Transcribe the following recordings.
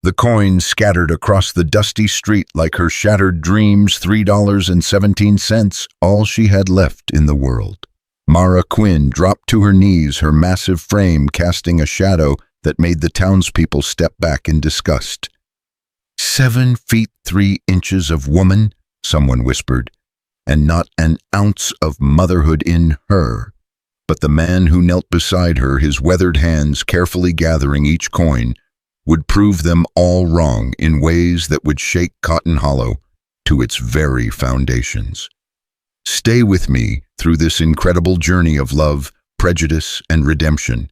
The coins scattered across the dusty street like her shattered dreams, $3.17, all she had left in the world. Mara Quinn dropped to her knees, her massive frame casting a shadow that made the townspeople step back in disgust. 7 feet 3 inches of woman, someone whispered, and not an ounce of motherhood in her. But the man who knelt beside her, his weathered hands carefully gathering each coin, would prove them all wrong in ways that would shake Cotton Hollow to its very foundations. Stay with me through this incredible journey of love, prejudice, and redemption,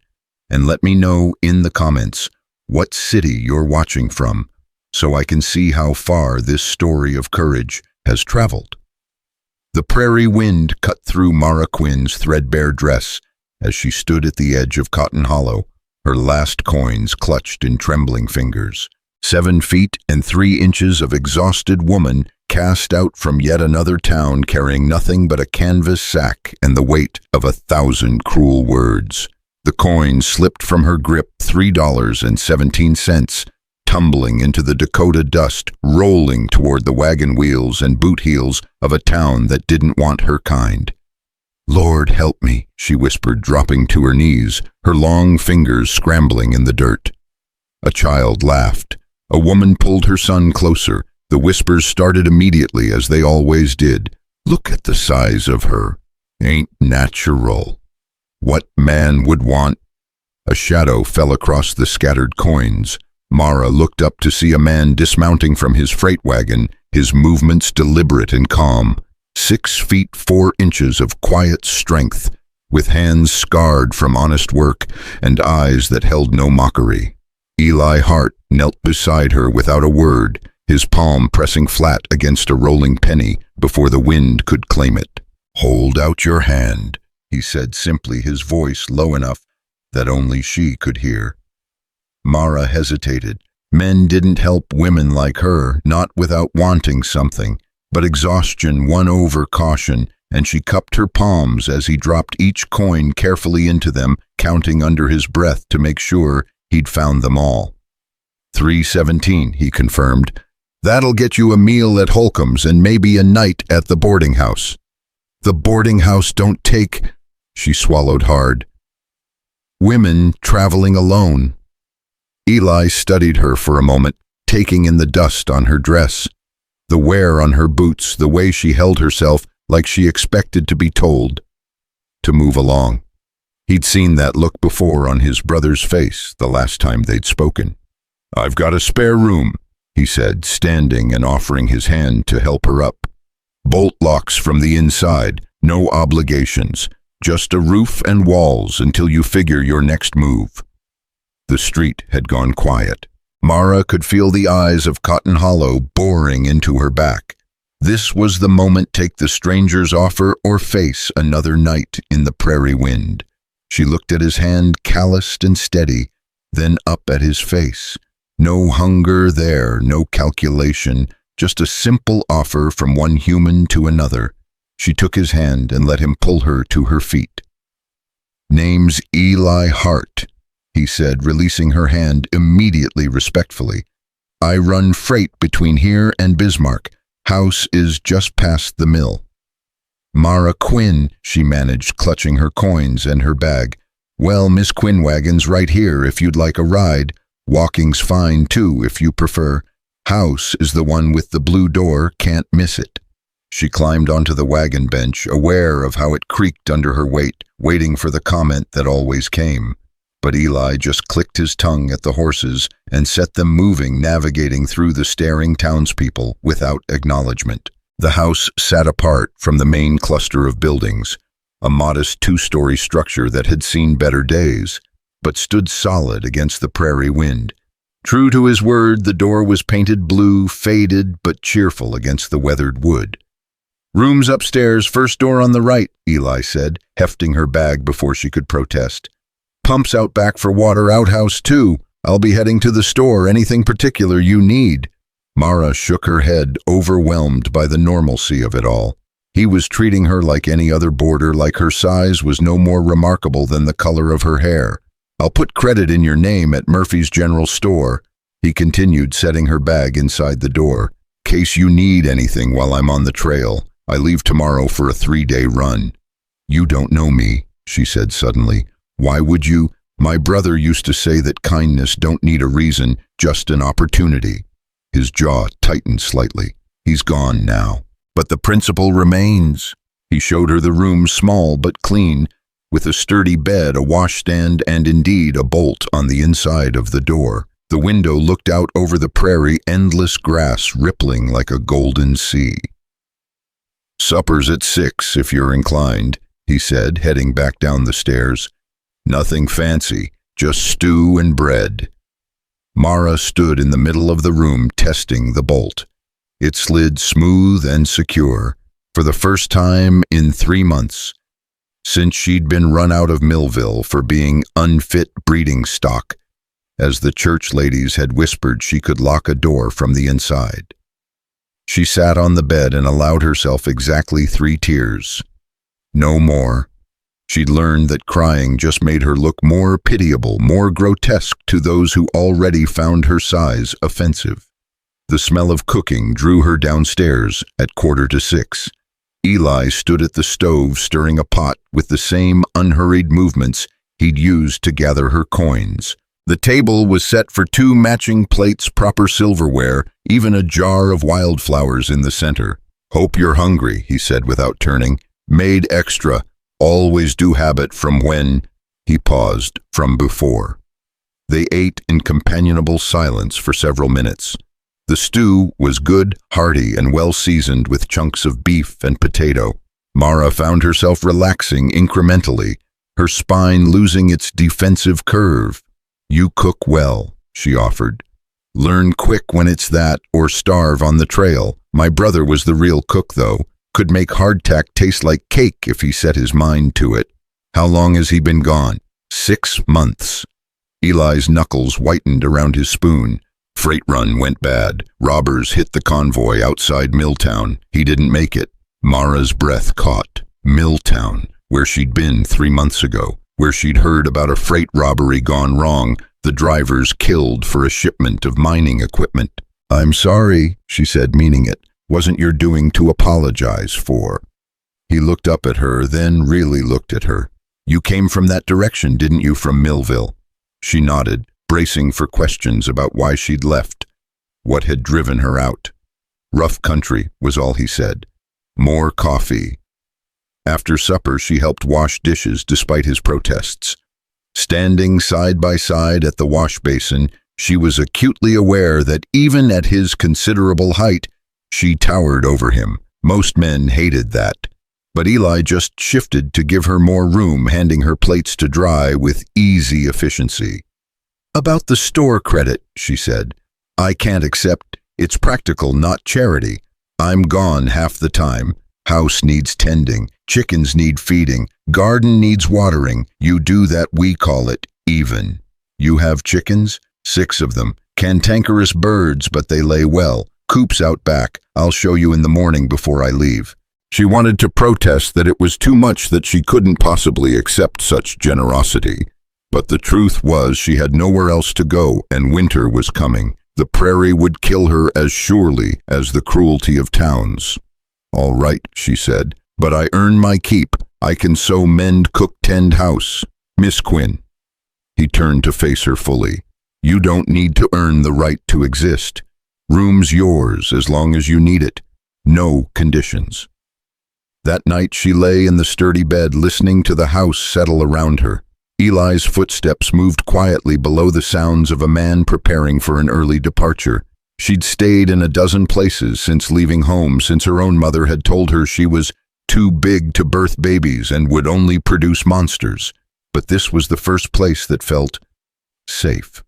and let me know in the comments what city you're watching from, so I can see how far this story of courage has traveled. The prairie wind cut through Mara Quinn's threadbare dress as she stood at the edge of Cotton Hollow, her last coins clutched in trembling fingers. 7 feet and 3 inches of exhausted woman cast out from yet another town carrying nothing but a canvas sack and the weight of 1,000 cruel words. The coin slipped from her grip, $3.17, tumbling into the Dakota dust, rolling toward the wagon wheels and boot heels of a town that didn't want her kind. "Lord, help me," she whispered, dropping to her knees, her long fingers scrambling in the dirt. A child laughed. A woman pulled her son closer. The whispers started immediately, as they always did. "Look at the size of her. Ain't natural. What man would want?" A shadow fell across the scattered coins. Mara looked up to see a man dismounting from his freight wagon, his movements deliberate and calm. 6 feet 4 inches of quiet strength, with hands scarred from honest work and eyes that held no mockery. Eli Hart knelt beside her without a word, his palm pressing flat against a rolling penny before the wind could claim it. "Hold out your hand," he said simply, his voice low enough that only she could hear. Mara hesitated. Men didn't help women like her, not without wanting something. But exhaustion won over caution, and she cupped her palms as he dropped each coin carefully into them, counting under his breath to make sure he'd found them all. $3.17, he confirmed. "That'll get you a meal at Holcomb's and maybe a night at the boarding house." "The boarding house don't take," she swallowed hard. "Women traveling alone." Eli studied her for a moment, taking in the dust on her dress, the wear on her boots, the way she held herself like she expected to be told to move along. He'd seen that look before on his brother's face the last time they'd spoken. "I've got a spare room," he said, standing and offering his hand to help her up. "Bolt locks from the inside, no obligations, just a roof and walls until you figure your next move." The street had gone quiet. Mara could feel the eyes of Cotton Hollow boring into her back. This was the moment: take the stranger's offer or face another night in the prairie wind. She looked at his hand, calloused and steady, then up at his face. No hunger there, no calculation, just a simple offer from one human to another. She took his hand and let him pull her to her feet. "Name's Eli Hart," he said, releasing her hand immediately respectfully. "I run freight between here and Bismarck. House is just past the mill." "Mara Quinn," she managed, clutching her coins and her bag. "Well, Miss Quinn wagon's right here if you'd like a ride. Walking's fine too if you prefer. House is the one with the blue door, can't miss it." She climbed onto the wagon bench, aware of how it creaked under her weight, waiting for the comment that always came. But Eli just clicked his tongue at the horses and set them moving, navigating through the staring townspeople without acknowledgement. The house sat apart from the main cluster of buildings, a modest 2-story structure that had seen better days, but stood solid against the prairie wind. True to his word, the door was painted blue, faded but cheerful against the weathered wood. "Rooms upstairs, first door on the right," Eli said, hefting her bag before she could protest. "Pumps out back for water, outhouse too. I'll be heading to the store. Anything particular you need?" Mara shook her head, overwhelmed by the normalcy of it all. He was treating her like any other boarder, like her size was no more remarkable than the color of her hair. "I'll put credit in your name at Murphy's General Store." He continued, setting her bag inside the door. "Case you need anything while I'm on the trail. I leave tomorrow for a 3-day run." "You don't know me," she said suddenly. "Why would you?" "My brother used to say that kindness don't need a reason, just an opportunity." His jaw tightened slightly. "He's gone now. But the principle remains." He showed her the room, small but clean, with a sturdy bed, a washstand, and indeed a bolt on the inside of the door. The window looked out over the prairie, endless grass rippling like a golden sea. "Supper's at 6 if you're inclined," he said, heading back down the stairs. "Nothing fancy, just stew and bread." Mara stood in the middle of the room, testing the bolt. It slid smooth and secure, for the first time in 3 months, since she'd been run out of Millville for being unfit breeding stock. As the church ladies had whispered, she could lock a door from the inside. She sat on the bed and allowed herself exactly 3 tears. No more. She'd learned that crying just made her look more pitiable, more grotesque to those who already found her size offensive. The smell of cooking drew her downstairs at 5:45. Eli stood at the stove stirring a pot with the same unhurried movements he'd used to gather her coins. The table was set for 2 matching plates, proper silverware, even a jar of wildflowers in the center. "Hope you're hungry," he said without turning. "Made extra. Always do habit from when—" He paused, "from before." They ate in companionable silence for several minutes. The stew was good, hearty, and well seasoned with chunks of beef and potato. Mara found herself relaxing incrementally, her spine losing its defensive curve. "You cook well," she offered. "Learn quick when it's that, or starve on the trail. My brother was the real cook, though. Could make hardtack taste like cake if he set his mind to it." "How long has he been gone?" 6 months. Eli's knuckles whitened around his spoon. "Freight run went bad. Robbers hit the convoy outside Milltown. He didn't make it." Mara's breath caught. Milltown, where she'd been 3 months ago, where she'd heard about a freight robbery gone wrong, the drivers killed for a shipment of mining equipment. "I'm sorry," she said, meaning it. "Wasn't your doing to apologize for." He looked up at her, then really looked at her. "You came from that direction, didn't you, from Millville?" She nodded, bracing for questions about why she'd left, what had driven her out. "Rough country," was all he said. "More coffee." After supper, she helped wash dishes despite his protests. Standing side by side at the wash basin, she was acutely aware that even at his considerable height, she towered over him. Most men hated that. But Eli just shifted to give her more room, handing her plates to dry with easy efficiency. "About the store credit," she said. "I can't accept. It's practical, not charity. I'm gone half the time. House needs tending. Chickens need feeding. Garden needs watering. You do that, we call it even." "You have chickens?" 6 of them. Cantankerous birds, but they lay well. Coops out back. I'll show you in the morning before I leave." She wanted to protest that it was too much, that she couldn't possibly accept such generosity. But the truth was she had nowhere else to go, and winter was coming. The prairie would kill her as surely as the cruelty of towns. "All right," she said, "but I earn my keep. I can sew, mend, cook, tend house. Miss Quinn." He turned to face her fully. "You don't need to earn the right to exist. Room's yours as long as you need it. No conditions." That night she lay in the sturdy bed, listening to the house settle around her. Eli's footsteps moved quietly below the sounds of a man preparing for an early departure. She'd stayed in a dozen places since leaving home, since her own mother had told her she was too big to birth babies and would only produce monsters. But this was the first place that felt safe.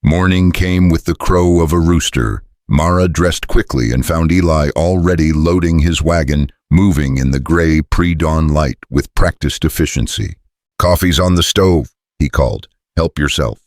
Morning came with the crow of a rooster. Mara dressed quickly and found Eli already loading his wagon, moving in the gray pre-dawn light with practiced efficiency. "Coffee's on the stove," he called. "Help yourself."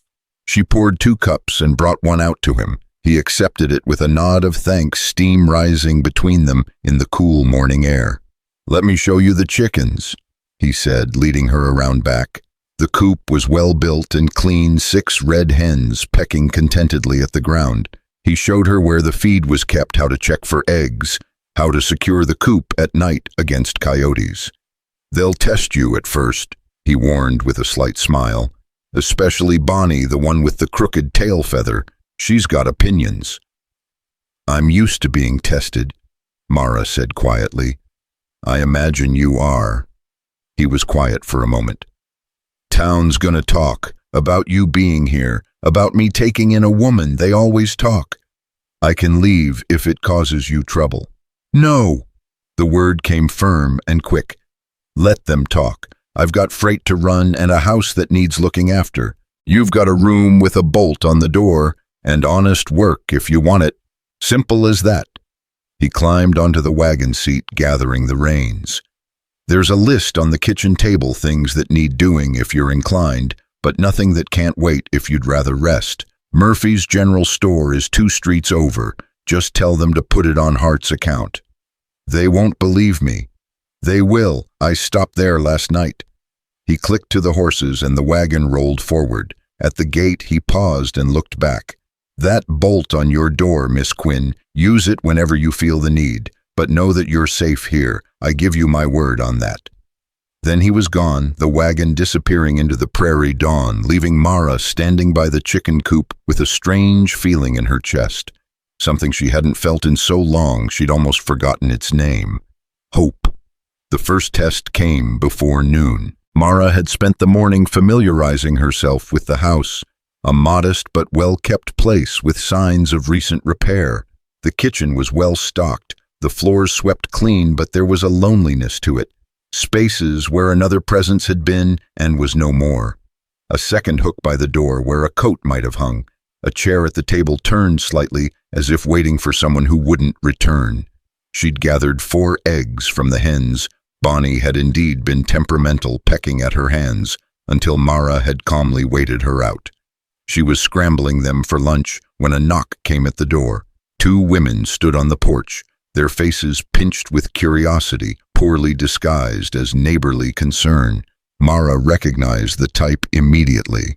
She poured 2 cups and brought one out to him. He accepted it with a nod of thanks, steam rising between them in the cool morning air. "Let me show you the chickens," he said, leading her around back. The coop was well built and clean, 6 red hens pecking contentedly at the ground. He showed her where the feed was kept, how to check for eggs, how to secure the coop at night against coyotes. "They'll test you at first," he warned with a slight smile. "Especially Bonnie, the one with the crooked tail feather. She's got opinions." "I'm used to being tested," Mara said quietly. "I imagine you are." He was quiet for a moment. "Town's gonna talk about you being here, about me taking in a woman. They always talk. I can leave if it causes you trouble." "No!" The word came firm and quick. "Let them talk. I've got freight to run and a house that needs looking after. You've got a room with a bolt on the door and honest work if you want it. Simple as that." He climbed onto the wagon seat, gathering the reins. "There's a list on the kitchen table, things that need doing if you're inclined, but nothing that can't wait if you'd rather rest. Murphy's General Store is 2 streets over. Just tell them to put it on Hart's account." "They won't believe me." "They will. I stopped there last night." He clicked to the horses and the wagon rolled forward. At the gate he paused and looked back. "That bolt on your door, Miss Quinn, use it whenever you feel the need, but know that you're safe here. I give you my word on that." Then he was gone, the wagon disappearing into the prairie dawn, leaving Mara standing by the chicken coop with a strange feeling in her chest. Something she hadn't felt in so long she'd almost forgotten its name. Hope. The first test came before noon. Mara had spent the morning familiarizing herself with the house, a modest but well-kept place with signs of recent repair. The kitchen was well stocked, the floors swept clean, but there was a loneliness to it. Spaces where another presence had been and was no more. A second hook by the door where a coat might have hung. A chair at the table turned slightly, as if waiting for someone who wouldn't return. She'd gathered 4 eggs from the hens. Bonnie had indeed been temperamental, pecking at her hands, until Mara had calmly waited her out. She was scrambling them for lunch when a knock came at the door. 2 women stood on the porch, their faces pinched with curiosity, poorly disguised as neighborly concern. Mara recognized the type immediately.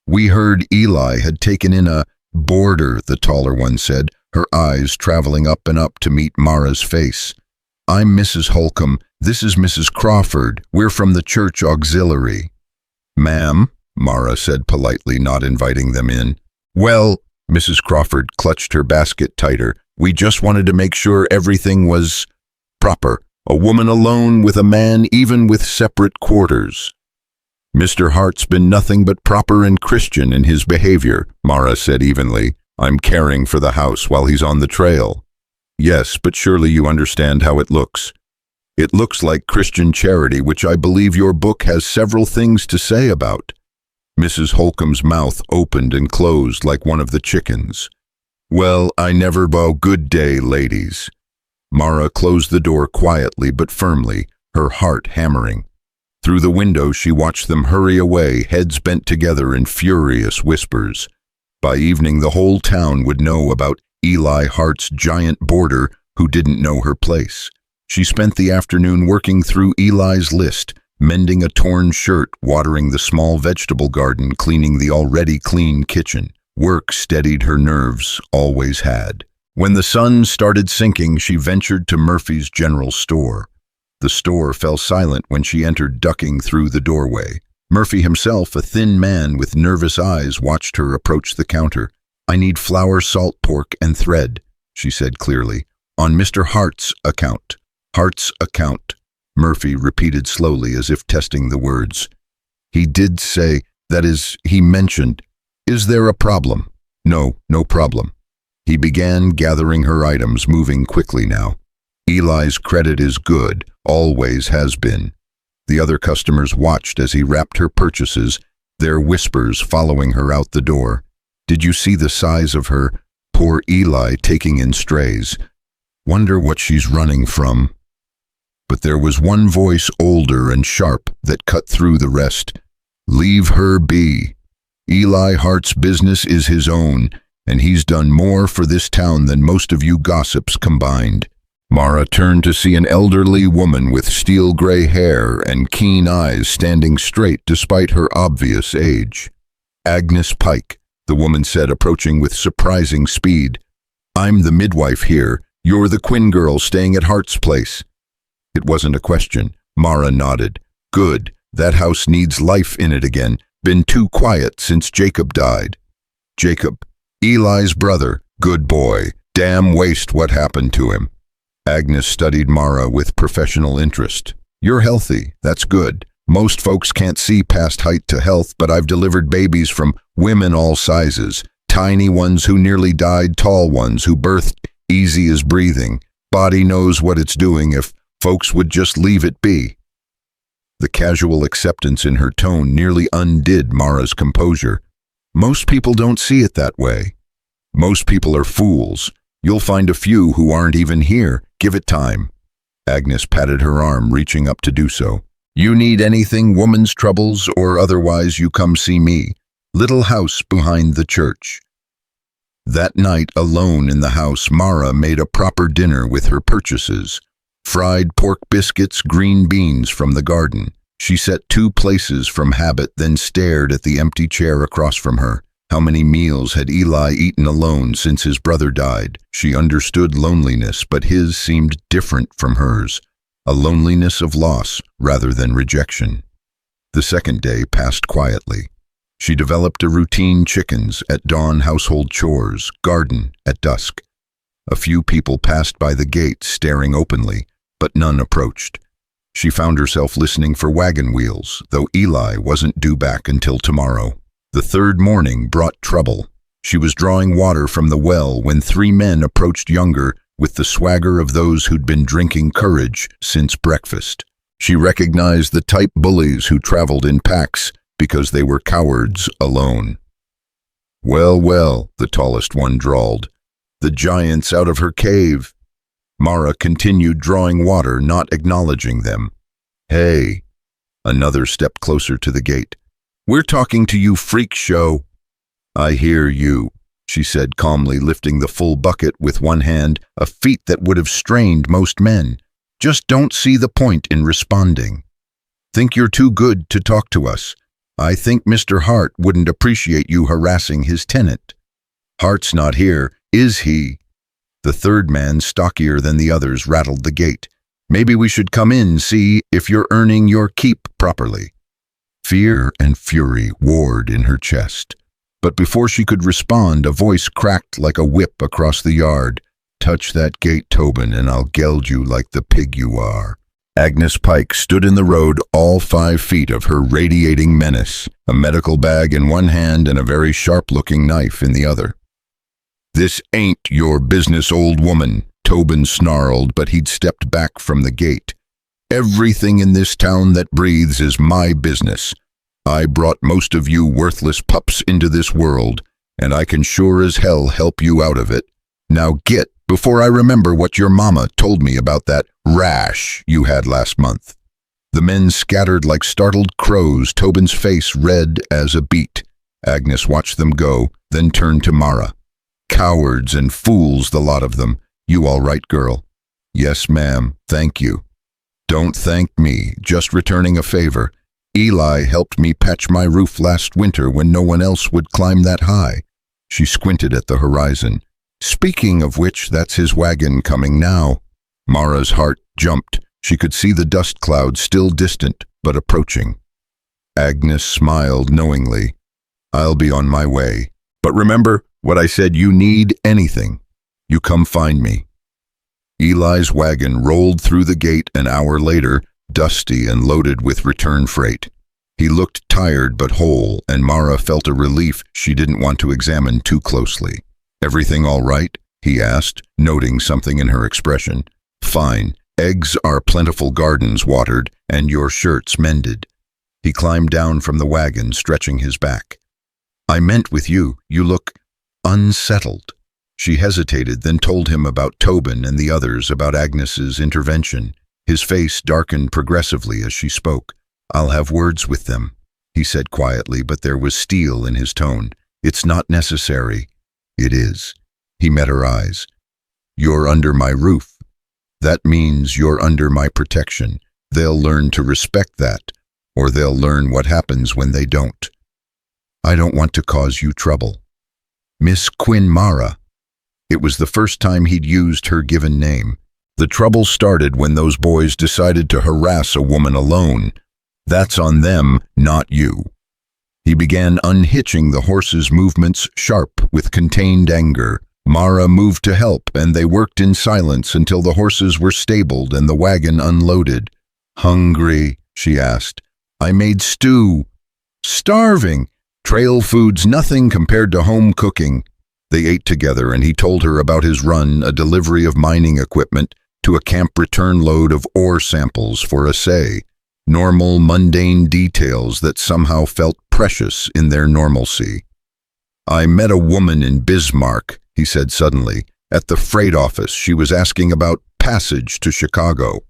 "We heard Eli had taken in a boarder," the taller one said, her eyes traveling up and up to meet Mara's face. "I'm Mrs. Holcomb. This is Mrs. Crawford. We're from the church auxiliary." "Ma'am," Mara said politely, not inviting them in. "Well," Mrs. Crawford clutched her basket tighter, "we just wanted to make sure everything was proper. A woman alone with a man, even with separate quarters." "Mr. Hart's been nothing but proper and Christian in his behavior," Mara said evenly. "I'm caring for the house while he's on the trail." "Yes, but surely you understand how it looks." "It looks like Christian charity, which I believe your book has several things to say about." Mrs. Holcomb's mouth opened and closed like one of the chickens. "Well, I never bow. Good day, ladies." Mara closed the door quietly but firmly, her heart hammering. Through the window she watched them hurry away, heads bent together in furious whispers. By evening the whole town would know about Eli Hart's giant boarder who didn't know her place. She spent the afternoon working through Eli's list, mending a torn shirt, watering the small vegetable garden, cleaning the already clean kitchen. Work steadied her nerves, always had. When the sun started sinking, she ventured to Murphy's General Store. The store fell silent when she entered, ducking through the doorway. Murphy himself, a thin man with nervous eyes, watched her approach the counter. "I need flour, salt, pork, and thread," she said clearly. "On Mr. Hart's account." "Hart's account," Murphy repeated slowly as if testing the words. "He did say, that is, he mentioned. Is there a problem?" "No, no problem." He began gathering her items, moving quickly now. "Eli's credit is good, always has been." The other customers watched as he wrapped her purchases, their whispers following her out the door. "Did you see the size of her? Poor Eli taking in strays. Wonder what she's running from." But there was one voice, older and sharp, that cut through the rest. "Leave her be. Eli Hart's business is his own, and he's done more for this town than most of you gossips combined." Mara turned to see an elderly woman with steel-gray hair and keen eyes standing straight despite her obvious age. "Agnes Pike," the woman said, approaching with surprising speed. "I'm the midwife here. You're the Quinn girl staying at Hart's place." It wasn't a question. Mara nodded. "Good. That house needs life in it again. Been too quiet since Jacob died." "Jacob? Eli's brother. Good boy. Damn waste what happened to him." Agnes studied Mara with professional interest. "You're healthy. That's good. Most folks can't see past height to health, but I've delivered babies from women all sizes. Tiny ones who nearly died, tall ones who birthed easy as breathing. Body knows what it's doing if folks would just leave it be." The casual acceptance in her tone nearly undid Mara's composure. "Most people don't see it that way. Most people are fools. You'll find a few who aren't even here. Give it time." Agnes patted her arm, reaching up to do so. "You need anything, woman's troubles or otherwise, you come see me. Little house behind the church." That night, alone in the house, Mara made a proper dinner with her purchases. Fried pork biscuits, green beans from the garden. She set 2 places from habit, then stared at the empty chair across from her. How many meals had Eli eaten alone since his brother died? She understood loneliness, but his seemed different from hers. A loneliness of loss rather than rejection. The second day passed quietly. She developed a routine: chickens at dawn, household chores, garden at dusk. A few people passed by the gate, staring openly, but none approached. She found herself listening for wagon wheels, though Eli wasn't due back until tomorrow. The third morning brought trouble. She was drawing water from the well when 3 men approached Younger with the swagger of those who'd been drinking courage since breakfast. She recognized the type bullies who traveled in packs because they were cowards alone. "Well, well," the tallest one drawled. "The giant's out of her cave." Mara continued drawing water, not acknowledging them. "Hey." Another stepped closer to the gate. "We're talking to you, freak show." "I hear you," she said calmly, lifting the full bucket with one hand, a feat that would have strained most men. "Just don't see the point in responding. Think you're too good to talk to us. I think Mr. Hart wouldn't appreciate you harassing his tenant." "Hart's not here, is he?" The third man, stockier than the others, rattled the gate. "Maybe we should come in, see if you're earning your keep properly." Fear and fury warred in her chest. But before she could respond, a voice cracked like a whip across the yard. "Touch that gate, Tobin, and I'll geld you like the pig you are." Agnes Pike stood in the road, all 5 feet of her radiating menace, a medical bag in one hand and a very sharp-looking knife in the other. "This ain't your business, old woman," Tobin snarled, but he'd stepped back from the gate. "Everything in this town that breathes is my business. I brought most of you worthless pups into this world, and I can sure as hell help you out of it. Now get, before I remember what your mama told me about that rash you had last month." The men scattered like startled crows, Tobin's face red as a beet. Agnes watched them go, then turned to Mara. "Cowards and fools, the lot of them. You all right, girl?" "Yes, ma'am, thank you." "Don't thank me, just returning a favor. Eli helped me patch my roof last winter when no one else would climb that high." She squinted at the horizon. "Speaking of which, that's his wagon coming now." Mara's heart jumped. She could see the dust cloud, still distant, but approaching. Agnes smiled knowingly. "I'll be on my way. But remember what I said, you need anything. You come find me." Eli's wagon rolled through the gate an hour later, dusty and loaded with return freight. He looked tired but whole, and Mara felt a relief she didn't want to examine too closely. "Everything all right?" he asked, noting something in her expression. "Fine. Eggs are plentiful, gardens watered, and your shirts mended." He climbed down from the wagon, stretching his back. "I meant with you, you look unsettled." She hesitated, then told him about Tobin and the others, about Agnes's intervention. His face darkened progressively as she spoke. "I'll have words with them," he said quietly, but there was steel in his tone. "It's not necessary." "It is." He met her eyes. "You're under my roof." That means you're under my protection. They'll learn to respect that, or they'll learn what happens when they don't. I don't want to cause you trouble. Miss Quinn Mara. It was the first time he'd used her given name. The trouble started when those boys decided to harass a woman alone. That's on them, not you. He began unhitching the horse's movements, sharp with contained anger. Mara moved to help, and they worked in silence until the horses were stabled and the wagon unloaded. Hungry? She asked. I made stew. Starving. Trail food's nothing compared to home cooking. They ate together, and he told her about his run, a delivery of mining equipment, to a camp return load of ore samples for assay. Normal, mundane details that somehow felt precious in their normalcy. I met a woman in Bismarck, he said suddenly. At the freight office, she was asking about passage to Chicago.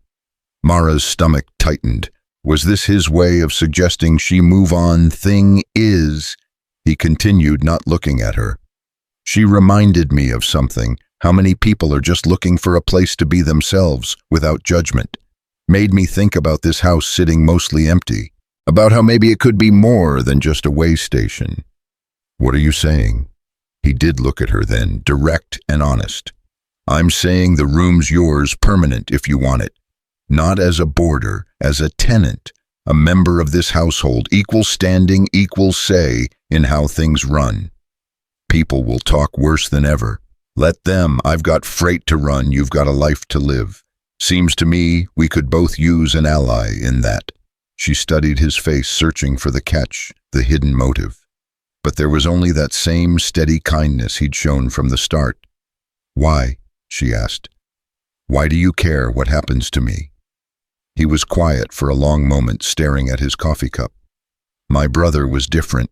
Mara's stomach tightened. Was this his way of suggesting she move on? Thing is, he continued, not looking at her. She reminded me of something, how many people are just looking for a place to be themselves, without judgment. Made me think about this house sitting mostly empty, about how maybe it could be more than just a way station. What are you saying? He did look at her then, direct and honest. I'm saying the room's yours permanent if you want it. Not as a boarder, as a tenant, a member of this household, equal standing, equal say in how things run. People will talk worse than ever. Let them. I've got freight to run, you've got a life to live. Seems to me we could both use an ally in that. She studied his face, searching for the catch, the hidden motive. But there was only that same steady kindness he'd shown from the start. Why? She asked. Why do you care what happens to me? He was quiet for a long moment, staring at his coffee cup. My brother was different.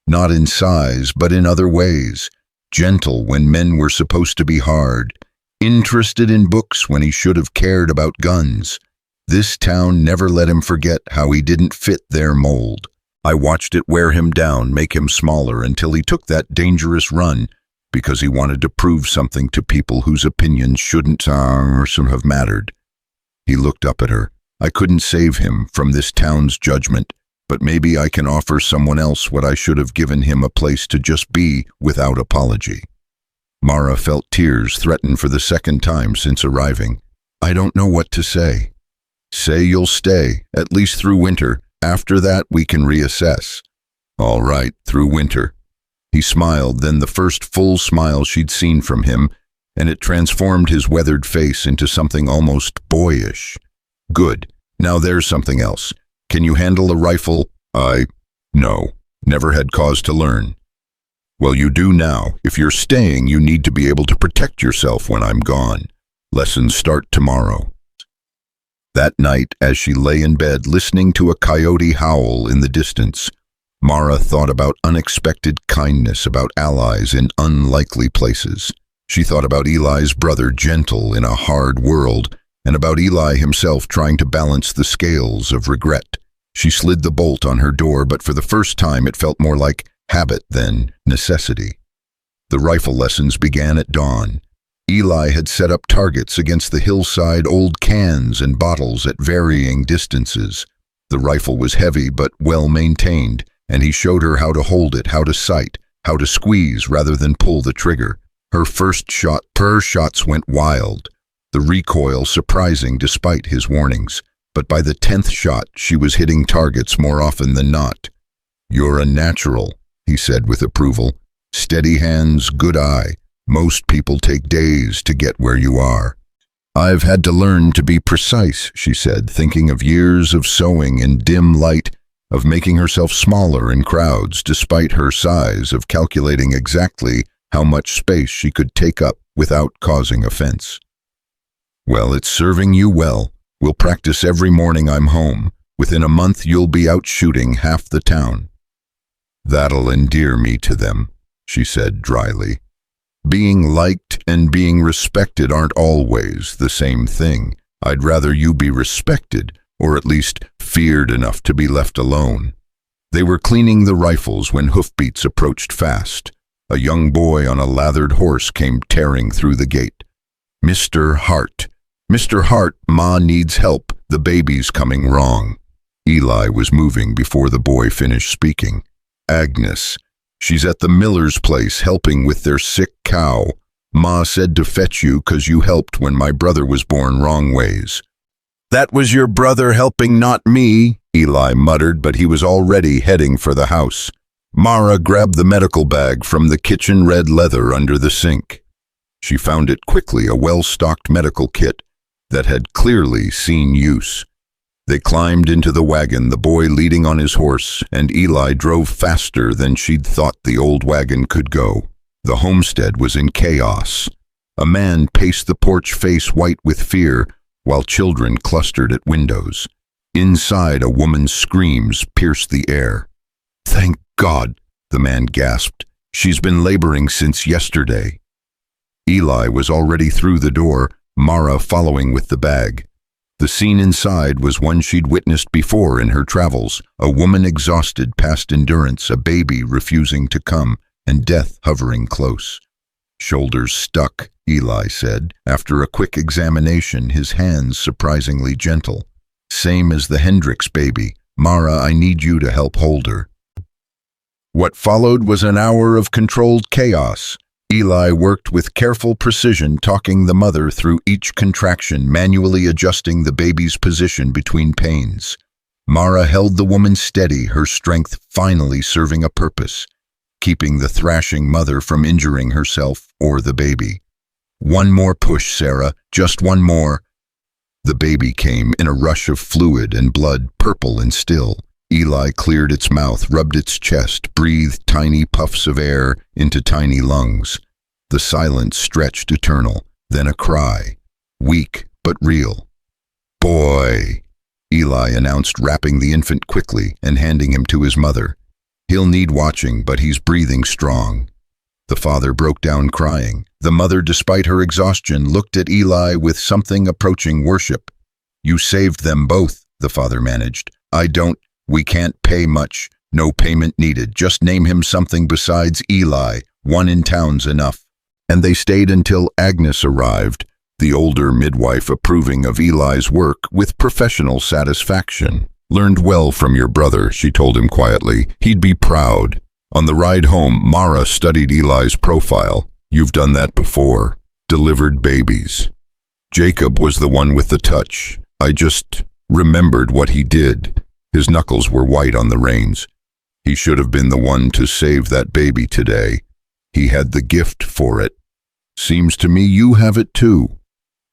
Not in size, but in other ways. Gentle when men were supposed to be hard. Interested in books when he should have cared about guns. This town never let him forget how he didn't fit their mold. I watched it wear him down, make him smaller, until he took that dangerous run because he wanted to prove something to people whose opinions shouldn't have mattered. He looked up at her. I couldn't save him from this town's judgment, but maybe I can offer someone else what I should have given him, a place to just be without apology. Mara felt tears threaten for the second time since arriving. I don't know what to say. Say you'll stay, at least through winter. After that, we can reassess. All right, through winter. He smiled, then the first full smile she'd seen from him, and it transformed his weathered face into something almost boyish. Good. Now there's something else. Can you handle a rifle? No. Never had cause to learn. Well, you do now. If you're staying, you need to be able to protect yourself when I'm gone. Lessons start tomorrow. That night, as she lay in bed listening to a coyote howl in the distance, Mara thought about unexpected kindness, about allies in unlikely places. She thought about Eli's brother, gentle in a hard world, and about Eli himself trying to balance the scales of regret. She slid the bolt on her door, but for the first time it felt more like habit than necessity. The rifle lessons began at dawn. Eli had set up targets against the hillside, old cans and bottles at varying distances. The rifle was heavy but well maintained, and he showed her how to hold it, how to sight, how to squeeze rather than pull the trigger. Her first shots went wild, the recoil surprising despite his warnings. But by the 10th shot, she was hitting targets more often than not. You're a natural, he said with approval. Steady hands, good eye. Most people take days to get where you are. I've had to learn to be precise, she said, thinking of years of sewing in dim light, of making herself smaller in crowds despite her size, of calculating exactly how much space she could take up without causing offense. Well, it's serving you well. We'll practice every morning I'm home. Within a month you'll be out shooting half the town. That'll endear me to them, she said dryly. Being liked and being respected aren't always the same thing. I'd rather you be respected, or at least feared enough to be left alone. They were cleaning the rifles when hoofbeats approached fast. A young boy on a lathered horse came tearing through the gate. Mr. Hart, "Mr. Hart, Ma needs help. The baby's coming wrong." Eli was moving before the boy finished speaking. "Agnes. She's at the miller's place helping with their sick cow. Ma said to fetch you 'cause you helped when my brother was born wrong ways." "That was your brother helping, not me," Eli muttered, but he was already heading for the house. Mara grabbed the medical bag from the kitchen red leather under the sink. She found it quickly, a well-stocked medical kit that had clearly seen use. They climbed into the wagon, the boy leading on his horse, and Eli drove faster than she'd thought the old wagon could go. The homestead was in chaos. A man paced the porch, face white with fear, while children clustered at windows. Inside, a woman's screams pierced the air. "Thank God," the man gasped. "She's been laboring since yesterday." Eli was already through the door, Mara following with the bag. The scene inside was one she'd witnessed before in her travels, a woman exhausted past endurance, a baby refusing to come, and death hovering close. "Shoulders stuck," Eli said. After a quick examination, his hands surprisingly gentle. "Same as the Hendricks baby. Mara, I need you to help hold her." What followed was an hour of controlled chaos. Eli worked with careful precision, talking the mother through each contraction, manually adjusting the baby's position between pains. Mara held the woman steady, her strength finally serving a purpose, keeping the thrashing mother from injuring herself or the baby. "One more push, Sarah, just one more." The baby came in a rush of fluid and blood, purple and still. Eli cleared its mouth, rubbed its chest, breathed tiny puffs of air into tiny lungs. The silence stretched eternal, then a cry, weak but real. "Boy," Eli announced, wrapping the infant quickly and handing him to his mother. "He'll need watching, but he's breathing strong." The father broke down crying. The mother, despite her exhaustion, looked at Eli with something approaching worship. "You saved them both," the father managed. We can't pay much. No payment needed. Just name him something besides Eli. One in town's enough." And they stayed until Agnes arrived, the older midwife approving of Eli's work with professional satisfaction. "Learned well from your brother," she told him quietly. "He'd be proud." On the ride home, Mara studied Eli's profile. "You've done that before. Delivered babies. Jacob was the one with the touch. I just remembered what he did." His knuckles were white on the reins. "He should have been the one to save that baby today. He had the gift for it. Seems to me you have it too."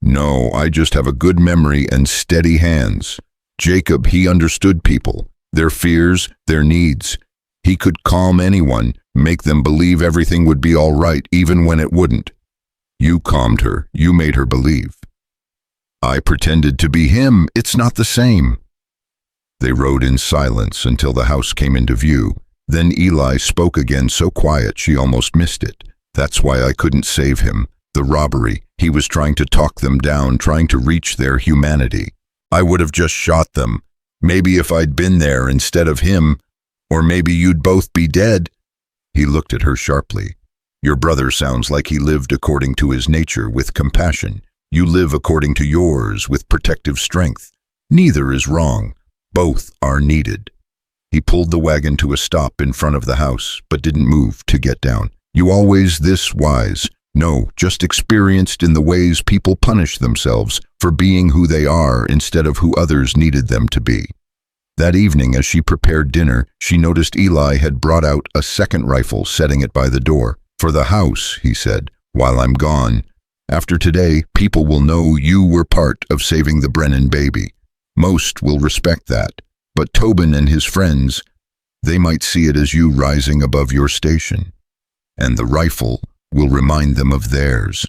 "No, I just have a good memory and steady hands. Jacob, he understood people, their fears, their needs. He could calm anyone, make them believe everything would be all right, even when it wouldn't. You calmed her. You made her believe." "I pretended to be him. It's not the same." They rode in silence until the house came into view. Then Eli spoke again, so quiet she almost missed it. "That's why I couldn't save him. The robbery. He was trying to talk them down, trying to reach their humanity. I would have just shot them. Maybe if I'd been there instead of him, or maybe you'd both be dead." He looked at her sharply. "Your brother sounds like he lived according to his nature, with compassion. You live according to yours, with protective strength. Neither is wrong. Both are needed." He pulled the wagon to a stop in front of the house, but didn't move to get down. "You always this wise? No, just experienced in the ways people punish themselves for being who they are instead of who others needed them to be." That evening, as she prepared dinner, she noticed Eli had brought out a second rifle, setting it by the door. "For the house," he said, "while I'm gone. After today, people will know you were part of saving the Brennan baby. Most will respect that, but Tobin and his friends, they might see it as you rising above your station. And the rifle will remind them of theirs."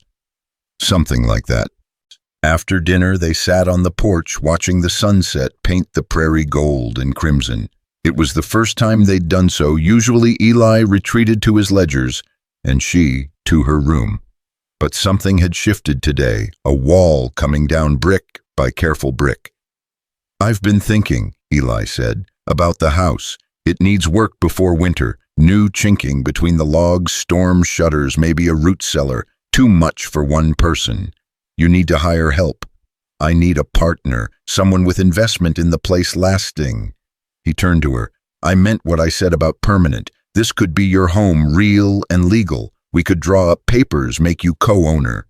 Something like that. After dinner, they sat on the porch watching the sunset paint the prairie gold and crimson. It was the first time they'd done so. Usually Eli retreated to his ledgers, and she to her room. But something had shifted today, a wall coming down brick by careful brick. "I've been thinking," Eli said, "about the house. It needs work before winter. New chinking between the logs, storm shutters, maybe a root cellar. Too much for one person. You need to hire help." I need a partner, someone with investment in the place lasting." He turned to her. "I meant what I said about permanent. This could be your home, real and legal. We could draw up papers, make you co-owner."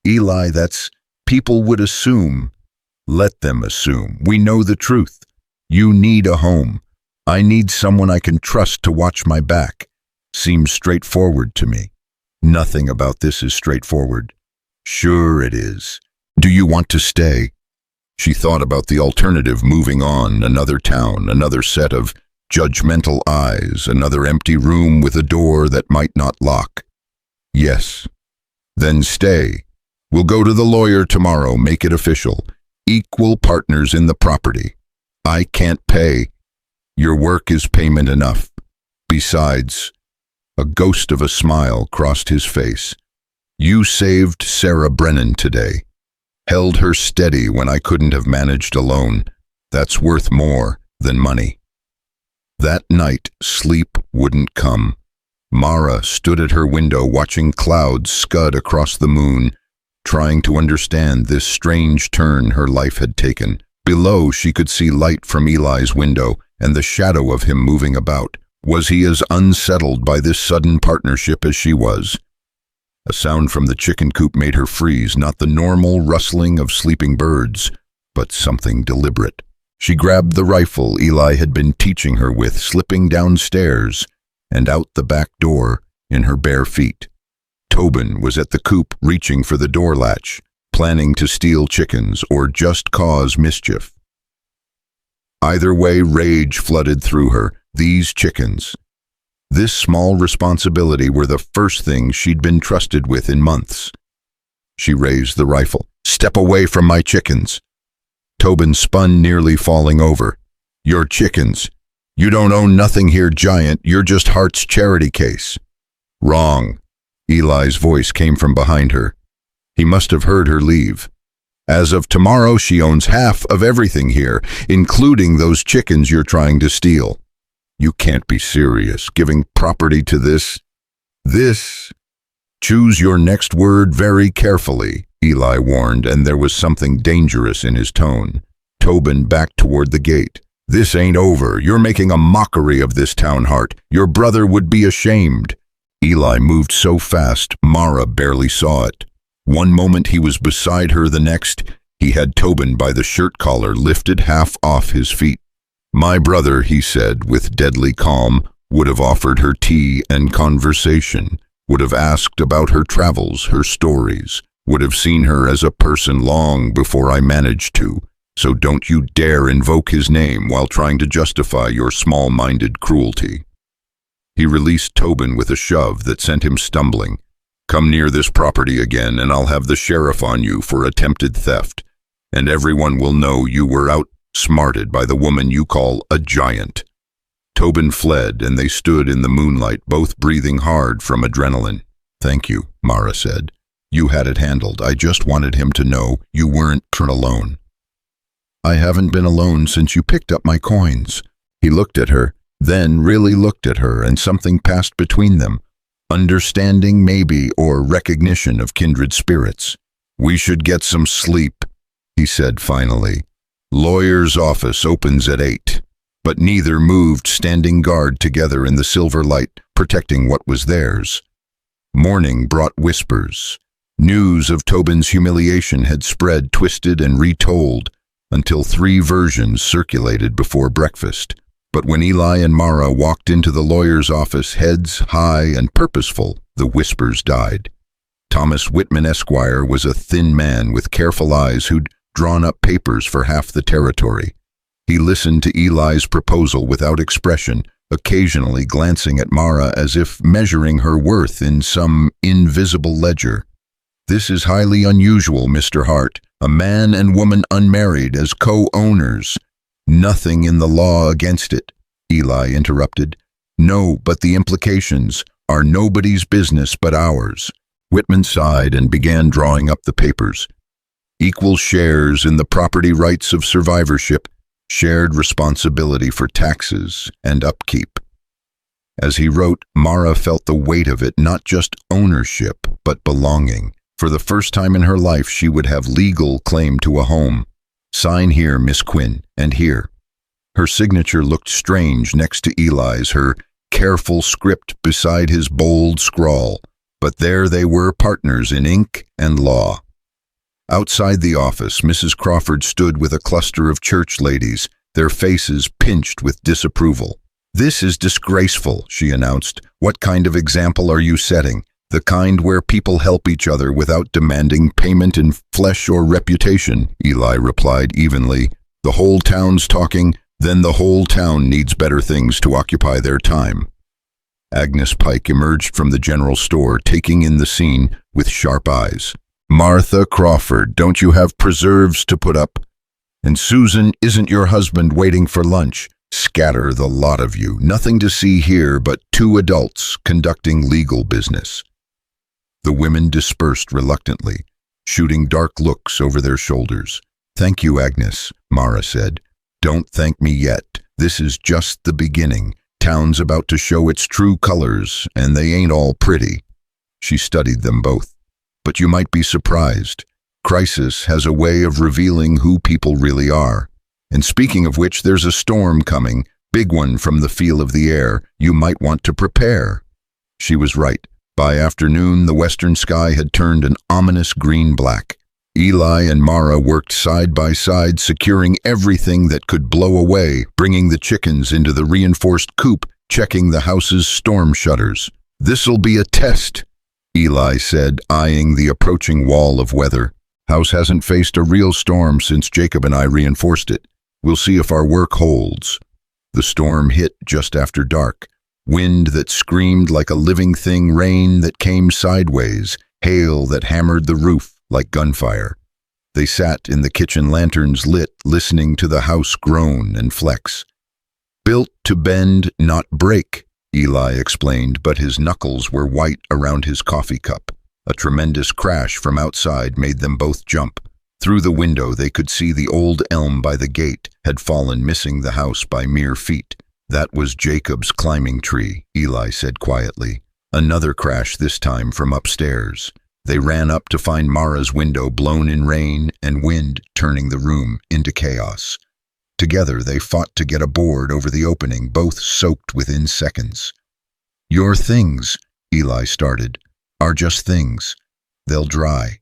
"Eli, that's... people would assume." "Let them assume. We know the truth. You need a home. I need someone I can trust to watch my back." Seems straightforward to me. "Nothing about this is straightforward." "Sure it is. Do you want to stay?" She thought about the alternative, moving on, another town, another set of judgmental eyes, another empty room with a door that might not lock. "Yes." "Then stay. We'll go to the lawyer tomorrow, make it official. Equal partners in the property. I can't pay. Your work is payment enough. Besides," a ghost of a smile crossed his face, "you saved Sarah Brennan today. Held her steady when I couldn't have managed alone. That's worth more than money." That night, sleep wouldn't come. Mara stood at her window watching clouds scud across the moon, trying to understand this strange turn her life had taken. Below, she could see light from Eli's window and the shadow of him moving about. Was he as unsettled by this sudden partnership as she was? A sound from the chicken coop made her freeze, not the normal rustling of sleeping birds, but something deliberate. She grabbed the rifle Eli had been teaching her with, slipping downstairs and out the back door in her bare feet. Tobin was at the coop, reaching for the door latch, planning to steal chickens or just cause mischief. Either way, rage flooded through her. These chickens. This small responsibility were the first thing she'd been trusted with in months. She raised the rifle. "Step away from my chickens." Tobin spun, nearly falling over. "Your chickens. You don't own nothing here, giant. You're just Hart's charity case." "Wrong." Eli's voice came from behind her. He must have heard her leave. "As of tomorrow, she owns half of everything here, including those chickens you're trying to steal." "You can't be serious, giving property to this." Choose your next word very carefully," Eli warned, and there was something dangerous in his tone. Tobin backed toward the gate. "This ain't over. You're making a mockery of this town, Hart. Your brother would be ashamed." Eli moved so fast, Mara barely saw it. One moment he was beside her, the next, he had Tobin by the shirt collar, lifted half off his feet. "My brother," he said with deadly calm, "would have offered her tea and conversation, would have asked about her travels, her stories, would have seen her as a person long before I managed to. So don't you dare invoke his name while trying to justify your small-minded cruelty." He released Tobin with a shove that sent him stumbling. "Come near this property again and I'll have the sheriff on you for attempted theft, and everyone will know you were outsmarted by the woman you call a giant." Tobin fled, and they stood in the moonlight, both breathing hard from adrenaline. "Thank you," Mara said. "You had it handled. I just wanted him to know you weren't alone." "I haven't been alone since you picked up my coins." He looked at her, then really looked at her, and something passed between them. Understanding, maybe, or recognition of kindred spirits. "We should get some sleep," he said finally. "Lawyer's office opens at 8. But neither moved, standing guard together in the silver light, protecting what was theirs. Morning brought whispers. News of Tobin's humiliation had spread, twisted and retold, until 3 versions circulated before breakfast. But when Eli and Mara walked into the lawyer's office, heads high and purposeful, the whispers died. Thomas Whitman Esquire was a thin man with careful eyes who'd drawn up papers for half the territory. He listened to Eli's proposal without expression, occasionally glancing at Mara as if measuring her worth in some invisible ledger. "This is highly unusual, Mr. Hart. A man and woman unmarried as co-owners. Nothing in the law against it," Eli interrupted. "No, but the implications are nobody's business but ours." Whitman sighed and began drawing up the papers. Equal shares in the property rights of survivorship, shared responsibility for taxes and upkeep. As he wrote, Mara felt the weight of it, not just ownership, but belonging. For the first time in her life, she would have legal claim to a home. Sign here, Miss Quinn, and here. Her signature looked strange next to Eli's, her careful script beside his bold scrawl. But there they were, partners in ink and law. Outside the office, Mrs. Crawford stood with a cluster of church ladies, their faces pinched with disapproval. "This is disgraceful," she announced. "What kind of example are you setting? The kind where people help each other without demanding payment in flesh or reputation," Eli replied evenly. "The whole town's talking, then the whole town needs better things to occupy their time." Agnes Pike emerged from the general store, taking in the scene with sharp eyes. "Martha Crawford, don't you have preserves to put up? And Susan, isn't your husband waiting for lunch? Scatter, the lot of you. Nothing to see here but two adults conducting legal business." The women dispersed reluctantly, shooting dark looks over their shoulders. "Thank you, Agnes," Mara said. "Don't thank me yet. This is just the beginning. Town's about to show its true colors, and they ain't all pretty." She studied them both. "But you might be surprised. Crisis has a way of revealing who people really are. And speaking of which, there's a storm coming, big one from the feel of the air. You might want to prepare." She was right. By afternoon, the western sky had turned an ominous green-black. Eli and Mara worked side by side, securing everything that could blow away, bringing the chickens into the reinforced coop, checking the house's storm shutters. "This'll be a test," Eli said, eyeing the approaching wall of weather. "House hasn't faced a real storm since Jacob and I reinforced it. We'll see if our work holds." The storm hit just after dark. Wind that screamed like a living thing, rain that came sideways, hail that hammered the roof like gunfire. They sat in the kitchen, lanterns lit, listening to the house groan and flex. "Built to bend, not break," Eli explained, but his knuckles were white around his coffee cup. A tremendous crash from outside made them both jump. Through the window they could see the old elm by the gate had fallen, missing the house by mere feet. "That was Jacob's climbing tree," Eli said quietly. Another crash, this time from upstairs. They ran up to find Mara's window blown in rain and wind, turning the room into chaos. Together they fought to get a board over the opening, both soaked within seconds. "Your things," Eli started, "are just things. They'll dry."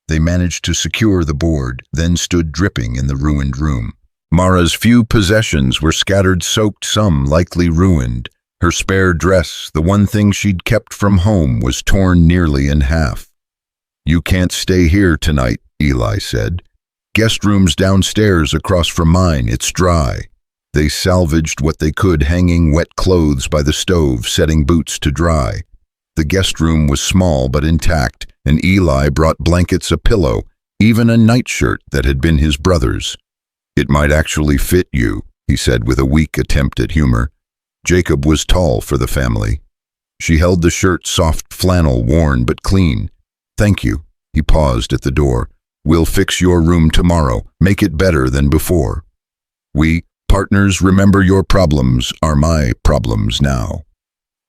They managed to secure the board, then stood dripping in the ruined room. Mara's few possessions were scattered, soaked, some likely ruined. Her spare dress, the one thing she'd kept from home, was torn nearly in half. "You can't stay here tonight," Eli said. "Guest room's downstairs across from mine. It's dry." They salvaged what they could, hanging wet clothes by the stove, setting boots to dry. The guest room was small but intact, and Eli brought blankets, a pillow, even a nightshirt that had been his brother's. "It might actually fit you," he said with a weak attempt at humor. Jacob was tall for the family. She held the shirt, soft flannel, worn but clean. "Thank you." He paused at the door. "We'll fix your room tomorrow, make it better than before. We, partners, remember your problems are my problems now."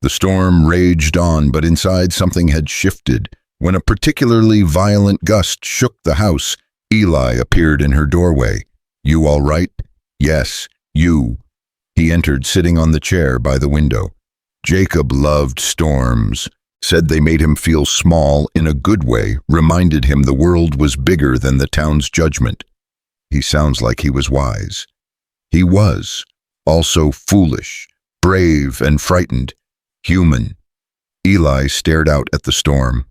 The storm raged on, but inside something had shifted. When a particularly violent gust shook the house, Eli appeared in her doorway. "You all right?" "Yes, you." He entered, sitting on the chair by the window. Jacob loved storms, said they made him feel small in a good way, reminded him the world was bigger than the town's judgment. He sounds like he was wise. He was, also foolish, brave and frightened, human. Eli stared out at the storm.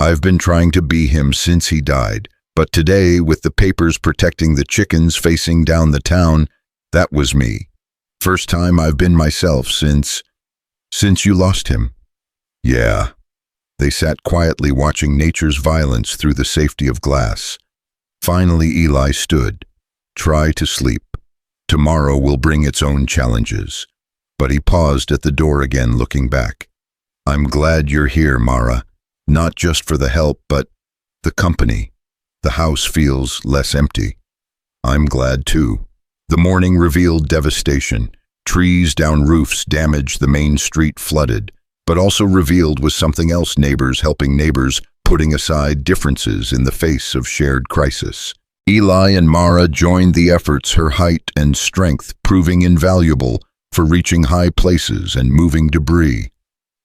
"I've been trying to be him since he died. But today, with the papers protecting the chickens facing down the town, that was me. First time I've been myself since you lost him." "Yeah." They sat quietly, watching nature's violence through the safety of glass. Finally, Eli stood. "Try to sleep. Tomorrow will bring its own challenges." But he paused at the door again, looking back. "I'm glad you're here, Mara. Not just for the help, but the company. The house feels less empty." "I'm glad too." The morning revealed devastation. Trees down roofs, damaged, the main street flooded. But also revealed was something else: neighbors helping neighbors, putting aside differences in the face of shared crisis. Eli and Mara joined the efforts, her height and strength proving invaluable for reaching high places and moving debris.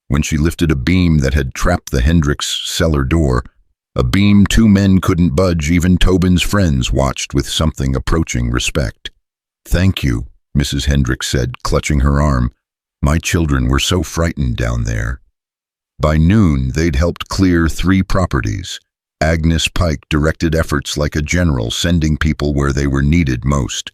When she lifted a beam that had trapped the Hendricks cellar door, a beam two men couldn't budge, even Tobin's friends watched with something approaching respect. "Thank you," Mrs. Hendricks said, clutching her arm. "My children were so frightened down there." By noon, they'd helped clear 3 properties. Agnes Pike directed efforts like a general, sending people where they were needed most.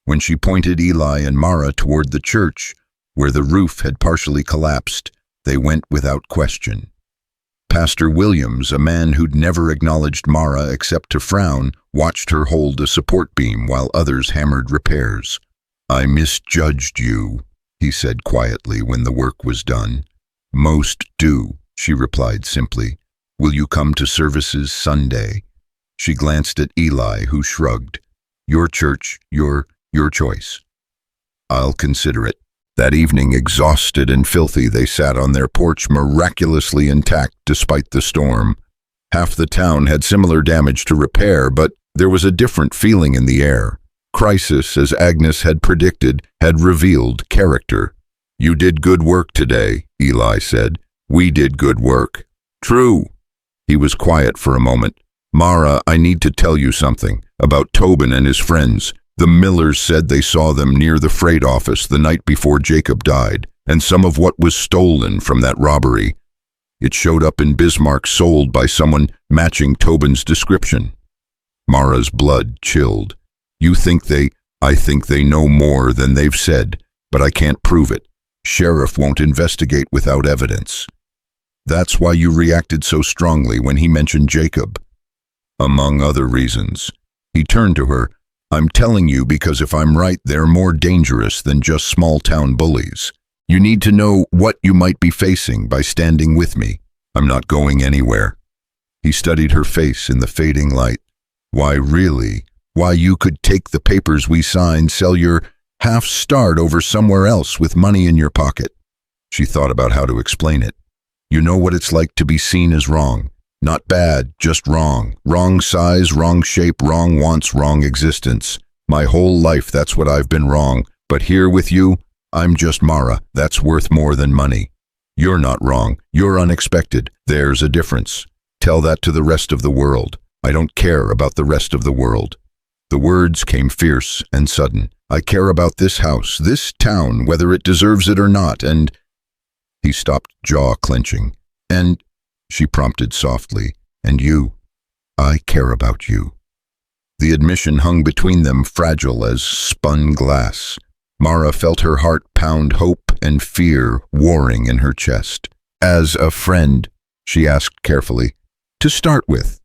When she pointed Eli and Mara toward the church, where the roof had partially collapsed, they went without question. Pastor Williams, a man who'd never acknowledged Mara except to frown, watched her hold a support beam while others hammered repairs. "I misjudged you," he said quietly when the work was done. "Most do," she replied simply. "Will you come to services Sunday?" She glanced at Eli, who shrugged. "Your church, your choice." "I'll consider it." That evening, exhausted and filthy, they sat on their porch, miraculously intact despite the storm. Half the town had similar damage to repair, but there was a different feeling in the air. Crisis, as Agnes had predicted, had revealed character. "You did good work today," Eli said. "We did good work." "True." He was quiet for a moment. "Mara, I need to tell you something about Tobin and his friends. The Millers said they saw them near the freight office the night before Jacob died, and some of what was stolen from that robbery. It showed up in Bismarck, sold by someone matching Tobin's description." Mara's blood chilled. I think they know more than they've said, but I can't prove it. Sheriff won't investigate without evidence." "That's why you reacted so strongly when he mentioned Jacob." "Among other reasons." He turned to her. "I'm telling you because if I'm right, they're more dangerous than just small-town bullies. You need to know what you might be facing by standing with me. I'm not going anywhere." He studied her face in the fading light. "Why, really? Why, you could take the papers we signed, sell your half-start over somewhere else with money in your pocket." She thought about how to explain it. "You know what it's like to be seen as wrong. Not bad, just wrong. Wrong size, wrong shape, wrong wants, wrong existence. My whole life that's what I've been wrong. But here with you, I'm just Mara. That's worth more than money. You're not wrong. You're unexpected. There's a difference. Tell that to the rest of the world. I don't care about the rest of the world." The words came fierce and sudden. "I care about this house, this town, whether it deserves it or not, and—" He stopped, jaw clenching. "And," she prompted softly, "and you. I care about you." The admission hung between them, fragile as spun glass. Mara felt her heart pound, hope and fear warring in her chest. "As a friend," she asked carefully, "to start with,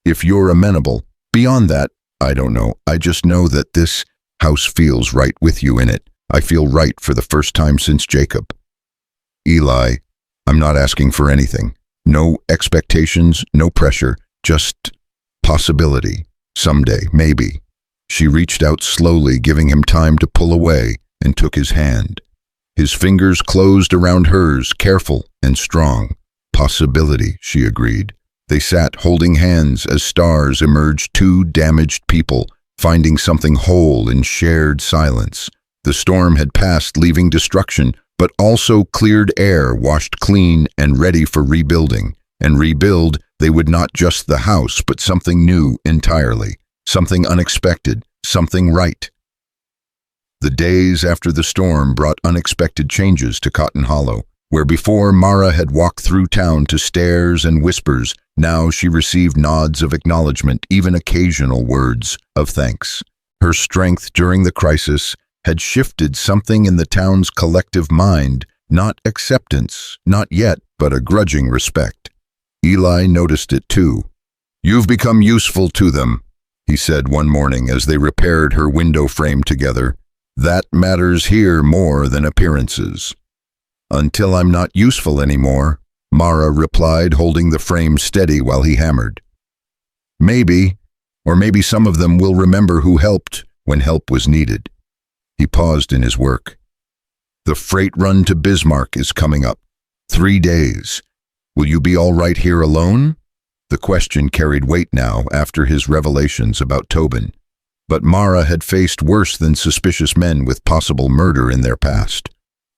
if you're amenable. Beyond that, I don't know. I just know that this house feels right with you in it. I feel right for the first time since Jacob." "Eli, I'm not asking for anything. No expectations, no pressure, just possibility. Someday, maybe." She reached out slowly, giving him time to pull away, and took his hand. His fingers closed around hers, careful and strong. "Possibility," she agreed. They sat holding hands as stars emerged, 2 damaged people, finding something whole in shared silence. The storm had passed, leaving destruction, but also cleared air, washed clean and ready for rebuilding. And rebuild, they would not just the house, but something new entirely, something unexpected, something right. The days after the storm brought unexpected changes to Cotton Hollow. Where before Mara had walked through town to stares and whispers, now she received nods of acknowledgement, even occasional words of thanks. Her strength during the crisis had shifted something in the town's collective mind, not acceptance, not yet, but a grudging respect. Eli noticed it too. "You've become useful to them," he said one morning as they repaired her window frame together. "That matters here more than appearances." "Until I'm not useful anymore," Mara replied, holding the frame steady while he hammered. "Maybe, or maybe some of them will remember who helped when help was needed." He paused in his work. "The freight run to Bismarck is coming up. 3 days. Will you be all right here alone?" The question carried weight now after his revelations about Tobin. But Mara had faced worse than suspicious men with possible murder in their past.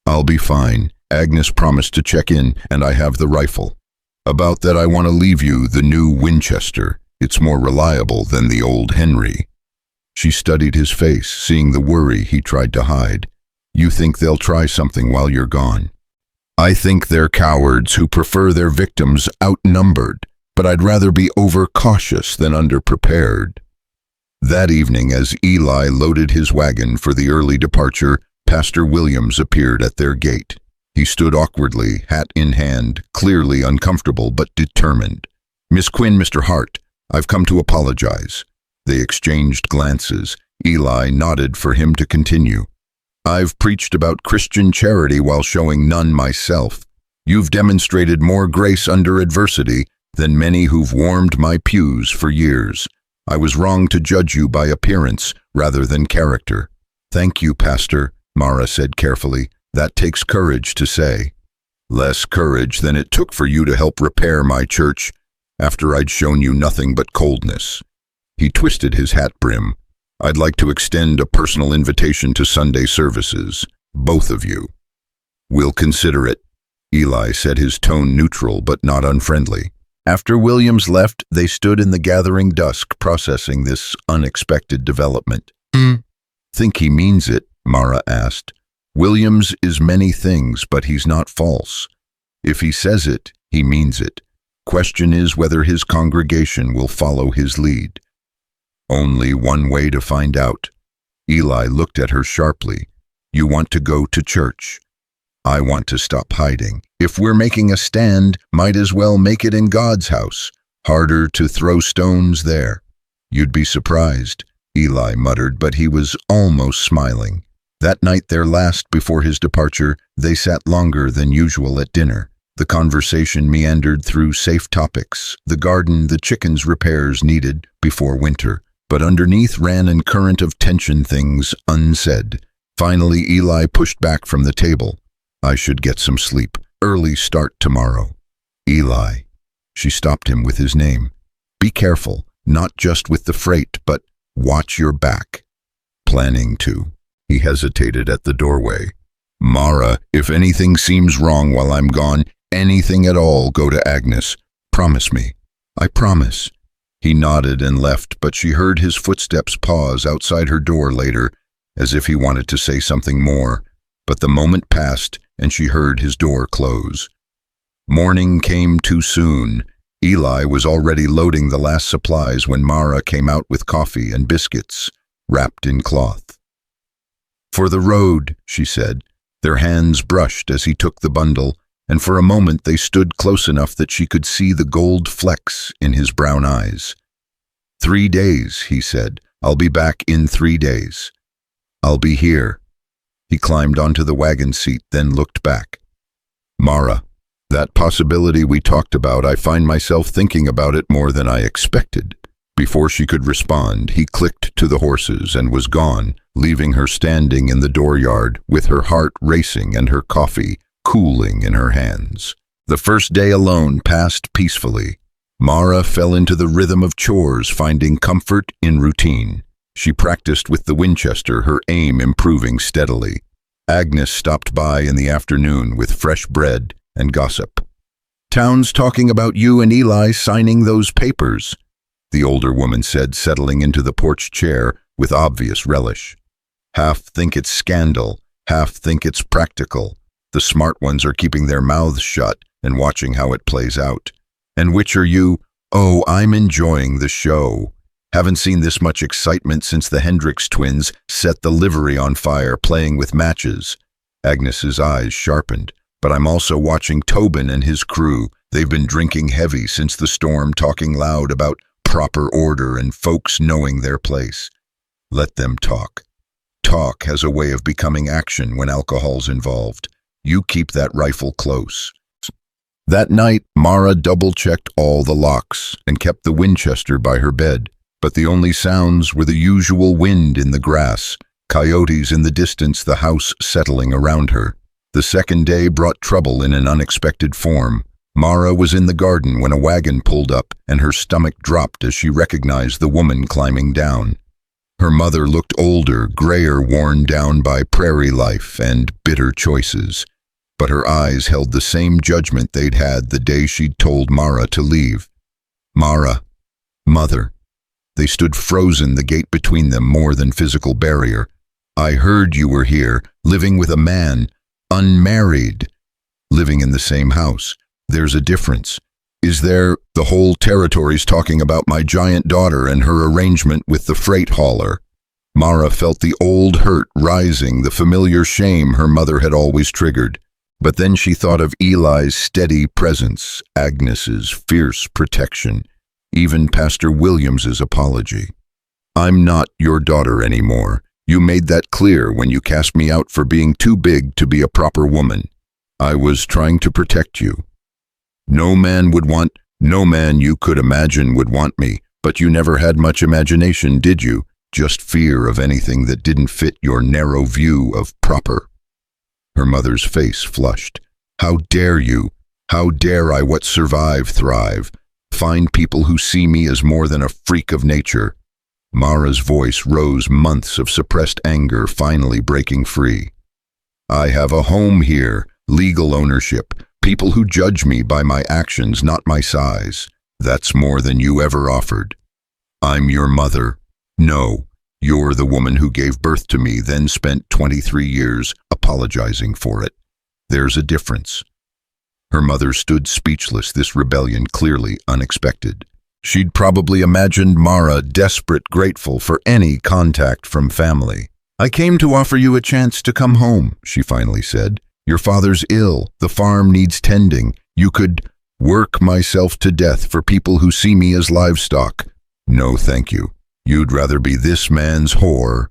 "I'll be fine. Agnes promised to check in, and I have the rifle. About that, I want to leave you the new Winchester. It's more reliable than the old Henry." She studied his face, seeing the worry he tried to hide. "You think they'll try something while you're gone?" "I think they're cowards who prefer their victims outnumbered, but I'd rather be overcautious than underprepared." That evening, as Eli loaded his wagon for the early departure, Pastor Williams appeared at their gate. He stood awkwardly, hat in hand, clearly uncomfortable but determined. "Miss Quinn, Mr. Hart, I've come to apologize." They exchanged glances. Eli nodded for him to continue. "I've preached about Christian charity while showing none myself. You've demonstrated more grace under adversity than many who've warmed my pews for years. I was wrong to judge you by appearance rather than character." "Thank you, Pastor," Mara said carefully. "That takes courage to say." "Less courage than it took for you to help repair my church after I'd shown you nothing but coldness." He twisted his hat brim. "I'd like to extend a personal invitation to Sunday services, both of you." "We'll consider it." Eli said, his tone neutral but not unfriendly. After Williams left, they stood in the gathering dusk processing this unexpected development. "Think he means it?" Mara asked. "Williams is many things, but he's not false. If he says it, he means it. Question is whether his congregation will follow his lead." "Only one way to find out." Eli looked at her sharply. "You want to go to church. I want to stop hiding. If we're making a stand, might as well make it in God's house. Harder to throw stones there." "You'd be surprised," Eli muttered, but he was almost smiling. That night, their last before his departure, they sat longer than usual at dinner. The conversation meandered through safe topics, the garden, the chickens' repairs needed before winter. But underneath ran a current of tension, things unsaid. Finally, Eli pushed back from the table. "I should get some sleep. Early start tomorrow." "Eli." She stopped him with his name. "Be careful, not just with the freight, but watch your back." "Planning to." He hesitated at the doorway. "Mara, if anything seems wrong while I'm gone, anything at all, go to Agnes. Promise me." "I promise." He nodded and left, but she heard his footsteps pause outside her door later, as if he wanted to say something more. But the moment passed, and she heard his door close. Morning came too soon. Eli was already loading the last supplies when Mara came out with coffee and biscuits, wrapped in cloth. "For the road," she said. Their hands brushed as he took the bundle, and for a moment they stood close enough that she could see the gold flecks in his brown eyes. 3 days, he said. "I'll be back in 3 days. I'll be here." He climbed onto the wagon seat, then looked back. "Mara, that possibility we talked about, I find myself thinking about it more than I expected." Before she could respond, he clicked to the horses and was gone, leaving her standing in the dooryard with her heart racing and her coffee cooling in her hands. The first day alone passed peacefully. Mara fell into the rhythm of chores, finding comfort in routine. She practiced with the Winchester, her aim improving steadily. Agnes stopped by in the afternoon with fresh bread and gossip. "Town's talking about you and Eli signing those papers," the older woman said, settling into the porch chair with obvious relish. "Half think it's scandal, half think it's practical. The smart ones are keeping their mouths shut and watching how it plays out. And which are you? Oh, I'm enjoying the show. Haven't seen this much excitement since the Hendricks twins set the livery on fire playing with matches." Agnes's eyes sharpened. "But I'm also watching Tobin and his crew. They've been drinking heavy since the storm, talking loud about proper order and folks knowing their place. Let them talk. Talk has a way of becoming action when alcohol's involved. You keep that rifle close." That night, Mara double-checked all the locks and kept the Winchester by her bed. But the only sounds were the usual wind in the grass, coyotes in the distance, the house settling around her. The second day brought trouble in an unexpected form. Mara was in the garden when a wagon pulled up, and her stomach dropped as she recognized the woman climbing down. Her mother looked older, grayer, worn down by prairie life and bitter choices, but her eyes held the same judgment they'd had the day she'd told Mara to leave. Mara, mother. They stood frozen, the gate between them more than physical barrier. I heard you were here, living with a man, unmarried, living in the same house. There's a difference. Is there? The whole territory's talking about my giant daughter and her arrangement with the freight hauler. Mara felt the old hurt rising, the familiar shame her mother had always triggered. But then she thought of Eli's steady presence, Agnes's fierce protection, even Pastor Williams's apology. I'm not your daughter anymore. You made that clear when you cast me out for being too big to be a proper woman. I was trying to protect you. No man you could imagine would want me, but you never had much imagination, did you? Just fear of anything that didn't fit your narrow view of proper. Her mother's face flushed. How dare you? How dare I survive, thrive, find people who see me as more than a freak of nature? Mara's voice rose, months of suppressed anger finally breaking free. I have a home here, legal ownership, people who judge me by my actions, not my size. That's more than you ever offered. I'm your mother. No, you're the woman who gave birth to me, then spent 23 years apologizing for it. There's a difference. Her mother stood speechless, this rebellion clearly unexpected. She'd probably imagined Mara desperate, grateful for any contact from family. I came to offer you a chance to come home, she finally said. Your father's ill, the farm needs tending. You could work myself to death for people who see me as livestock. No, thank you. You'd rather be this man's whore.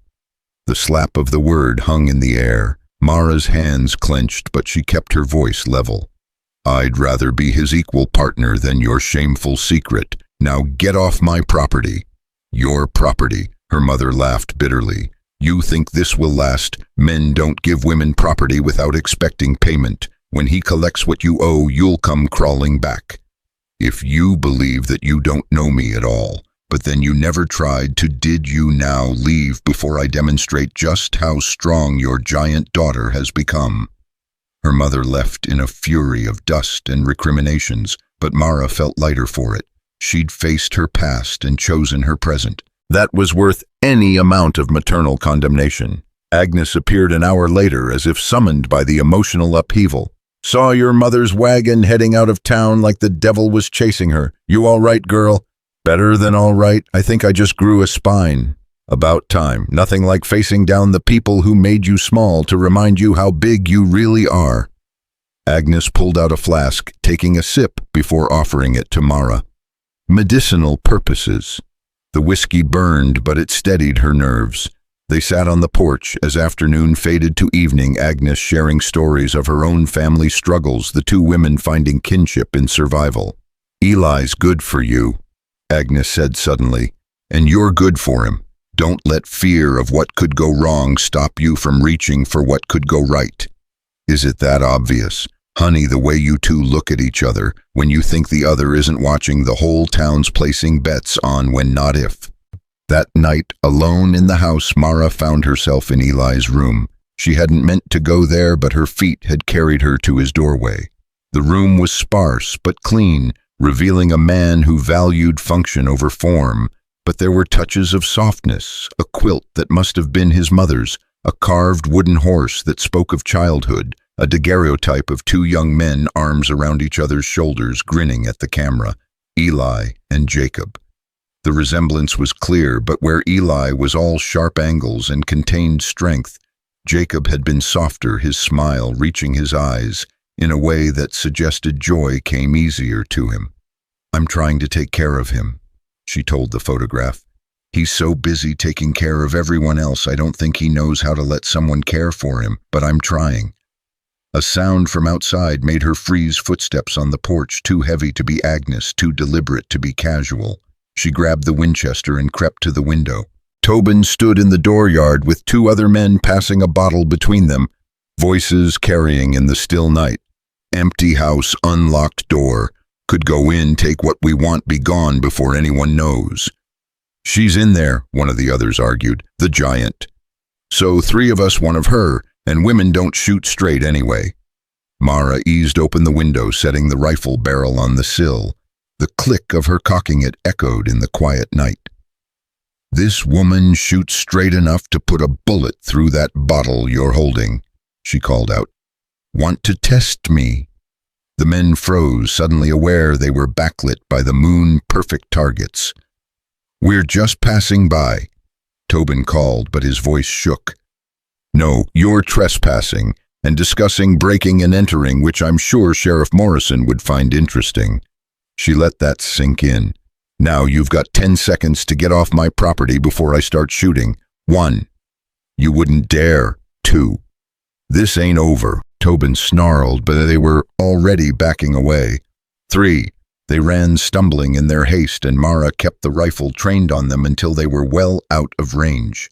The slap of the word hung in the air. Mara's hands clenched, but she kept her voice level. I'd rather be his equal partner than your shameful secret. Now get off my property. Your property, her mother laughed bitterly. You think this will last? Men don't give women property without expecting payment. When he collects what you owe, you'll come crawling back. If you believe that you don't know me at all, but then you never tried to, did you now leave before I demonstrate just how strong your giant daughter has become? Her mother left in a fury of dust and recriminations, but Mara felt lighter for it. She'd faced her past and chosen her present. That was worth any amount of maternal condemnation. Agnes appeared an hour later as if summoned by the emotional upheaval. Saw your mother's wagon heading out of town like the devil was chasing her. You all right, girl? Better than all right. I think I just grew a spine. About time. Nothing like facing down the people who made you small to remind you how big you really are. Agnes pulled out a flask, taking a sip before offering it to Mara. Medicinal purposes. The whiskey burned, but it steadied her nerves. They sat on the porch as afternoon faded to evening, Agnes sharing stories of her own family struggles, the two women finding kinship in survival. Eli's good for you, Agnes said suddenly, and you're good for him. Don't let fear of what could go wrong stop you from reaching for what could go right. Is it that obvious? Honey, the way you two look at each other when you think the other isn't watching, the whole town's placing bets on when not if. That night, alone in the house, Mara found herself in Eli's room. She hadn't meant to go there, but her feet had carried her to his doorway. The room was sparse but clean, revealing a man who valued function over form, but there were touches of softness, a quilt that must have been his mother's, a carved wooden horse that spoke of childhood, a daguerreotype of two young men, arms around each other's shoulders, grinning at the camera, Eli and Jacob. The resemblance was clear, but where Eli was all sharp angles and contained strength, Jacob had been softer, his smile reaching his eyes in a way that suggested joy came easier to him. I'm trying to take care of him, she told the photograph. He's so busy taking care of everyone else, I don't think he knows how to let someone care for him, but I'm trying. A sound from outside made her freeze, footsteps on the porch, too heavy to be Agnes, too deliberate to be casual. She grabbed the Winchester and crept to the window. Tobin stood in the dooryard with two other men passing a bottle between them, voices carrying in the still night. Empty house, unlocked door. Could go in, take what we want, be gone before anyone knows. She's in there, one of the others argued, the giant. So 3 of us, one of her, and women don't shoot straight anyway. Mara eased open the window, setting the rifle barrel on the sill. The click of her cocking it echoed in the quiet night. This woman shoots straight enough to put a bullet through that bottle you're holding, she called out. Want to test me? The men froze, suddenly aware they were backlit by the moon-perfect targets. We're just passing by, Tobin called, but his voice shook. No, you're trespassing and discussing breaking and entering, which I'm sure Sheriff Morrison would find interesting. She let that sink in. Now you've got 10 seconds to get off my property before I start shooting. 1. You wouldn't dare. 2. This ain't over, Tobin snarled, but they were already backing away. 3. They ran stumbling in their haste, and Mara kept the rifle trained on them until they were well out of range.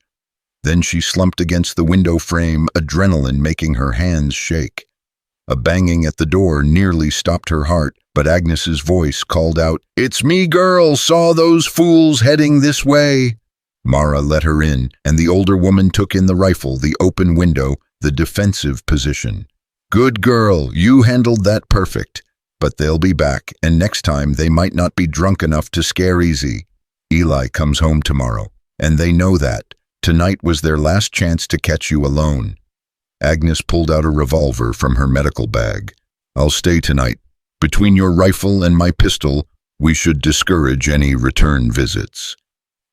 Then she slumped against the window frame, adrenaline making her hands shake. A banging at the door nearly stopped her heart, but Agnes's voice called out, "It's me, girl, saw those fools heading this way." Mara let her in, and the older woman took in the rifle, the open window, the defensive position. Good girl, you handled that perfect. But they'll be back, and next time they might not be drunk enough to scare easy. Eli comes home tomorrow, and they know that. Tonight was their last chance to catch you alone. Agnes pulled out a revolver from her medical bag. I'll stay tonight. Between your rifle and my pistol, we should discourage any return visits.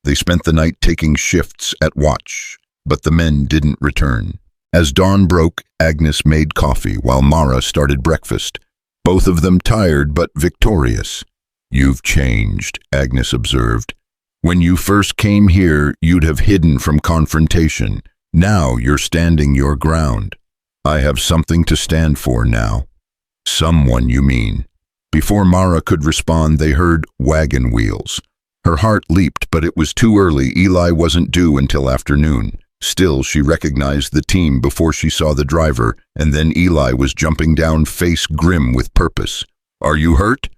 They spent the night taking shifts at watch, but the men didn't return. As dawn broke, Agnes made coffee while Mara started breakfast. Both of them tired but victorious. You've changed, Agnes observed. When you first came here, you'd have hidden from confrontation. Now you're standing your ground. I have something to stand for now. Someone, you mean. Before Mara could respond, they heard wagon wheels. Her heart leaped, but it was too early. Eli wasn't due until afternoon. Still, she recognized the team before she saw the driver, and then Eli was jumping down, face grim with purpose. Are you hurt?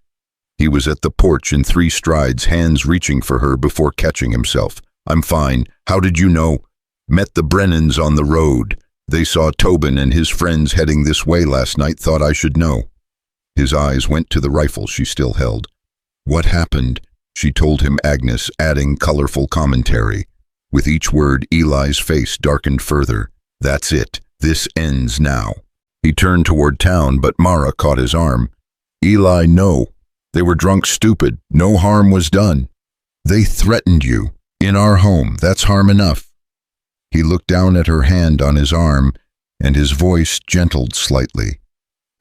He was at the porch in 3 strides, hands reaching for her before catching himself. I'm fine. How did you know? Met the Brennans on the road. They saw Tobin and his friends heading this way last night, thought I should know. His eyes went to the rifle she still held. What happened? She told him, Agnes, adding colorful commentary. With each word, Eli's face darkened further. That's it. This ends now. He turned toward town, but Mara caught his arm. Eli, no. They were drunk stupid. No harm was done. They threatened you. In our home. That's harm enough. He looked down at her hand on his arm, and his voice gentled slightly.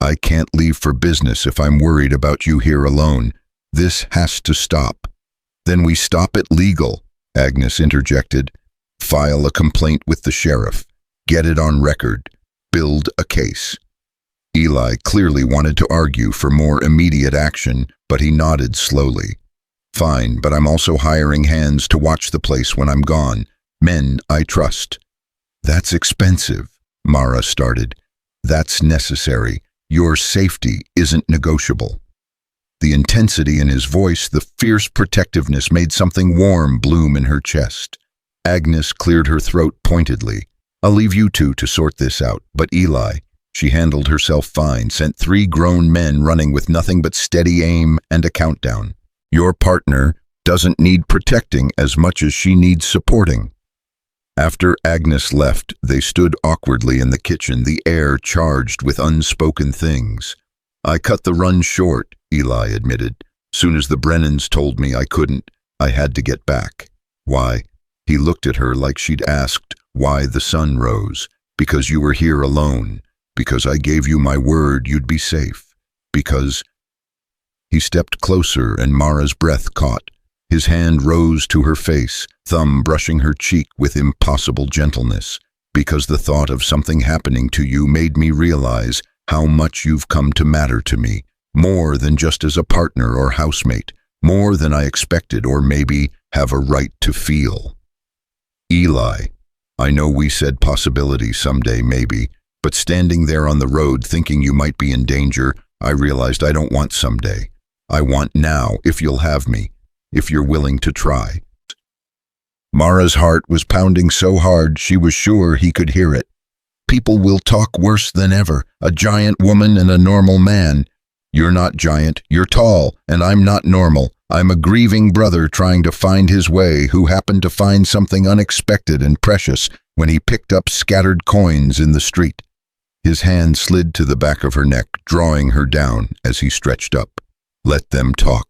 I can't leave for business if I'm worried about you here alone. This has to stop. Then we stop it legal. Agnes interjected. File a complaint with the sheriff. Get it on record. Build a case. Eli clearly wanted to argue for more immediate action, but he nodded slowly. Fine, but I'm also hiring hands to watch the place when I'm gone. Men I trust. That's expensive, Mara started. That's necessary. Your safety isn't negotiable. The intensity in his voice, the fierce protectiveness, made something warm bloom in her chest. Agnes cleared her throat pointedly. I'll leave you 2 to sort this out, but Eli, she handled herself fine, sent 3 grown men running with nothing but steady aim and a countdown. Your partner doesn't need protecting as much as she needs supporting. After Agnes left, they stood awkwardly in the kitchen, the air charged with unspoken things. I cut the run short, Eli admitted. Soon as the Brennans told me I couldn't, I had to get back. Why? He looked at her like she'd asked why the sun rose. Because you were here alone. Because I gave you my word you'd be safe. Because... He stepped closer and Mara's breath caught. His hand rose to her face, thumb brushing her cheek with impossible gentleness. Because the thought of something happening to you made me realize how much you've come to matter to me, more than just as a partner or housemate, more than I expected or maybe have a right to feel. Eli, I know we said possibility someday maybe, But standing there on the road thinking you might be in danger, I realized I don't want someday. I want now, if you'll have me, if you're willing to try." Mara's heart was pounding so hard she was sure he could hear it. "People will talk worse than ever, a giant woman and a normal man. You're not giant, you're tall, and I'm not normal. I'm a grieving brother trying to find his way who happened to find something unexpected and precious when he picked up scattered coins in the street." His hand slid to the back of her neck, drawing her down as he stretched up. "Let them talk.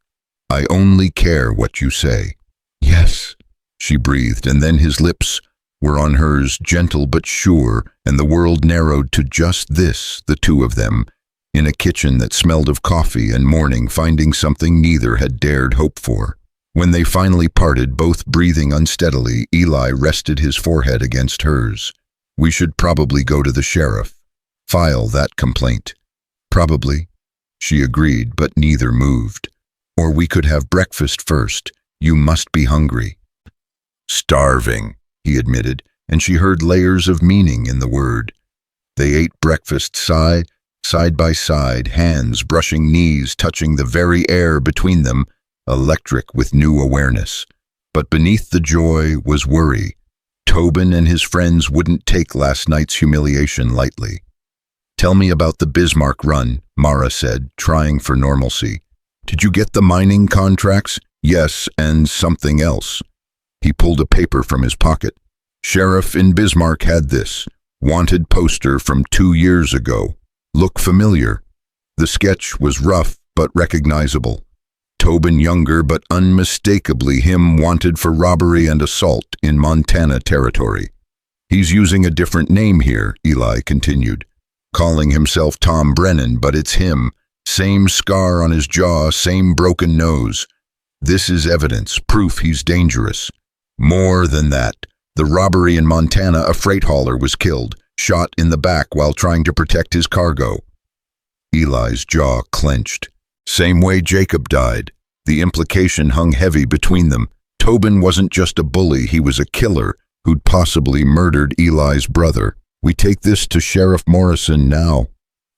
I only care what you say." "Yes," she breathed, and then his lips were on hers, gentle but sure, and the world narrowed to just this, the two of them, in a kitchen that smelled of coffee and morning, finding something neither had dared hope for. When they finally parted, both breathing unsteadily, Eli rested his forehead against hers. "We should probably go to the sheriff. File that complaint." "Probably," she agreed, but neither moved. "Or we could have breakfast first. You must be hungry." "Starving," he admitted, and she heard layers of meaning in the word. They ate breakfast side by side, hands brushing knees, touching the very air between them, electric with new awareness. But beneath the joy was worry. Tobin and his friends wouldn't take last night's humiliation lightly. "Tell me about the Bismarck run," Mara said, trying for normalcy. "Did you get the mining contracts?" "Yes, and something else." He pulled a paper from his pocket. "Sheriff in Bismarck had this. Wanted poster from 2 years ago. Look familiar?" The sketch was rough but recognizable. Tobin younger but unmistakably him, wanted for robbery and assault in Montana territory. "He's using a different name here," Eli continued. "Calling himself Tom Brennan, but it's him. Same scar on his jaw, same broken nose. This is evidence, proof he's dangerous. More than that, the robbery in Montana, a freight hauler was killed, shot in the back while trying to protect his cargo." Eli's jaw clenched. "Same way Jacob died." The implication hung heavy between them. Tobin wasn't just a bully, he was a killer who'd possibly murdered Eli's brother. "We take this to Sheriff Morrison now,"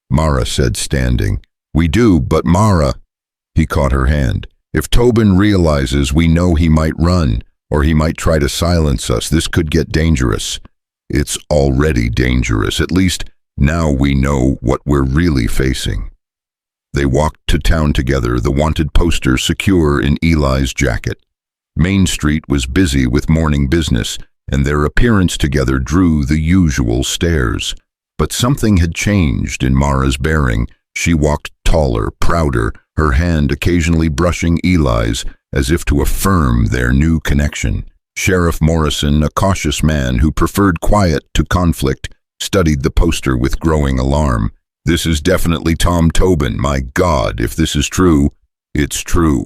Mara said, standing. "We do, but Mara—" He caught her hand. "If Tobin realizes, we know he might run, or he might try to silence us. This could get dangerous." "It's already dangerous. At least now we know what we're really facing." They walked to town together, the wanted poster secure in Eli's jacket. Main Street was busy with morning business, and their appearance together drew the usual stares. But something had changed in Mara's bearing. She walked taller, prouder, her hand occasionally brushing Eli's, as if to affirm their new connection. Sheriff Morrison, a cautious man who preferred quiet to conflict, studied the poster with growing alarm. "This is definitely Tom Tobin. My God, if this is true." "It's true,"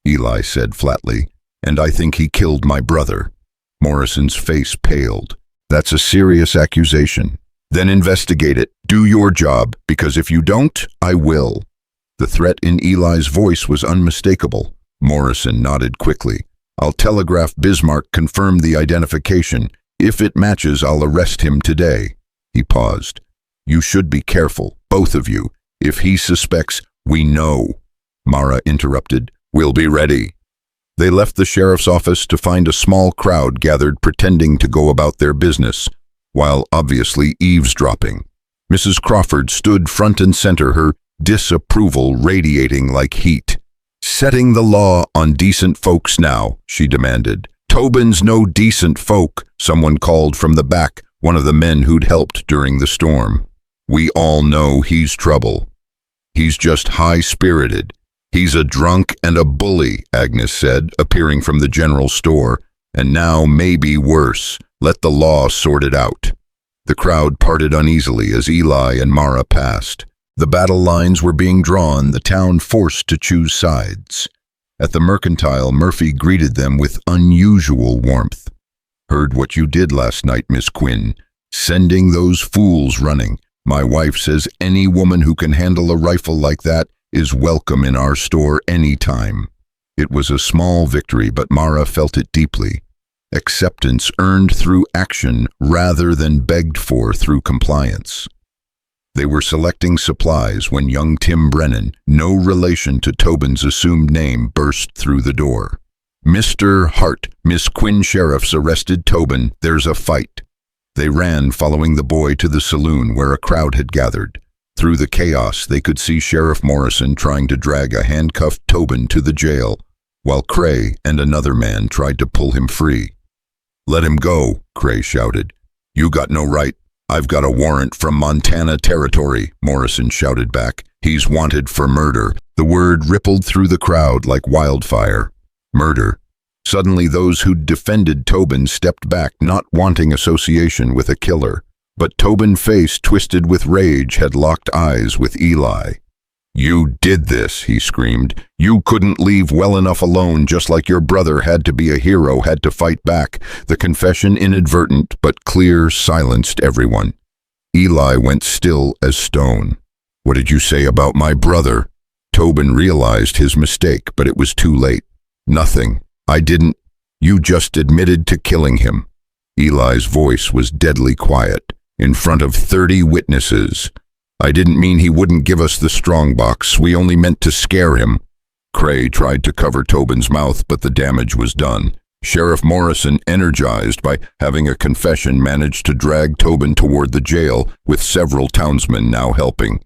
Eli said flatly, "and I think he killed my brother." Morrison's face paled. "That's a serious accusation." "Then investigate it. Do your job, because if you don't, I will." The threat in Eli's voice was unmistakable. Morrison nodded quickly. "I'll telegraph Bismarck, confirm the identification. If it matches, I'll arrest him today." He paused. "You should be careful, both of you. If he suspects, we know." Mara interrupted. "We'll be ready." They left the sheriff's office to find a small crowd gathered pretending to go about their business, while obviously eavesdropping. Mrs. Crawford stood front and center, her disapproval radiating like heat. "Setting the law on decent folks now," she demanded. "Tobin's no decent folk," someone called from the back, one of the men who'd helped during the storm. "We all know he's trouble. He's just high-spirited. He's a drunk and a bully," Agnes said, appearing from the general store. "And now maybe worse. Let the law sort it out." The crowd parted uneasily as Eli and Mara passed. The battle lines were being drawn, the town forced to choose sides. At the Mercantile, Murphy greeted them with unusual warmth. "Heard what you did last night, Miss Quinn. Sending those fools running. My wife says any woman who can handle a rifle like that is welcome in our store any time." It was a small victory, but Mara felt it deeply. Acceptance earned through action rather than begged for through compliance. They were selecting supplies when young Tim Brennan, no relation to Tobin's assumed name, burst through the door. "Mr. Hart, Miss Quinn Sheriff's arrested Tobin. There's a fight." They ran, following the boy to the saloon where a crowd had gathered. Through the chaos, they could see Sheriff Morrison trying to drag a handcuffed Tobin to the jail, while Cray and another man tried to pull him free. "Let him go," Cray shouted. "You got no right." "I've got a warrant from Montana Territory," Morrison shouted back. "He's wanted for murder." The word rippled through the crowd like wildfire. Murder. Suddenly those who'd defended Tobin stepped back, not wanting association with a killer. But Tobin's face, twisted with rage, had locked eyes with Eli. "You did this," he screamed. "You couldn't leave well enough alone, just like your brother had to be a hero, had to fight back." The confession, inadvertent but clear, silenced everyone. Eli went still as stone. "What did you say about my brother?" Tobin realized his mistake, but it was too late. "Nothing. I didn't. You just admitted to killing him." Eli's voice was deadly quiet. "In front of 30 witnesses. I didn't mean he wouldn't give us the strongbox. We only meant to scare him." Cray tried to cover Tobin's mouth, but the damage was done. Sheriff Morrison, energized by having a confession, managed to drag Tobin toward the jail, with several townsmen now helping.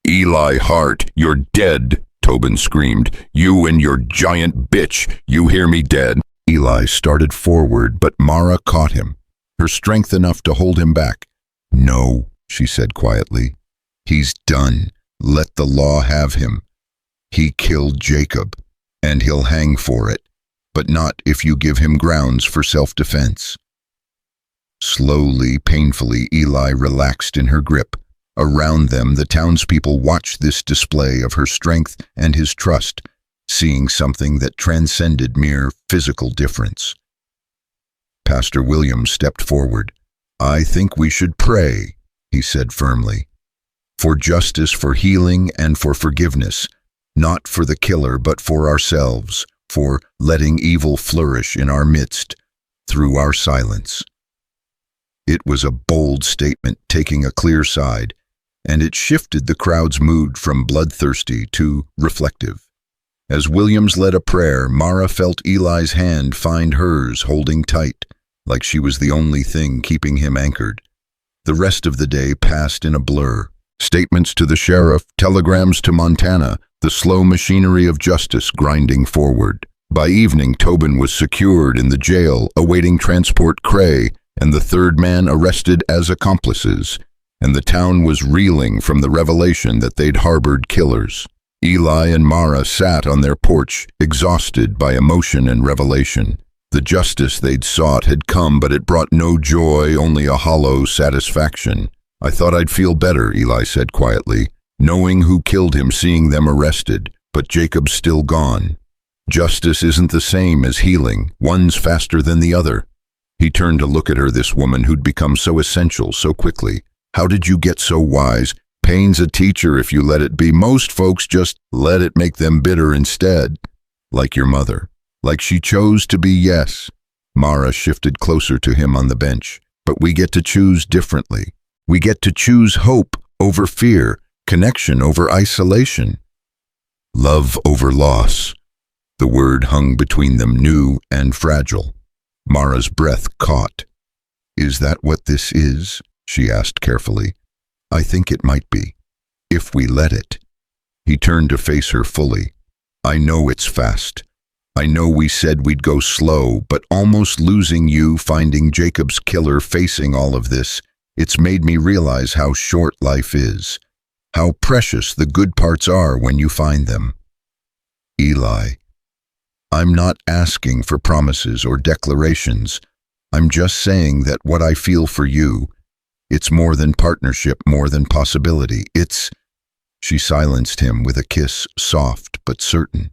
"Eli Hart, you're dead," Tobin screamed. "You and your giant bitch. You hear me, dead." Eli started forward, but Mara caught him, her strength enough to hold him back. "No," she said quietly. "He's done. Let the law have him. He killed Jacob, and he'll hang for it, but not if you give him grounds for self-defense." Slowly, painfully, Eli relaxed in her grip. Around them, the townspeople watched this display of her strength and his trust, seeing something that transcended mere physical difference. Pastor Williams stepped forward. "I think we should pray," he said firmly. "For justice, for healing, and for forgiveness. Not for the killer, but for ourselves, for letting evil flourish in our midst, through our silence." It was a bold statement, taking a clear side, and it shifted the crowd's mood from bloodthirsty to reflective. As Williams led a prayer, Mara felt Eli's hand find hers, holding tight, like she was the only thing keeping him anchored. The rest of the day passed in a blur. Statements to the sheriff, telegrams to Montana, the slow machinery of justice grinding forward. By evening, Tobin was secured in the jail, awaiting transport. Cray and the third man arrested as accomplices, and the town was reeling from the revelation that they'd harbored killers. Eli and Mara sat on their porch, exhausted by emotion and revelation. The justice they'd sought had come, but it brought no joy, only a hollow satisfaction. "I thought I'd feel better," Eli said quietly, "knowing who killed him, seeing them arrested, but Jacob's still gone. Justice isn't the same as healing. One's faster than the other." He turned to look at her, this woman who'd become so essential so quickly. "How did you get so wise? Pain's a teacher if you let it be. Most folks just let it make them bitter instead. Like your mother. Like she chose to be, yes." Mara shifted closer to him on the bench. "But we get to choose differently. We get to choose hope over fear, connection over isolation, love over loss." The word hung between them, new and fragile. Mara's breath caught. "Is that what this is?" she asked carefully. "I think it might be, if we let it." He turned to face her fully. "I know it's fast. I know we said we'd go slow, but almost losing you, finding Jacob's killer, facing all of this, it's made me realize how short life is, how precious the good parts are when you find them." "Eli, I'm not asking for promises or declarations. I'm just saying that what I feel for you, it's more than partnership, more than possibility. It's—" She silenced him with a kiss, soft but certain.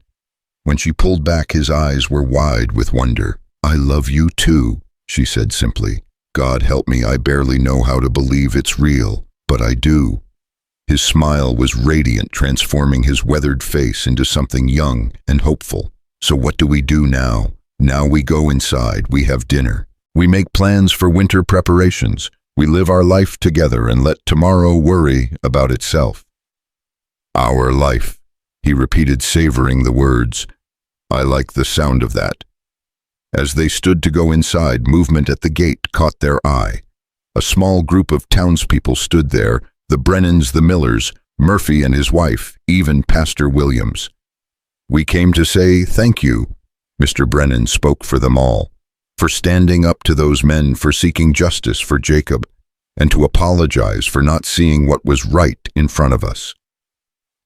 When she pulled back, his eyes were wide with wonder. "I love you too," she said simply. "God help me, I barely know how to believe it's real, but I do." His smile was radiant, transforming his weathered face into something young and hopeful. "So what do we do now? Now we go inside, we have dinner. We make plans for winter preparations. We live our life together and let tomorrow worry about itself. Our life, he repeated, savoring the words. I like the sound of that. As they stood to go inside, movement at the gate caught their eye. A small group of townspeople stood there, the Brennans, the Millers, Murphy and his wife, even Pastor Williams. We came to say thank you, Mr. Brennan spoke for them all, for standing up to those men, for seeking justice for Jacob, and to apologize for not seeing what was right in front of us.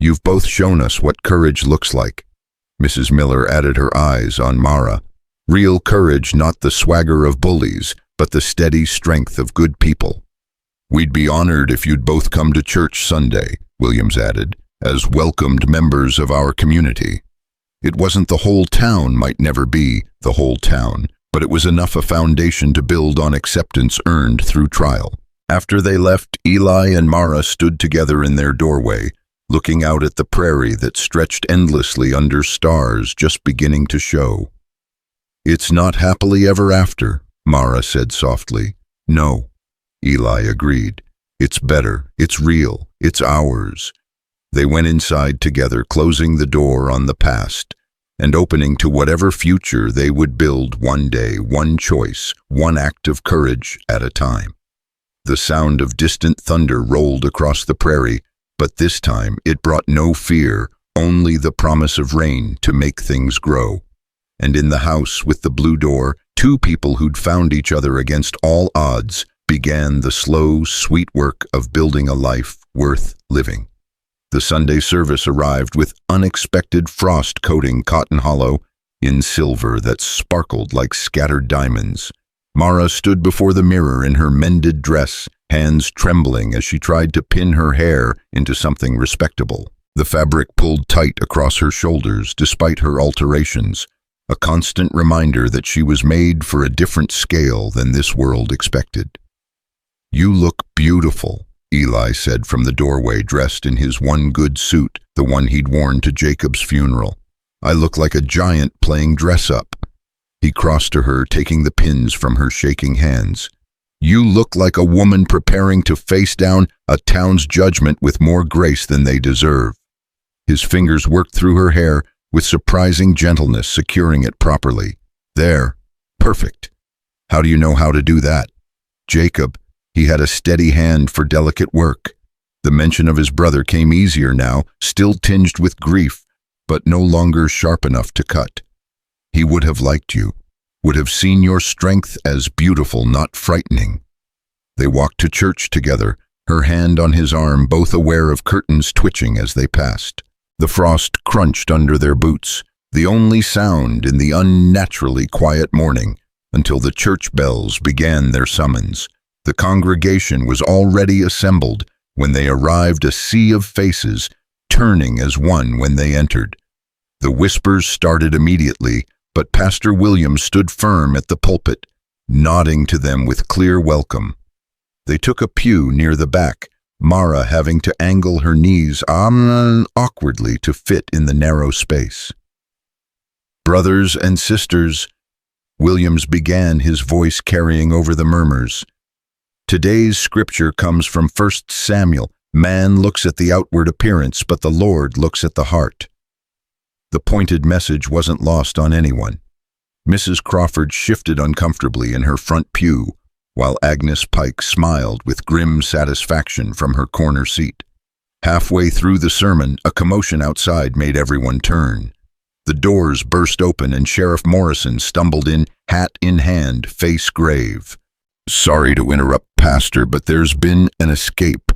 You've both shown us what courage looks like. Mrs. Miller added her eyes on Mara. Real courage, not the swagger of bullies, but the steady strength of good people. We'd be honored if you'd both come to church Sunday, Williams added, as welcomed members of our community. It wasn't the whole town, might never be the whole town, but it was enough a foundation to build on acceptance earned through trial. After they left, Eli and Mara stood together in their doorway, looking out at the prairie that stretched endlessly under stars just beginning to show. It's not happily ever after, Mara said softly. No, Eli agreed. It's better, it's real, it's ours. They went inside together, closing the door on the past and opening to whatever future they would build one day, one choice, one act of courage at a time. The sound of distant thunder rolled across the prairie, but this time it brought no fear, only the promise of rain to make things grow. And in the house with the blue door, two people who'd found each other against all odds began the slow, sweet work of building a life worth living. The Sunday service arrived with unexpected frost coating Cotton Hollow in silver that sparkled like scattered diamonds. Mara stood before the mirror in her mended dress, hands trembling as she tried to pin her hair into something respectable. The fabric pulled tight across her shoulders despite her alterations, a constant reminder that she was made for a different scale than this world expected. You look beautiful, Eli said from the doorway, dressed in his one good suit, the one he'd worn to Jacob's funeral. I look like a giant playing dress-up. He crossed to her, taking the pins from her shaking hands. You look like a woman preparing to face down a town's judgment with more grace than they deserve. His fingers worked through her hair with surprising gentleness, securing it properly. There. Perfect. How do you know how to do that? Jacob, he had a steady hand for delicate work. The mention of his brother came easier now, still tinged with grief, but no longer sharp enough to cut. He would have liked you, would have seen your strength as beautiful, not frightening. They walked to church together, her hand on his arm, both aware of curtains twitching as they passed. The frost crunched under their boots, the only sound in the unnaturally quiet morning, until the church bells began their summons. The congregation was already assembled when they arrived, a sea of faces, turning as one when they entered. The whispers started immediately, but Pastor Williams stood firm at the pulpit, nodding to them with clear welcome. They took a pew near the back, Mara having to angle her knees awkwardly to fit in the narrow space. Brothers and sisters, Williams began, his voice carrying over the murmurs. Today's scripture comes from 1 Samuel. Man looks at the outward appearance, but the Lord looks at the heart. The pointed message wasn't lost on anyone. Mrs. Crawford shifted uncomfortably in her front pew, while Agnes Pike smiled with grim satisfaction from her corner seat. Halfway through the sermon, a commotion outside made everyone turn. The doors burst open and Sheriff Morrison stumbled in, hat in hand, face grave. Sorry to interrupt, Pastor, but there's been an escape.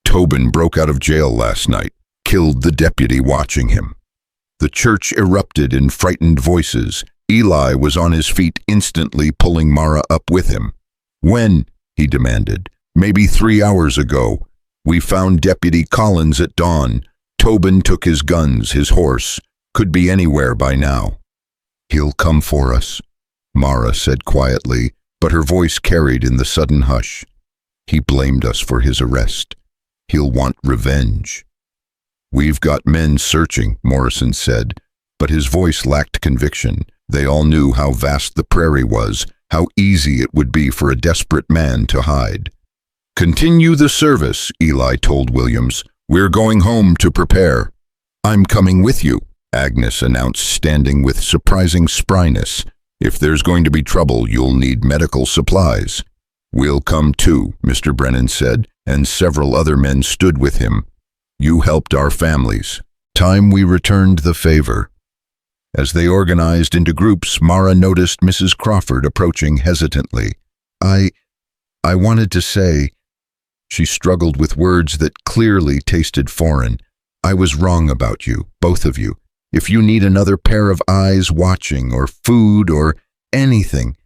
Tobin broke out of jail last night, killed the deputy watching him. The church erupted in frightened voices. Eli was on his feet instantly, pulling Mara up with him. When? He demanded. Maybe 3 hours ago. We found Deputy Collins at dawn. Tobin took his guns, his horse. Could be anywhere by now. He'll come for us, Mara said quietly, but her voice carried in the sudden hush. He blamed us for his arrest. He'll want revenge. We've got men searching, Morrison said, but his voice lacked conviction. They all knew how vast the prairie was, how easy it would be for a desperate man to hide. "Continue the service," Eli told Williams. "We're going home to prepare." "I'm coming with you," Agnes announced, standing with surprising spryness. "If there's going to be trouble, you'll need medical supplies." "We'll come too," Mr. Brennan said, and several other men stood with him. "You helped our families. Time we returned the favor." As they organized into groups, Mara noticed Mrs. Crawford approaching hesitantly. I wanted to say," she struggled with words that clearly tasted foreign. "I was wrong about you, both of you. If you need another pair of eyes watching, or food, or anything."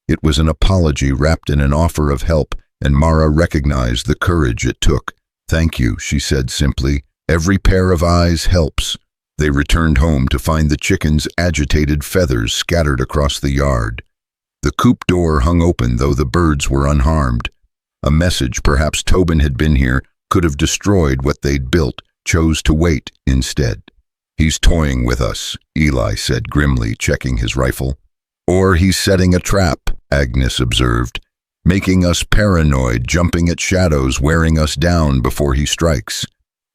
It was an apology wrapped in an offer of help, and Mara recognized the courage it took. "Thank you," she said simply. "Every pair of eyes helps." They returned home to find the chickens' agitated feathers scattered across the yard. The coop door hung open, though the birds were unharmed. A message, perhaps Tobin had been here, could have destroyed what they'd built, chose to wait instead. "He's toying with us," Eli said grimly, checking his rifle. "Or he's setting a trap," Agnes observed, "making us paranoid, jumping at shadows, wearing us down before he strikes."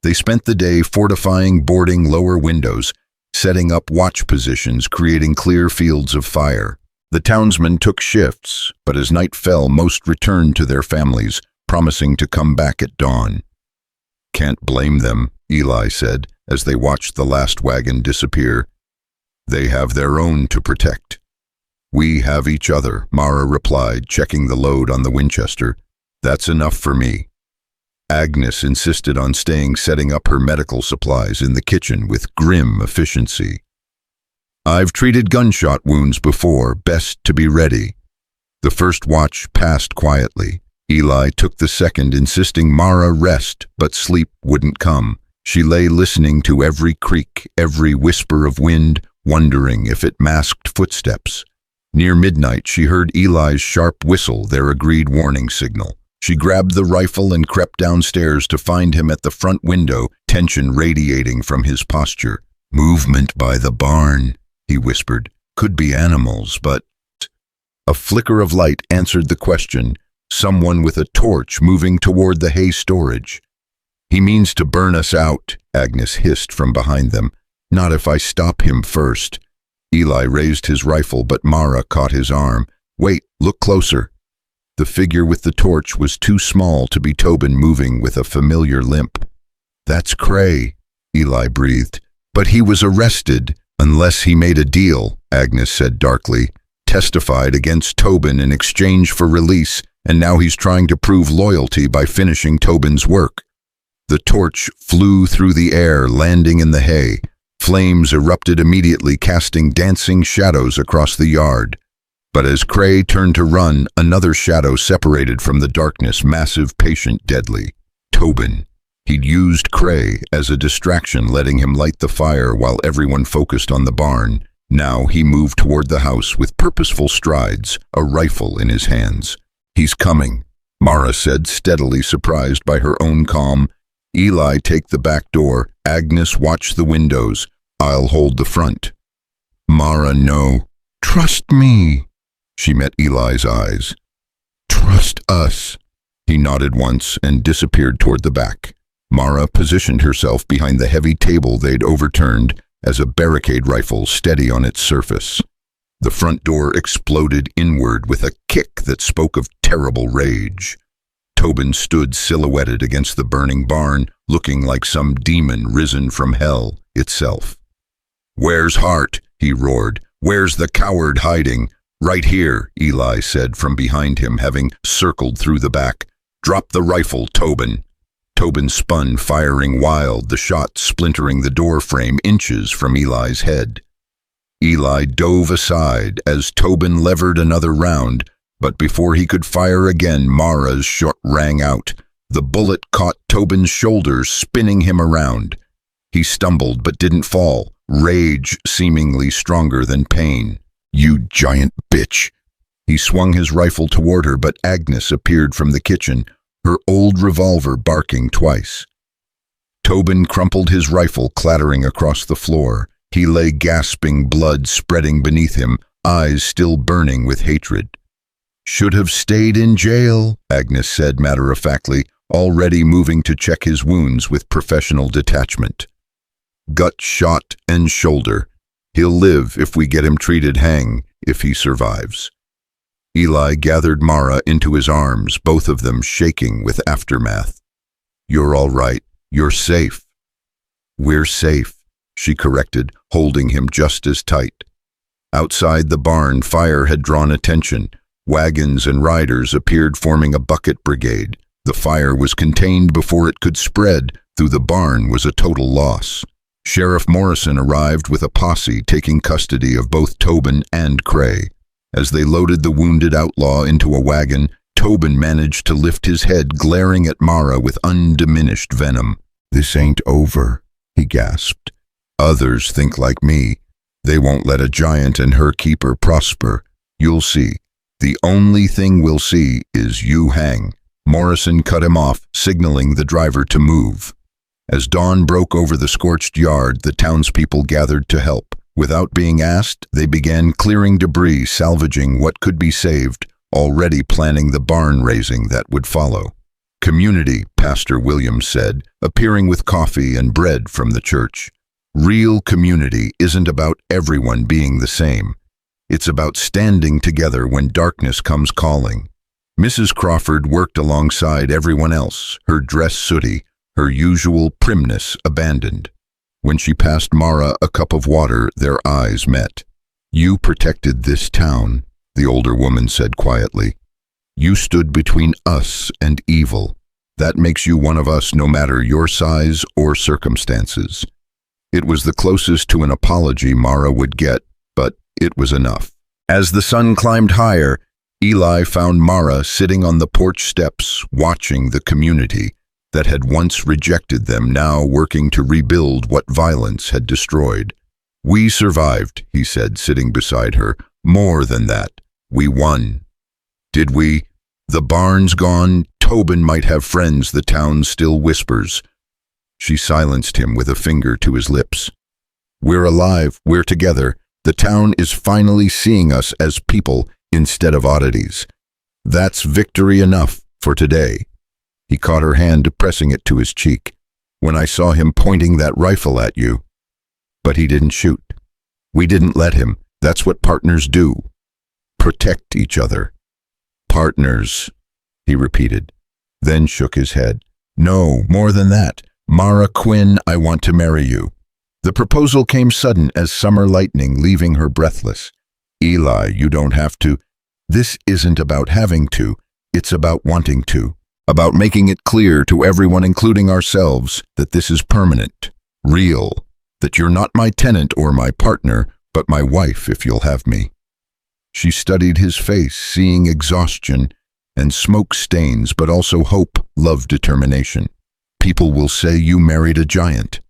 They spent the day fortifying boarding lower windows, setting up watch positions, creating clear fields of fire. The townsmen took shifts, but as night fell, most returned to their families, promising to come back at dawn. "Can't blame them," Eli said, as they watched the last wagon disappear. "They have their own to protect." "We have each other," Mara replied, checking the load on the Winchester. "That's enough for me." Agnes insisted on staying, setting up her medical supplies in the kitchen with grim efficiency. "I've treated gunshot wounds before, best to be ready." The first watch passed quietly. Eli took the second, insisting Mara rest, but sleep wouldn't come. She lay listening to every creak, every whisper of wind, wondering if it masked footsteps. Near midnight, she heard Eli's sharp whistle, their agreed warning signal. She grabbed the rifle and crept downstairs to find him at the front window, tension radiating from his posture. "Movement by the barn," he whispered. "Could be animals, but—" A flicker of light answered the question. Someone with a torch moving toward the hay storage. "He means to burn us out," Agnes hissed from behind them. "Not if I stop him first." Eli raised his rifle, but Mara caught his arm. "Wait, look closer." The figure with the torch was too small to be Tobin, moving with a familiar limp. "That's Cray," Eli breathed. "But he was arrested." "Unless he made a deal," Agnes said darkly. "Testified against Tobin in exchange for release, and now he's trying to prove loyalty by finishing Tobin's work." The torch flew through the air, landing in the hay. Flames erupted immediately, casting dancing shadows across the yard. But as Cray turned to run, another shadow separated from the darkness, massive, patient, deadly. Tobin. He'd used Cray as a distraction, letting him light the fire while everyone focused on the barn. Now he moved toward the house with purposeful strides, a rifle in his hands. "He's coming," Mara said, steadily, surprised by her own calm. "Eli, take the back door. Agnes, watch the windows. I'll hold the front." "Mara, no." "Trust me." She met Eli's eyes. "Trust us." He nodded once and disappeared toward the back. Mara positioned herself behind the heavy table they'd overturned as a barricade rifle steady on its surface. The front door exploded inward with a kick that spoke of terrible rage. Tobin stood silhouetted against the burning barn, looking like some demon risen from hell itself. "Where's Hart?" he roared. "Where's the coward hiding?" "Right here," Eli said from behind him, having circled through the back. "Drop the rifle, Tobin." Tobin spun, firing wild, the shot splintering the door frame inches from Eli's head. Eli dove aside as Tobin levered another round, but before he could fire again, Mara's shot rang out. The bullet caught Tobin's shoulders, spinning him around. He stumbled but didn't fall, rage seemingly stronger than pain. "You giant bitch." He swung his rifle toward her, but Agnes appeared from the kitchen, her old revolver barking twice. Tobin crumpled his rifle, clattering across the floor. He lay gasping, blood spreading beneath him, eyes still burning with hatred. Should have stayed in jail, Agnes said matter-of-factly, already moving to check his wounds with professional detachment. Gut shot and shoulder. He'll live if we get him treated, hang if he survives. Eli gathered Mara into his arms, both of them shaking with aftermath. You're all right. You're safe. We're safe, she corrected, holding him just as tight. Outside the barn, fire had drawn attention. Wagons and riders appeared, forming a bucket brigade. The fire was contained before it could spread. Through the barn was a total loss. Sheriff Morrison arrived with a posse, taking custody of both Tobin and Cray. As they loaded the wounded outlaw into a wagon, Tobin managed to lift his head, glaring at Mara with undiminished venom. This ain't over, he gasped. Others think like me. They won't let a giant and her keeper prosper. You'll see. The only thing we'll see is you hang. Morrison cut him off, signaling the driver to move. As dawn broke over the scorched yard, the townspeople gathered to help. Without being asked, they began clearing debris, salvaging what could be saved, already planning the barn raising that would follow. Community, Pastor Williams said, appearing with coffee and bread from the church. Real community isn't about everyone being the same. It's about standing together when darkness comes calling. Mrs. Crawford worked alongside everyone else, her dress sooty, her usual primness abandoned. When she passed Mara a cup of water, their eyes met. You protected this town, the older woman said quietly. You stood between us and evil. That makes you one of us no matter your size or circumstances. It was the closest to an apology Mara would get, but it was enough. As the sun climbed higher, Eli found Mara sitting on the porch steps, watching the community that had once rejected them, now working to rebuild what violence had destroyed. We survived, he said, sitting beside her. More than that, we won. Did we? The barn's gone. Tobin might have friends, the town still whispers. She silenced him with a finger to his lips. We're alive. We're together. The town is finally seeing us as people instead of oddities. That's victory enough for today. He caught her hand, pressing it to his cheek. When I saw him pointing that rifle at you. But he didn't shoot. We didn't let him. That's what partners do. Protect each other. Partners, he repeated, then shook his head. No, more than that. Mara Quinn, I want to marry you. The proposal came sudden as summer lightning, leaving her breathless. Eli, you don't have to. This isn't about having to. It's about wanting to. About making it clear to everyone, including ourselves, that this is permanent, real, that you're not my tenant or my partner, but my wife if you'll have me. She studied his face, seeing exhaustion and smoke stains, but also hope, love, determination. People will say you married a giant.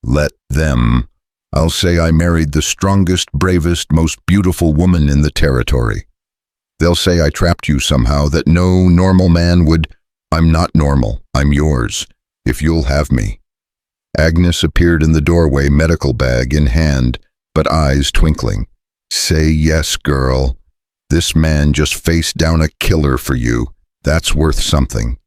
Let them. I'll say I married the strongest, bravest, most beautiful woman in the territory. They'll say I trapped you somehow, that no normal man would. I'm not normal. I'm yours, if you'll have me. Agnes appeared in the doorway, medical bag in hand, but eyes twinkling. Say yes, girl. This man just faced down a killer for you. That's worth something.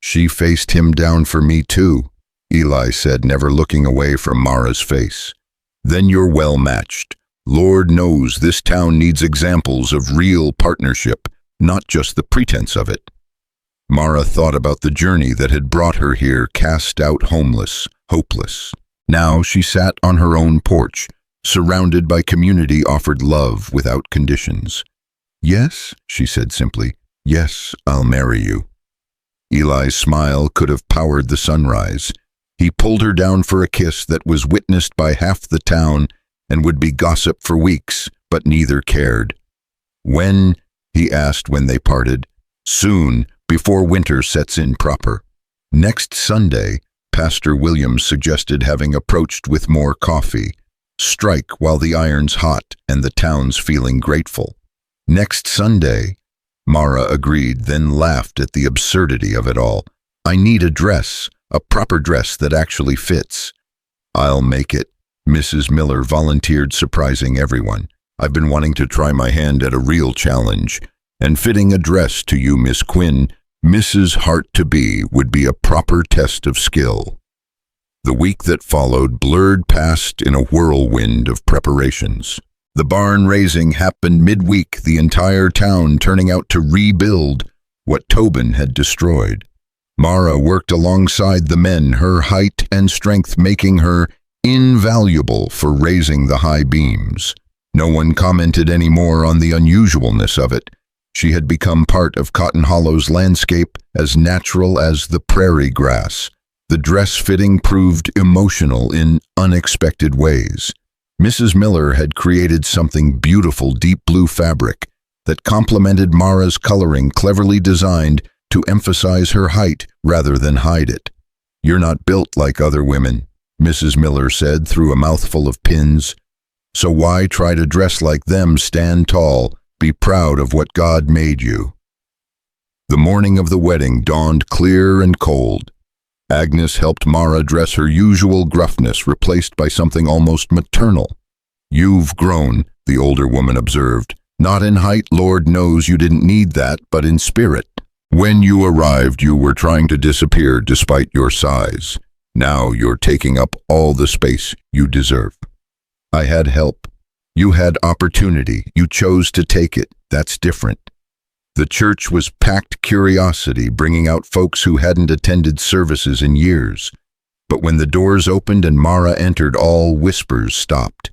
She faced him down for me too, Eli said, never looking away from Mara's face. Then you're well matched. Lord knows this town needs examples of real partnership, not just the pretense of it. Mara thought about the journey that had brought her here, cast out, homeless, hopeless. Now she sat on her own porch, surrounded by community offered love without conditions. Yes, she said simply. Yes, I'll marry you. Eli's smile could have powered the sunrise. He pulled her down for a kiss that was witnessed by half the town and would be gossip for weeks, but neither cared. When? He asked when they parted. Soon, before winter sets in proper. Next Sunday, Pastor Williams suggested, having approached with more coffee. Strike while the iron's hot and the town's feeling grateful. Next Sunday, Mara agreed, then laughed at the absurdity of it all. I need a dress, a proper dress that actually fits. I'll make it, Mrs. Miller volunteered, surprising everyone. I've been wanting to try my hand at a real challenge, And fitting a dress to you, Miss Quinn, Mrs. Hart-to-be would be a proper test of skill. The week that followed blurred past in a whirlwind of preparations. The barn raising happened midweek, the entire town turning out to rebuild what Tobin had destroyed. Mara worked alongside the men, her height and strength making her invaluable for raising the high beams. No one commented any more on the unusualness of it. She had become part of Cotton Hollow's landscape, as natural as the prairie grass. The dress fitting proved emotional in unexpected ways. Mrs. Miller had created something beautiful, deep blue fabric that complemented Mara's coloring, cleverly designed to emphasize her height rather than hide it. "You're not built like other women," Mrs. Miller said through a mouthful of pins. "So why try to dress like them? Stand tall. Be proud of what God made you." The morning of the wedding dawned clear and cold. Agnes helped Mara dress her usual gruffness, replaced by something almost maternal. "You've grown," the older woman observed. "Not in height, Lord knows you didn't need that, but in spirit. When you arrived, you were trying to disappear despite your size. Now you're taking up all the space you deserve. I had help. You had opportunity. You chose to take it. That's different." The church was packed curiosity, bringing out folks who hadn't attended services in years. But when the doors opened and Mara entered, all whispers stopped.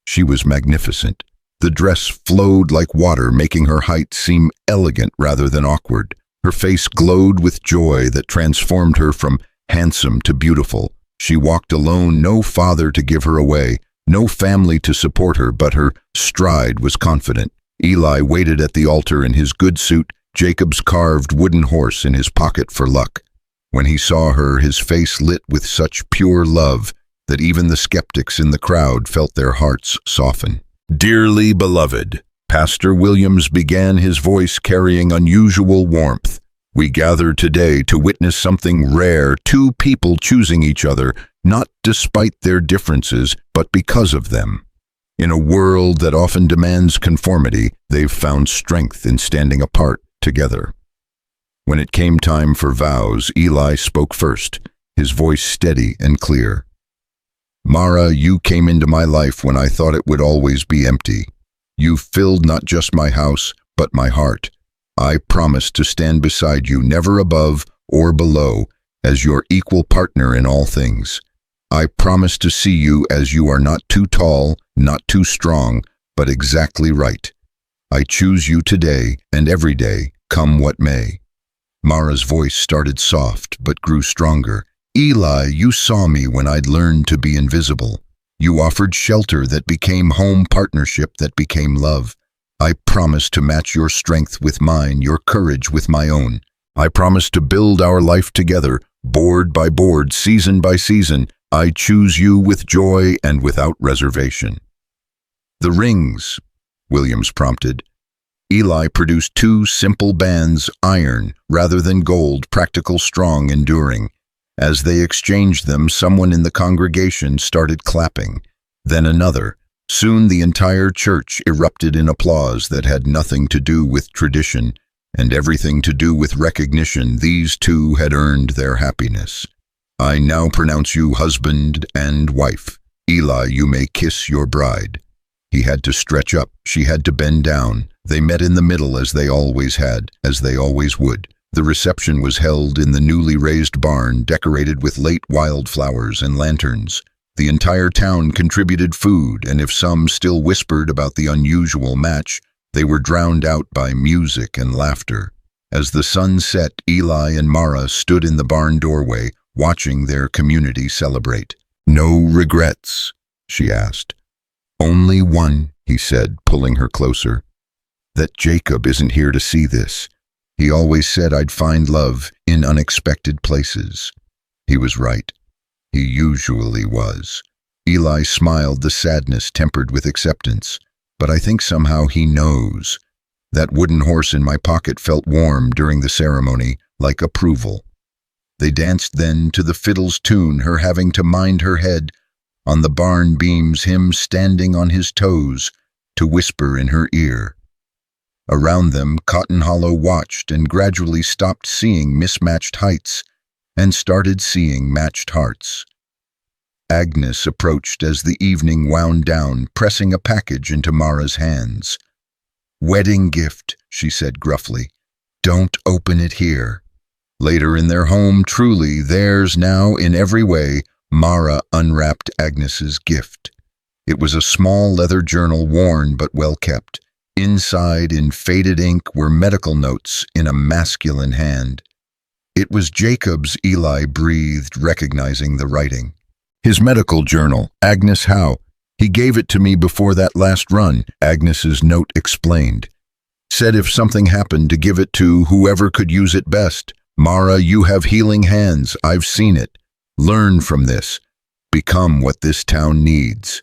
She was magnificent. The dress flowed like water, making her height seem elegant rather than awkward. Her face glowed with joy that transformed her from handsome to beautiful. She walked alone, no father to give her away, no family to support her, but her stride was confident. Eli waited at the altar in his good suit, Jacob's carved wooden horse in his pocket for luck. When he saw her, his face lit with such pure love that even the skeptics in the crowd felt their hearts soften. "Dearly beloved," Pastor Williams began, his voice carrying unusual warmth, "we gather today to witness something rare, two people choosing each other, not despite their differences, but because of them. In a world that often demands conformity, they've found strength in standing apart together." When it came time for vows, Eli spoke first, his voice steady and clear. "Mara, you came into my life when I thought it would always be empty. You filled not just my house, but my heart. I promise to stand beside you, never above or below, as your equal partner in all things. I promise to see you as you are, not too tall, not too strong, but exactly right. I choose you today and every day, come what may." Mara's voice started soft but grew stronger. "Eli, you saw me when I'd learned to be invisible. You offered shelter that became home, partnership that became love. I promise to match your strength with mine, your courage with my own. I promise to build our life together, board by board, season by season. I choose you with joy and without reservation." "The rings," Williams prompted. Eli produced two simple bands, iron rather than gold, practical, strong, enduring. As they exchanged them, someone in the congregation started clapping, then another. Soon the entire church erupted in applause that had nothing to do with tradition and everything to do with recognition. These two had earned their happiness. "I now pronounce you husband and wife. Eli, you may kiss your bride." He had to stretch up, she had to bend down. They met in the middle as they always had, as they always would. The reception was held in the newly raised barn, decorated with late wildflowers and lanterns. The entire town contributed food, and if some still whispered about the unusual match, they were drowned out by music and laughter. As the sun set, Eli and Mara stood in the barn doorway, watching their community celebrate. "No regrets?" she asked. "Only one," he said, pulling her closer. "That Jacob isn't here to see this. He always said I'd find love in unexpected places." He was right. He usually was. Eli smiled, the sadness tempered with acceptance. "But I think somehow he knows." That wooden horse in my pocket felt warm during the ceremony, like approval. They danced then to the fiddle's tune, her having to mind her head on the barn beams, him standing on his toes to whisper in her ear. Around them, Cotton Hollow watched and gradually stopped seeing mismatched heights and started seeing matched hearts. Agnes approached as the evening wound down, pressing a package into Mara's hands. "Wedding gift," she said gruffly. "Don't open it here." Later in their home, truly theirs now in every way, Mara unwrapped Agnes's gift. It was a small leather journal, worn but well kept. Inside, in faded ink, were medical notes in a masculine hand. "It was Jacob's," Eli breathed, recognizing the writing. "His medical journal. Agnes Howe. He gave it to me before that last run," Agnes's note explained. "Said if something happened to give it to whoever could use it best. Mara, you have healing hands. I've seen it. Learn from this. Become what this town needs."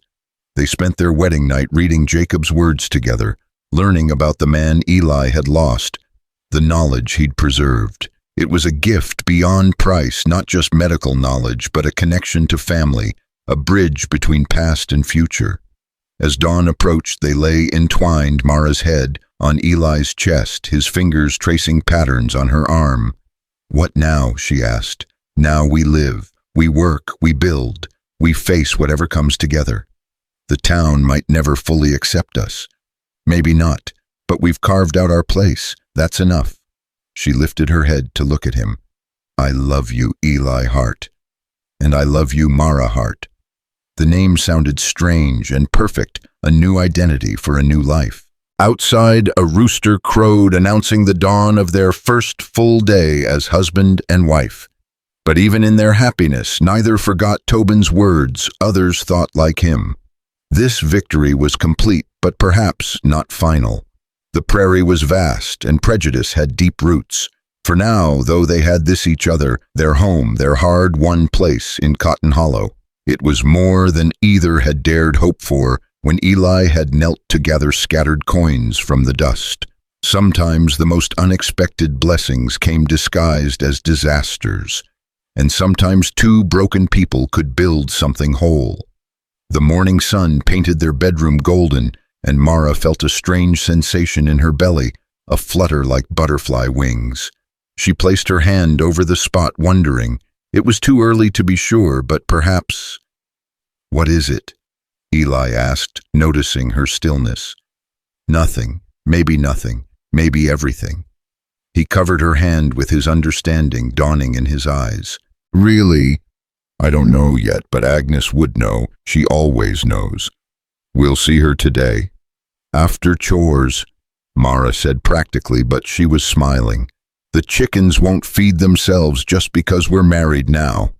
They spent their wedding night reading Jacob's words together, learning about the man Eli had lost, the knowledge he'd preserved. It was a gift beyond price, not just medical knowledge, but a connection to family, a bridge between past and future. As dawn approached, they lay entwined, Mara's head on Eli's chest, his fingers tracing patterns on her arm. "What now?" she asked. "Now we live, we work, we build, we face whatever comes together. The town might never fully accept us. Maybe not, but we've carved out our place. That's enough." She lifted her head to look at him. "I love you, Eli Hart. And I love you, Mara Hart." The name sounded strange and perfect, a new identity for a new life. Outside, a rooster crowed, announcing the dawn of their first full day as husband and wife. But even in their happiness, neither forgot Tobin's words. Others thought like him. This victory was complete, but perhaps not final. The prairie was vast, and prejudice had deep roots. For now, though they had this each other, their home, their hard-won place in Cotton Hollow, it was more than either had dared hope for when Eli had knelt to gather scattered coins from the dust. Sometimes the most unexpected blessings came disguised as disasters, and sometimes two broken people could build something whole. The morning sun painted their bedroom golden, and Mara felt a strange sensation in her belly, a flutter like butterfly wings. She placed her hand over the spot, wondering. It was too early to be sure, but perhaps— "What is it?" Eli asked, noticing her stillness. "Nothing. Maybe nothing. Maybe everything." He covered her hand with his understanding dawning in his eyes. "Really? I don't know yet, but Agnes would know. She always knows. We'll see her today. After chores," Mara said practically, but she was smiling. "The chickens won't feed themselves just because we're married now."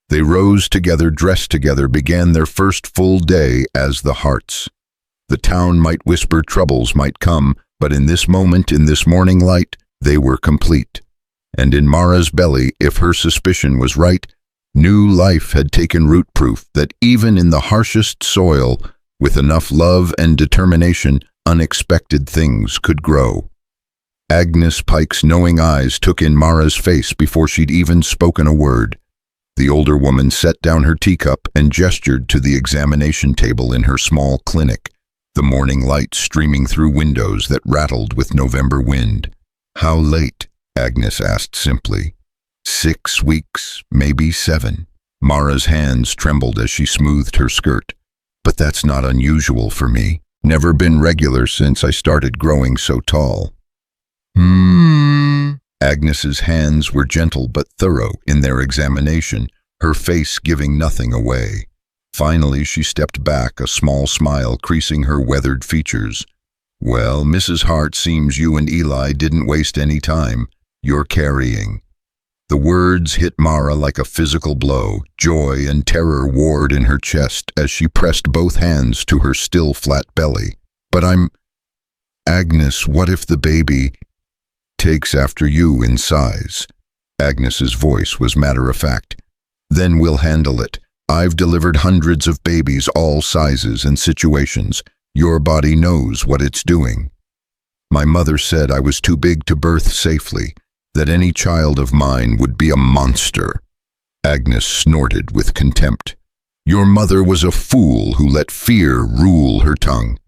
They rose together, dressed together, began their first full day as the Harts. The town might whisper, troubles might come, but in this moment, in this morning light, they were complete. And in Mara's belly, if her suspicion was right, new life had taken root, proof that even in the harshest soil, with enough love and determination, unexpected things could grow. Agnes Pike's knowing eyes took in Mara's face before she'd even spoken a word. The older woman set down her teacup and gestured to the examination table in her small clinic, the morning light streaming through windows that rattled with November wind. "How late?" Agnes asked simply. 6 weeks, maybe 7. Mara's hands trembled as she smoothed her skirt. "But that's not unusual for me. Never been regular since I started growing so tall." Agnes's hands were gentle but thorough in their examination, her face giving nothing away. Finally, she stepped back, a small smile creasing her weathered features. "Well, Mrs. Hart, seems you and Eli didn't waste any time. You're carrying." The words hit Mara like a physical blow. Joy and terror warred in her chest as she pressed both hands to her still flat belly. "But Agnes, what if the baby takes after you in size?" Agnes's voice was matter-of-fact. "Then we'll handle it. I've delivered hundreds of babies, all sizes and situations. Your body knows what it's doing. My mother said I was too big to birth safely, that any child of mine would be a monster." Agnes snorted with contempt. "Your mother was a fool who let fear rule her tongue.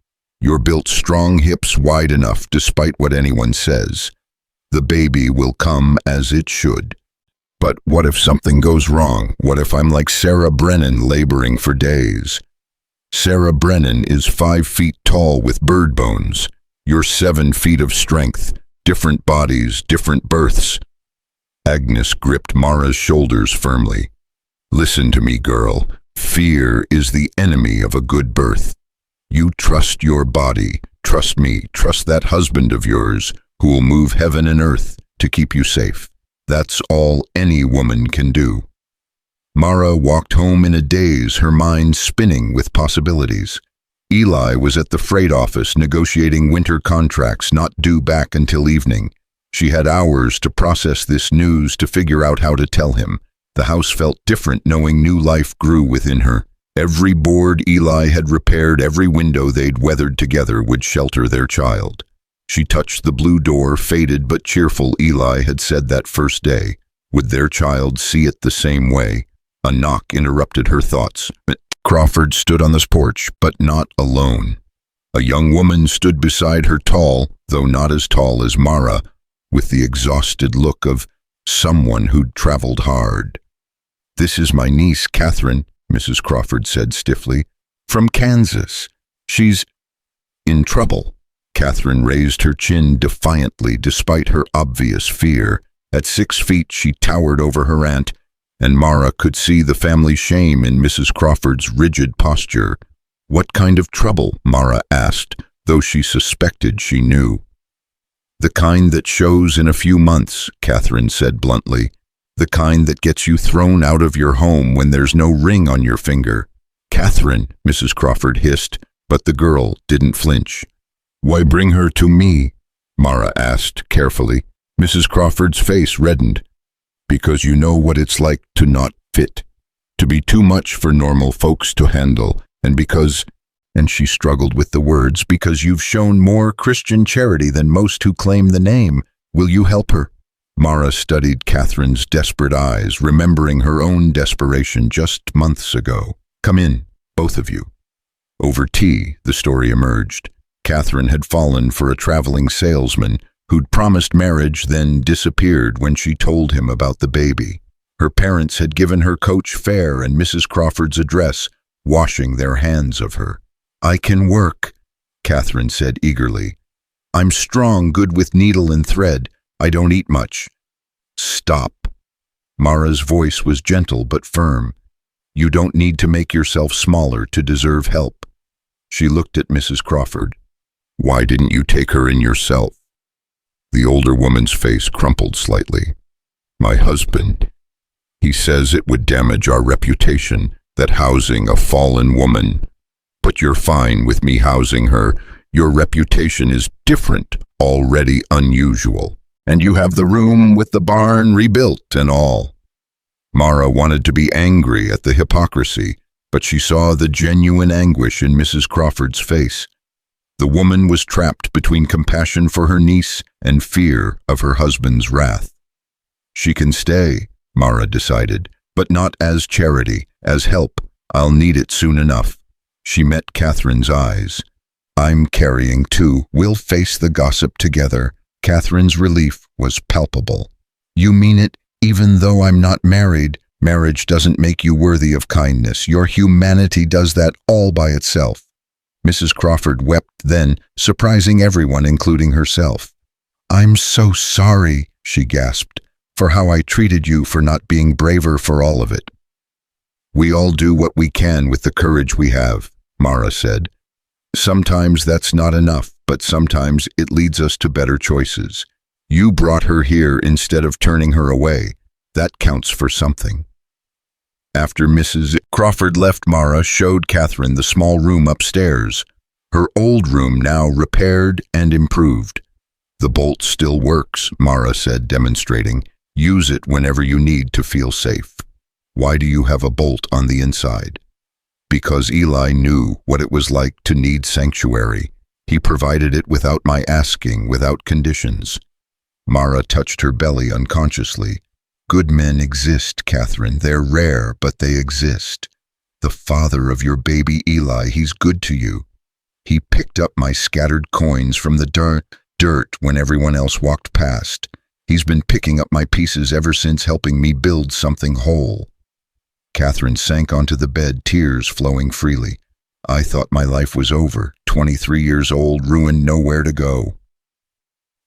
You're built strong hips wide enough despite what anyone says. The baby will come as it should. But what if something goes wrong? What if I'm like Sarah Brennan laboring for days? Sarah Brennan is 5 feet tall with bird bones. You're 7 feet of strength. Different bodies, different births. Agnes gripped Mara's shoulders firmly. Listen to me, girl. Fear is the enemy of a good birth. You trust your body. Trust me. Trust that husband of yours who will move heaven and earth to keep you safe. That's all any woman can do. Mara walked home in a daze, her mind spinning with possibilities. Eli was at the freight office negotiating winter contracts not due back until evening. She had hours to process this news, to figure out how to tell him. The house felt different knowing new life grew within her. Every board Eli had repaired, every window they'd weathered together would shelter their child. She touched the blue door, faded but cheerful. Eli had said that first day. Would their child see it the same way? A knock interrupted her thoughts. Crawford stood on the porch, but not alone. A young woman stood beside her, tall, though not as tall as Mara, with the exhausted look of someone who'd traveled hard. "This is my niece, Catherine," Mrs. Crawford said stiffly. "From Kansas. She's in trouble." Catherine raised her chin defiantly despite her obvious fear. At 6 feet she towered over her aunt, and Mara could see the family shame in Mrs. Crawford's rigid posture. "What kind of trouble?" Mara asked, though she suspected she knew. "The kind that shows in a few months," Catherine said bluntly. "The kind that gets you thrown out of your home when there's no ring on your finger." "Catherine," Mrs. Crawford hissed, but the girl didn't flinch. "Why bring her to me?" Mara asked carefully. Mrs. Crawford's face reddened. "Because you know what it's like to not fit, to be too much for normal folks to handle, and because," and she struggled with the words, "because you've shown more Christian charity than most who claim the name. Will you help her?" Mara studied Catherine's desperate eyes, remembering her own desperation just months ago. "Come in, both of you." Over tea, the story emerged. Catherine had fallen for a traveling salesman who'd promised marriage, then disappeared when she told him about the baby. Her parents had given her coach fare and Mrs. Crawford's address, washing their hands of her. "I can work," Catherine said eagerly. "I'm strong, good with needle and thread. I don't eat much." "Stop." Mara's voice was gentle but firm. "You don't need to make yourself smaller to deserve help." She looked at Mrs. Crawford. "Why didn't you take her in yourself?" The older woman's face crumpled slightly. "My husband. He says it would damage our reputation, that housing a fallen woman. But you're fine with me housing her. Your reputation is different, already unusual. And you have the room with the barn rebuilt and all." Mara wanted to be angry at the hypocrisy, but she saw the genuine anguish in Mrs. Crawford's face. The woman was trapped between compassion for her niece and fear of her husband's wrath. "She can stay," Mara decided, "but not as charity, as help. I'll need it soon enough." She met Catherine's eyes. "I'm carrying too. We'll face the gossip together." Catherine's relief was palpable. "You mean it, even though I'm not married? Marriage doesn't make you worthy of kindness. Your humanity does that all by itself." Mrs. Crawford wept then, surprising everyone, including herself. "I'm so sorry," she gasped, "for how I treated you, for not being braver for all of it." "We all do what we can with the courage we have," Mara said. "Sometimes that's not enough, but sometimes it leads us to better choices. You brought her here instead of turning her away. That counts for something." After Mrs. Crawford left, Mara showed Catherine the small room upstairs, her old room now repaired and improved. "The bolt still works," Mara said, demonstrating. "Use it whenever you need to feel safe." "Why do you have a bolt on the inside?" "Because Eli knew what it was like to need sanctuary. He provided it without my asking, without conditions." Mara touched her belly unconsciously. "Good men exist, Catherine. They're rare, but they exist. The father of your baby Eli, he's good to you." He picked up my scattered coins from the dirt when everyone else walked past. He's been picking up my pieces ever since, helping me build something whole. Catherine sank onto the bed, tears flowing freely. I thought my life was over. 23 years old, ruined, nowhere to go.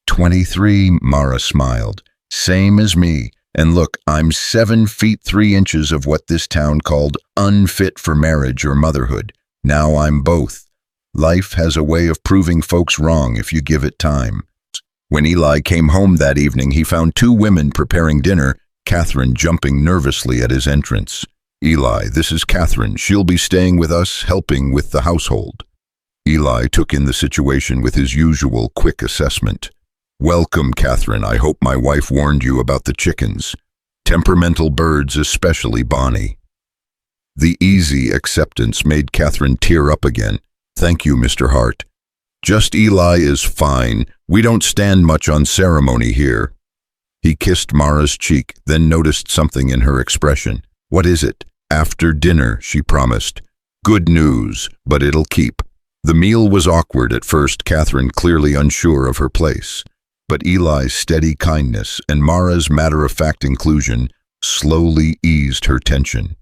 23, Mara smiled. Same as me. And look, I'm 7 feet 3 inches of what this town called unfit for marriage or motherhood. Now I'm both. Life has a way of proving folks wrong if you give it time. When Eli came home that evening, he found 2 women preparing dinner, Catherine jumping nervously at his entrance. Eli, this is Catherine. She'll be staying with us, helping with the household. Eli took in the situation with his usual quick assessment. Welcome, Catherine. I hope my wife warned you about the chickens. Temperamental birds, especially Bonnie. The easy acceptance made Catherine tear up again. Thank you, Mr. Hart. Just Eli is fine. We don't stand much on ceremony here. He kissed Mara's cheek, then noticed something in her expression. What is it? After dinner, she promised. Good news, but it'll keep. The meal was awkward at first, Catherine clearly unsure of her place. But Eli's steady kindness and Mara's matter-of-fact inclusion slowly eased her tension.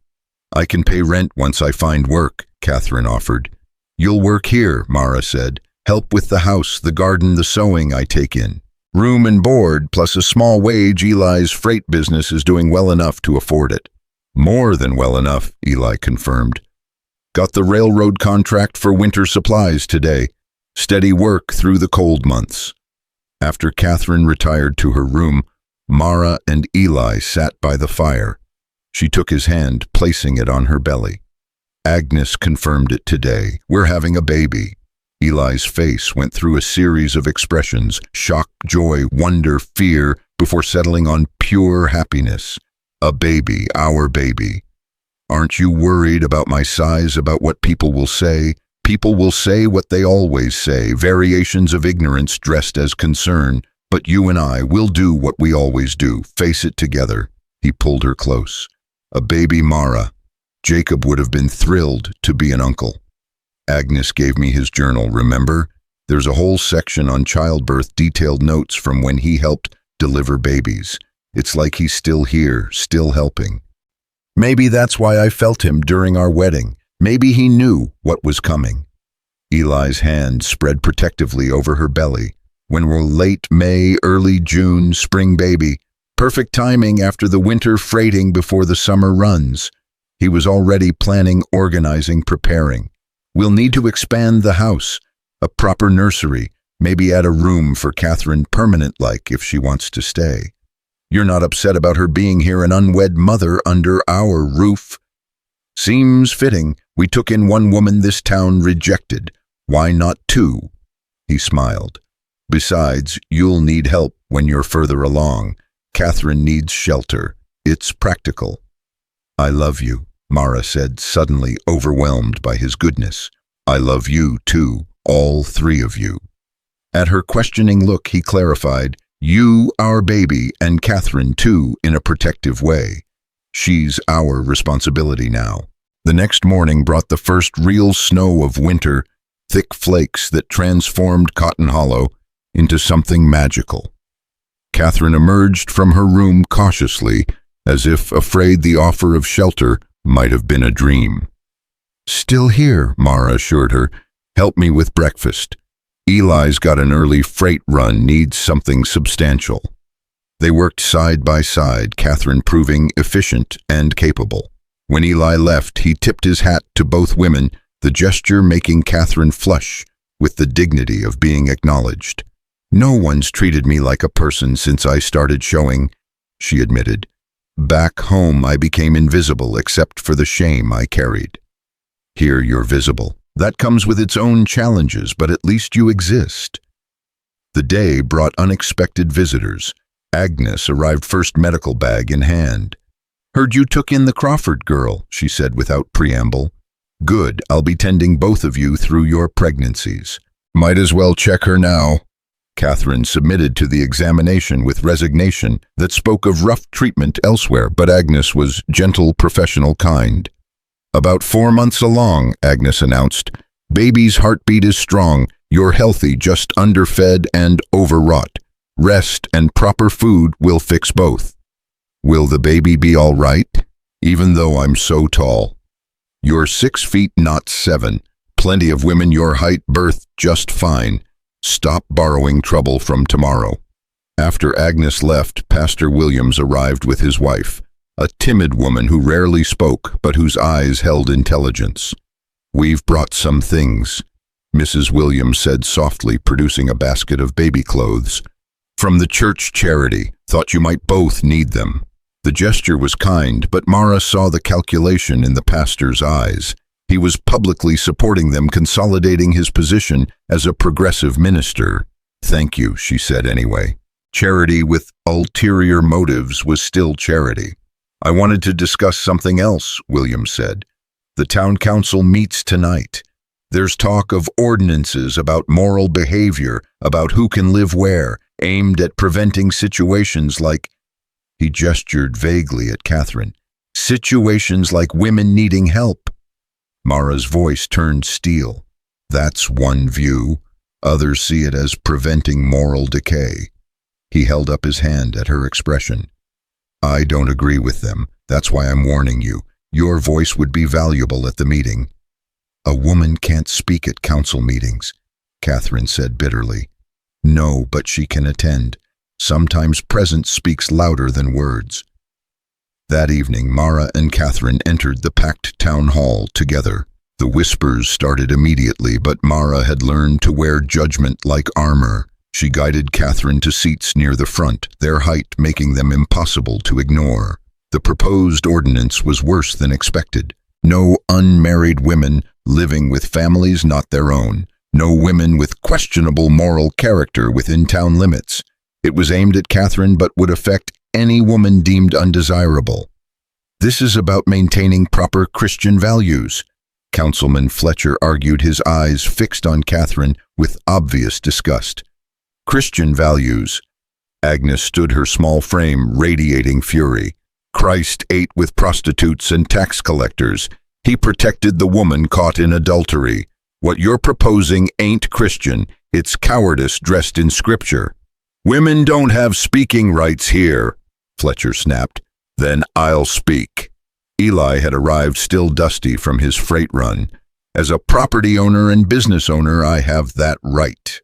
I can pay rent once I find work, Catherine offered. You'll work here, Mara said. Help with the house, the garden, the sewing I take in. Room and board, plus a small wage. Eli's freight business is doing well enough to afford it. More than well enough, Eli confirmed. Got the railroad contract for winter supplies today. Steady work through the cold months. After Catherine retired to her room, Mara and Eli sat by the fire. She took his hand, placing it on her belly. Agnes confirmed it today. We're having a baby. Eli's face went through a series of expressions, shock, joy, wonder, fear, before settling on pure happiness. A baby, our baby. Aren't you worried about my size, about what people will say? People will say what they always say, variations of ignorance dressed as concern, but you and I will do what we always do, face it together. He pulled her close. A baby Mara. Jacob would have been thrilled to be an uncle. Agnes gave me his journal, remember? There's a whole section on childbirth, detailed notes from when he helped deliver babies. It's like he's still here, still helping. Maybe that's why I felt him during our wedding. Maybe he knew what was coming. Eli's hand spread protectively over her belly. When we're late May, early June, spring baby. Perfect timing after the winter freighting before the summer runs. He was already planning, organizing, preparing. We'll need to expand the house. A proper nursery. Maybe add a room for Catherine, permanent-like, if she wants to stay. You're not upset about her being here, an unwed mother under our roof? Seems fitting. We took in 1 woman this town rejected. Why not 2? He smiled. Besides, you'll need help when you're further along. Catherine needs shelter. It's practical. I love you, Mara said, suddenly overwhelmed by his goodness. I love you, too, all 3 of you. At her questioning look, he clarified, you, our baby, and Catherine, too, in a protective way. She's our responsibility now. The next morning brought the first real snow of winter, thick flakes that transformed Cotton Hollow into something magical. Catherine emerged from her room cautiously, as if afraid the offer of shelter might have been a dream. Still here, Mara assured her. Help me with breakfast. Eli's got an early freight run, needs something substantial. They worked side by side, Catherine proving efficient and capable. When Eli left, he tipped his hat to both women, the gesture making Catherine flush with the dignity of being acknowledged. No one's treated me like a person since I started showing, she admitted. Back home, I became invisible except for the shame I carried. Here you're visible. That comes with its own challenges, but at least you exist. The day brought unexpected visitors. Agnes arrived first, medical bag in hand. Heard you took in the Crawford girl, she said without preamble. Good, I'll be tending both of you through your pregnancies. Might as well check her now. Catherine submitted to the examination with resignation that spoke of rough treatment elsewhere, but Agnes was gentle, professional, kind. About 4 months along, Agnes announced. Baby's heartbeat is strong. You're healthy, just underfed and overwrought. Rest and proper food will fix both. Will the baby be all right? Even though I'm so tall. You're 6 feet, not 7. Plenty of women your height birth just fine. Stop borrowing trouble from tomorrow. After Agnes left, Pastor Williams arrived with his wife, a timid woman who rarely spoke but whose eyes held intelligence. "We've brought some things," Mrs. Williams said softly, producing a basket of baby clothes. "From the church charity. Thought you might both need them." The gesture was kind, but Mara saw the calculation in the pastor's eyes. He was publicly supporting them, consolidating his position as a progressive minister. "Thank you," she said anyway. Charity with ulterior motives was still charity. "I wanted to discuss something else," Williams said. "The town council meets tonight. There's talk of ordinances about moral behavior, about who can live where, aimed at preventing situations like—" he gestured vaguely at Catherine, "situations like women needing help." Mara's voice turned steel. "That's one view. Others see it as preventing moral decay." He held up his hand at her expression. "I don't agree with them. That's why I'm warning you. Your voice would be valuable at the meeting." "A woman can't speak at council meetings," Catherine said bitterly. "No, but she can attend. Sometimes presence speaks louder than words." That evening, Mara and Catherine entered the packed town hall together. The whispers started immediately, but Mara had learned to wear judgment like armor. She guided Catherine to seats near the front, their height making them impossible to ignore. The proposed ordinance was worse than expected. No unmarried women living with families not their own. No women with questionable moral character within town limits. It was aimed at Catherine but would affect any woman deemed undesirable. "This is about maintaining proper Christian values," Councilman Fletcher argued, his eyes fixed on Catherine with obvious disgust. "Christian values." Agnes stood, her small frame radiating fury. "Christ ate with prostitutes and tax collectors. He protected the woman caught in adultery. What you're proposing ain't Christian. It's cowardice dressed in scripture." "Women don't have speaking rights here," Fletcher snapped. "Then I'll speak." Eli had arrived, still dusty from his freight run. "As a property owner and business owner, I have that right."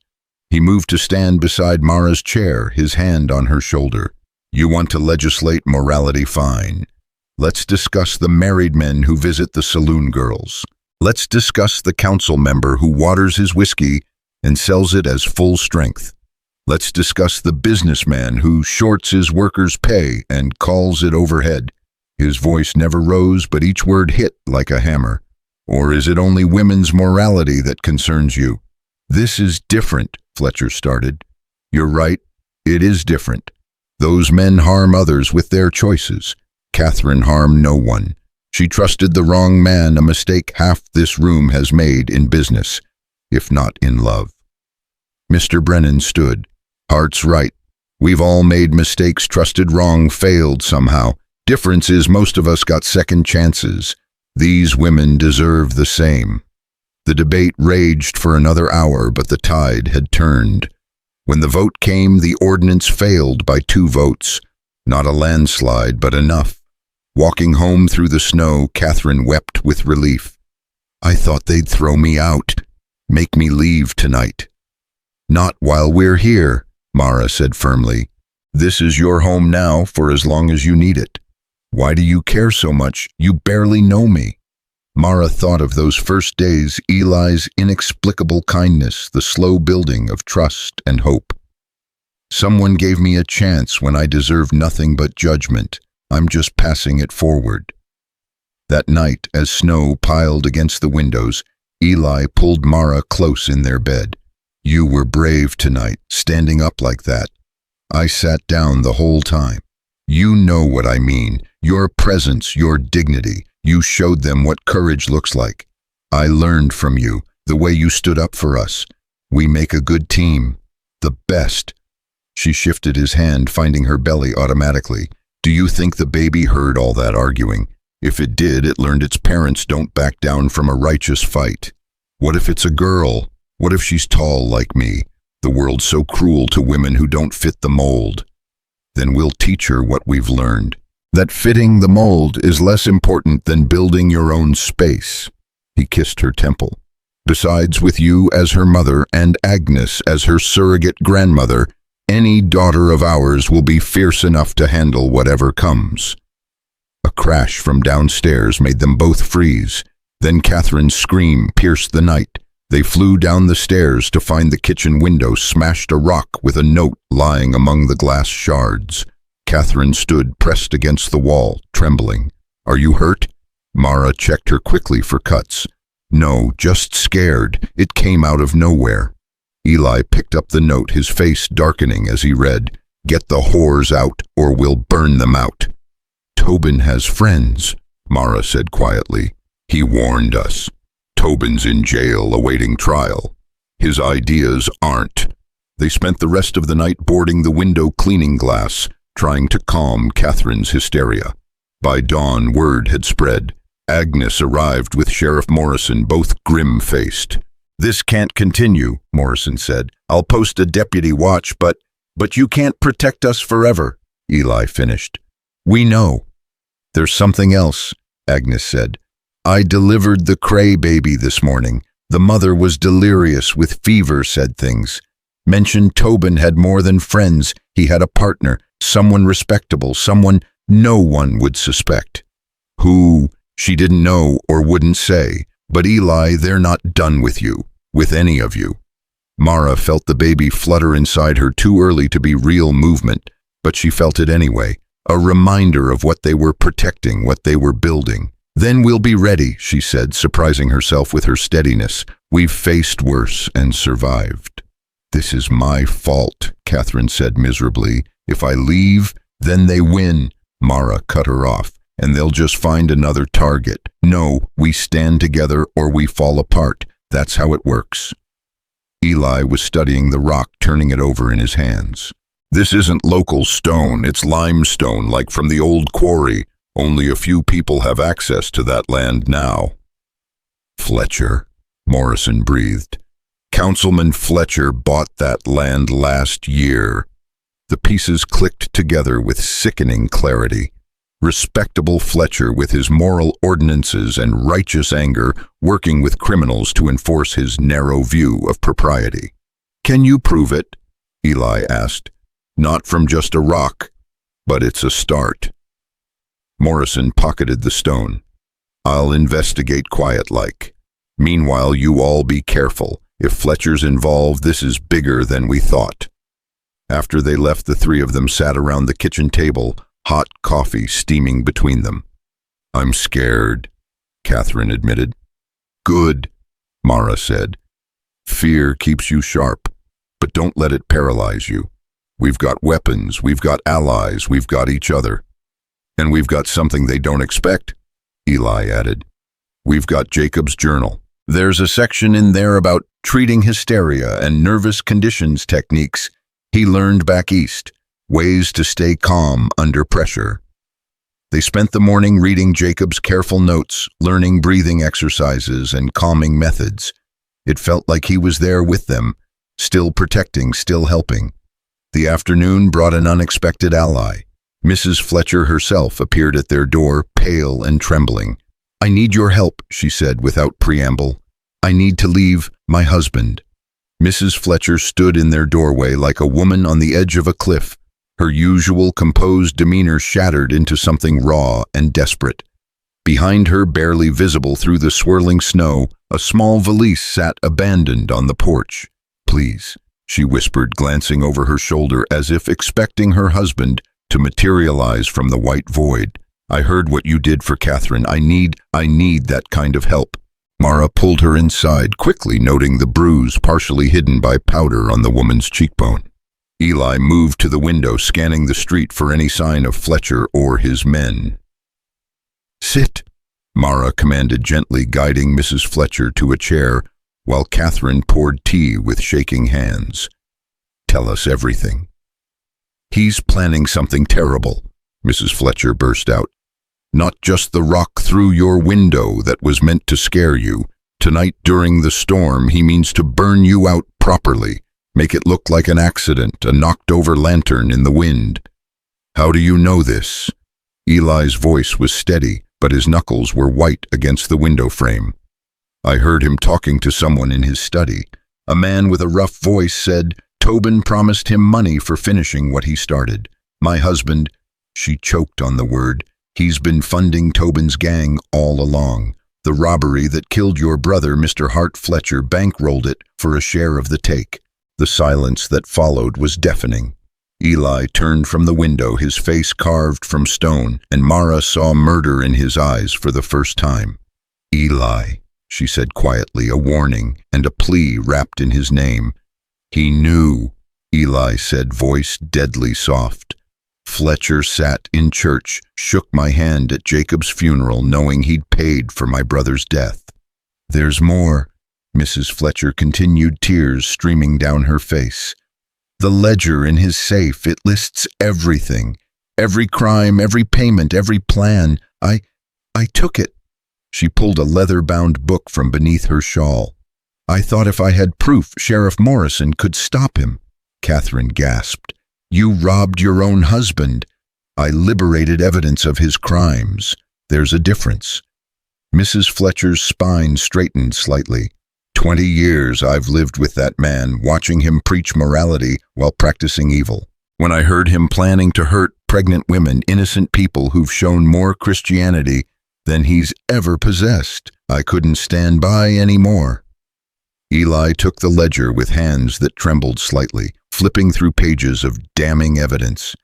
He moved to stand beside Mara's chair, his hand on her shoulder. "You want to legislate morality? Fine. Let's discuss the married men who visit the saloon girls. Let's discuss the council member who waters his whiskey and sells it as full strength. Let's discuss the businessman who shorts his workers' pay and calls it overhead." His voice never rose, but each word hit like a hammer. "Or is it only women's morality that concerns you?" "This is different," Fletcher started. "You're right, it is different. Those men harm others with their choices. Catherine harmed no one. She trusted the wrong man, a mistake half this room has made in business, if not in love." Mr. Brennan stood. "Hart's right. We've all made mistakes, trusted wrong, failed somehow. Difference is most of us got second chances. These women deserve the same." The debate raged for another hour, but the tide had turned. When the vote came, the ordinance failed by 2 votes. Not a landslide, but enough. Walking home through the snow, Catherine wept with relief. "I thought they'd throw me out, make me leave tonight." "Not while we're here," Mara said firmly. "This is your home now for as long as you need it. Why do you care so much? You barely know me." Mara thought of those first days, Eli's inexplicable kindness, the slow building of trust and hope. "Someone gave me a chance when I deserved nothing but judgment. I'm just passing it forward." That night, as snow piled against the windows, Eli pulled Mara close in their bed. "You were brave tonight, standing up like that. I sat down the whole time. You know what I mean. Your presence, your dignity. You showed them what courage looks like. I learned from you, the way you stood up for us. We make a good team. The best." She shifted his hand, finding her belly automatically. "Do you think the baby heard all that arguing? If it did, it learned its parents don't back down from a righteous fight." What if it's a girl? What if she's tall like me? The world's so cruel to women who don't fit the mold. Then we'll teach her what we've learned. That fitting the mold is less important than building your own space. He kissed her temple. Besides, with you as her mother and Agnes as her surrogate grandmother, any daughter of ours will be fierce enough to handle whatever comes. A crash from downstairs made them both freeze. Then Catherine's scream pierced the night. They flew down the stairs to find the kitchen window smashed a rock with a note lying among the glass shards. Catherine stood pressed against the wall, trembling. "Are you hurt?" Mara checked her quickly for cuts. "No, just scared. It came out of nowhere." Eli picked up the note, his face darkening as he read, "Get the whores out or we'll burn them out." "Tobin has friends," Mara said quietly. "He warned us. Tobin's in jail awaiting trial. His ideas aren't." They spent the rest of the night boarding the window cleaning glass, trying to calm Catherine's hysteria. By dawn, word had spread. Agnes arrived with Sheriff Morrison, both grim-faced. "This can't continue," Morrison said. "I'll post a deputy watch, but you can't protect us forever," Eli finished. "We know." "There's something else," Agnes said. "I delivered the Cray baby this morning. The mother was delirious with fever, said things. Mentioned Tobin had more than friends. He had a partner, someone respectable, someone no one would suspect. Who, she didn't know or wouldn't say. But Eli, they're not done with you, with any of you." Mara felt the baby flutter inside her too early to be real movement, but she felt it anyway, a reminder of what they were protecting, what they were building. "Then we'll be ready," she said, surprising herself with her steadiness. "We've faced worse and survived." "This is my fault," Catherine said miserably. "If I leave, then they win." Mara cut her off. "And they'll just find another target. No, we stand together or we fall apart. That's how it works." Eli was studying the rock, turning it over in his hands. "This isn't local stone, it's limestone, like from the old quarry. Only a few people have access to that land now." "Fletcher," Morrison breathed. "Councilman Fletcher bought that land last year." The pieces clicked together with sickening clarity. Respectable Fletcher with his moral ordinances and righteous anger, working with criminals to enforce his narrow view of propriety. "Can you prove it?" Eli asked. "Not from just a rock, but it's a start." Morrison pocketed the stone. "I'll investigate quiet-like. Meanwhile, you all be careful. If Fletcher's involved, this is bigger than we thought." After they left, the three of them sat around the kitchen table, hot coffee steaming between them. "I'm scared," Catherine admitted. "Good," Mara said. "Fear keeps you sharp, but don't let it paralyze you. We've got weapons, we've got allies, we've got each other. And we've got something they don't expect," Eli added. "We've got Jacob's journal. There's a section in there about treating hysteria and nervous conditions techniques he learned back east, ways to stay calm under pressure." They spent the morning reading Jacob's careful notes, learning breathing exercises and calming methods. It felt like he was there with them, still protecting, still helping. The afternoon brought an unexpected ally. Mrs. Fletcher herself appeared at their door, pale and trembling. "I need your help," she said without preamble. "I need to leave my husband." Mrs. Fletcher stood in their doorway like a woman on the edge of a cliff, her usual composed demeanor shattered into something raw and desperate. Behind her, barely visible through the swirling snow, a small valise sat abandoned on the porch. "Please," she whispered, glancing over her shoulder as if expecting her husband to materialize from the white void. "I heard what you did for Catherine. I need that kind of help." Mara pulled her inside, quickly noting the bruise partially hidden by powder on the woman's cheekbone. Eli moved to the window, scanning the street for any sign of Fletcher or his men. "Sit," Mara commanded gently, guiding Mrs. Fletcher to a chair, while Catherine poured tea with shaking hands. "Tell us everything." "He's planning something terrible," Mrs. Fletcher burst out. "Not just the rock through your window that was meant to scare you. Tonight during the storm, he means to burn you out properly, make it look like an accident, a knocked-over lantern in the wind. How do you know this? Eli's voice was steady, but his knuckles were white against the window frame. I heard him talking to someone in his study. A man with a rough voice said Tobin promised him money for finishing what he started. My husband, she choked on the word, he's been funding Tobin's gang all along. The robbery that killed your brother, Mr. Hart Fletcher, bankrolled it for a share of the take. The silence that followed was deafening. Eli turned from the window, his face carved from stone, and Mara saw murder in his eyes for the first time. Eli, she said quietly, a warning and a plea wrapped in his name. He knew, Eli said, voice deadly soft. Fletcher sat in church, shook my hand at Jacob's funeral, knowing he'd paid for my brother's death. There's more, Mrs. Fletcher continued, tears streaming down her face. The ledger in his safe, it lists everything. Every crime, every payment, every plan. I took it. She pulled a leather-bound book from beneath her shawl. I thought if I had proof, Sheriff Morrison could stop him. Catherine gasped. You robbed your own husband. I liberated evidence of his crimes. There's a difference. Mrs. Fletcher's spine straightened slightly. 20 years I've lived with that man, watching him preach morality while practicing evil. When I heard him planning to hurt pregnant women, innocent people who've shown more Christianity than he's ever possessed, I couldn't stand by anymore. Eli took the ledger with hands that trembled slightly, flipping through pages of damning evidence.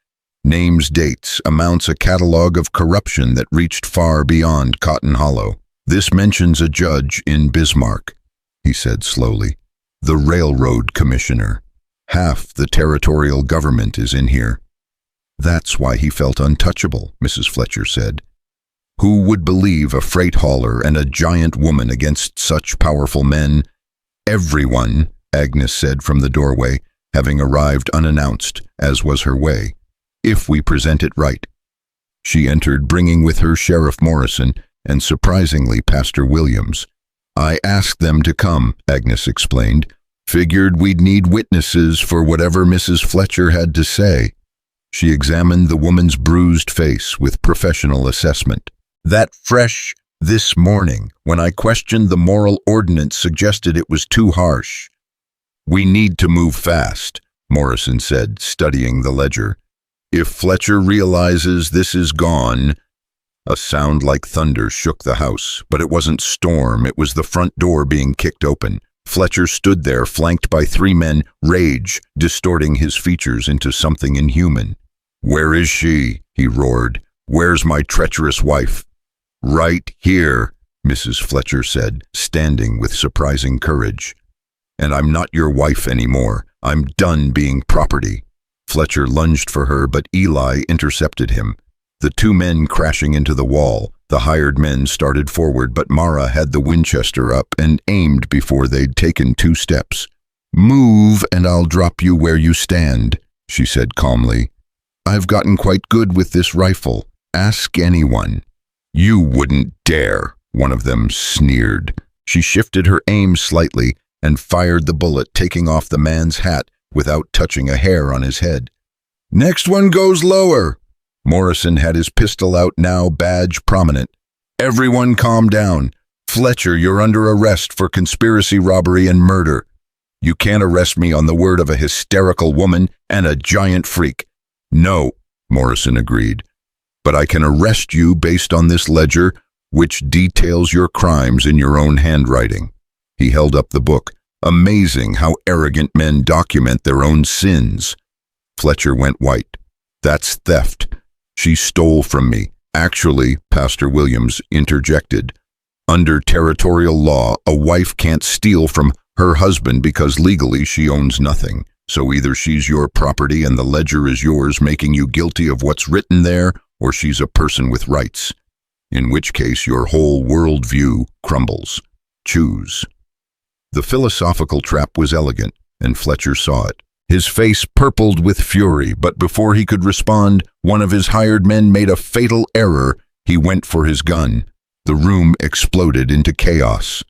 Names, dates, amounts, a catalog of corruption that reached far beyond Cotton Hollow. This mentions a judge in Bismarck, he said slowly. The railroad commissioner. Half the territorial government is in here. That's why he felt untouchable, Mrs. Fletcher said. Who would believe a freight hauler and a giant woman against such powerful men? Everyone, Agnes said from the doorway, having arrived unannounced, as was her way, if we present it right. She entered, bringing with her Sheriff Morrison and, surprisingly, Pastor Williams. I asked them to come, Agnes explained. Figured we'd need witnesses for whatever Mrs. Fletcher had to say. She examined the woman's bruised face with professional assessment. That fresh this morning, when I questioned the moral ordinance, suggested it was too harsh. We need to move fast, Morrison said, studying the ledger. If Fletcher realizes this is gone... A sound like thunder shook the house, but it wasn't storm, it was the front door being kicked open. Fletcher stood there, flanked by 3 men, rage distorting his features into something inhuman. Where is she? He roared. Where's my treacherous wife? Right here, Mrs. Fletcher said, standing with surprising courage. And I'm not your wife anymore. I'm done being property. Fletcher lunged for her, but Eli intercepted him. The 2 men crashing into the wall. The hired men started forward, but Mara had the Winchester up and aimed before they'd taken 2 steps. Move and I'll drop you where you stand, she said calmly. I've gotten quite good with this rifle. Ask anyone. You wouldn't dare, one of them sneered. She shifted her aim slightly and fired the bullet, taking off the man's hat without touching a hair on his head. Next one goes lower. Morrison had his pistol out now, badge prominent. Everyone calm down. Fletcher, you're under arrest for conspiracy, robbery, and murder. You can't arrest me on the word of a hysterical woman and a giant freak. No, Morrison agreed. But I can arrest you based on this ledger, which details your crimes in your own handwriting. He held up the book. Amazing how arrogant men document their own sins. Fletcher went white. That's theft. She stole from me. Actually, Pastor Williams interjected. Under territorial law, a wife can't steal from her husband because legally she owns nothing. So either she's your property and the ledger is yours, making you guilty of what's written there, or she's a person with rights. In which case your whole worldview crumbles. Choose. The philosophical trap was elegant, and Fletcher saw it. His face purpled with fury, but before he could respond, one of his hired men made a fatal error. He went for his gun. The room exploded into chaos.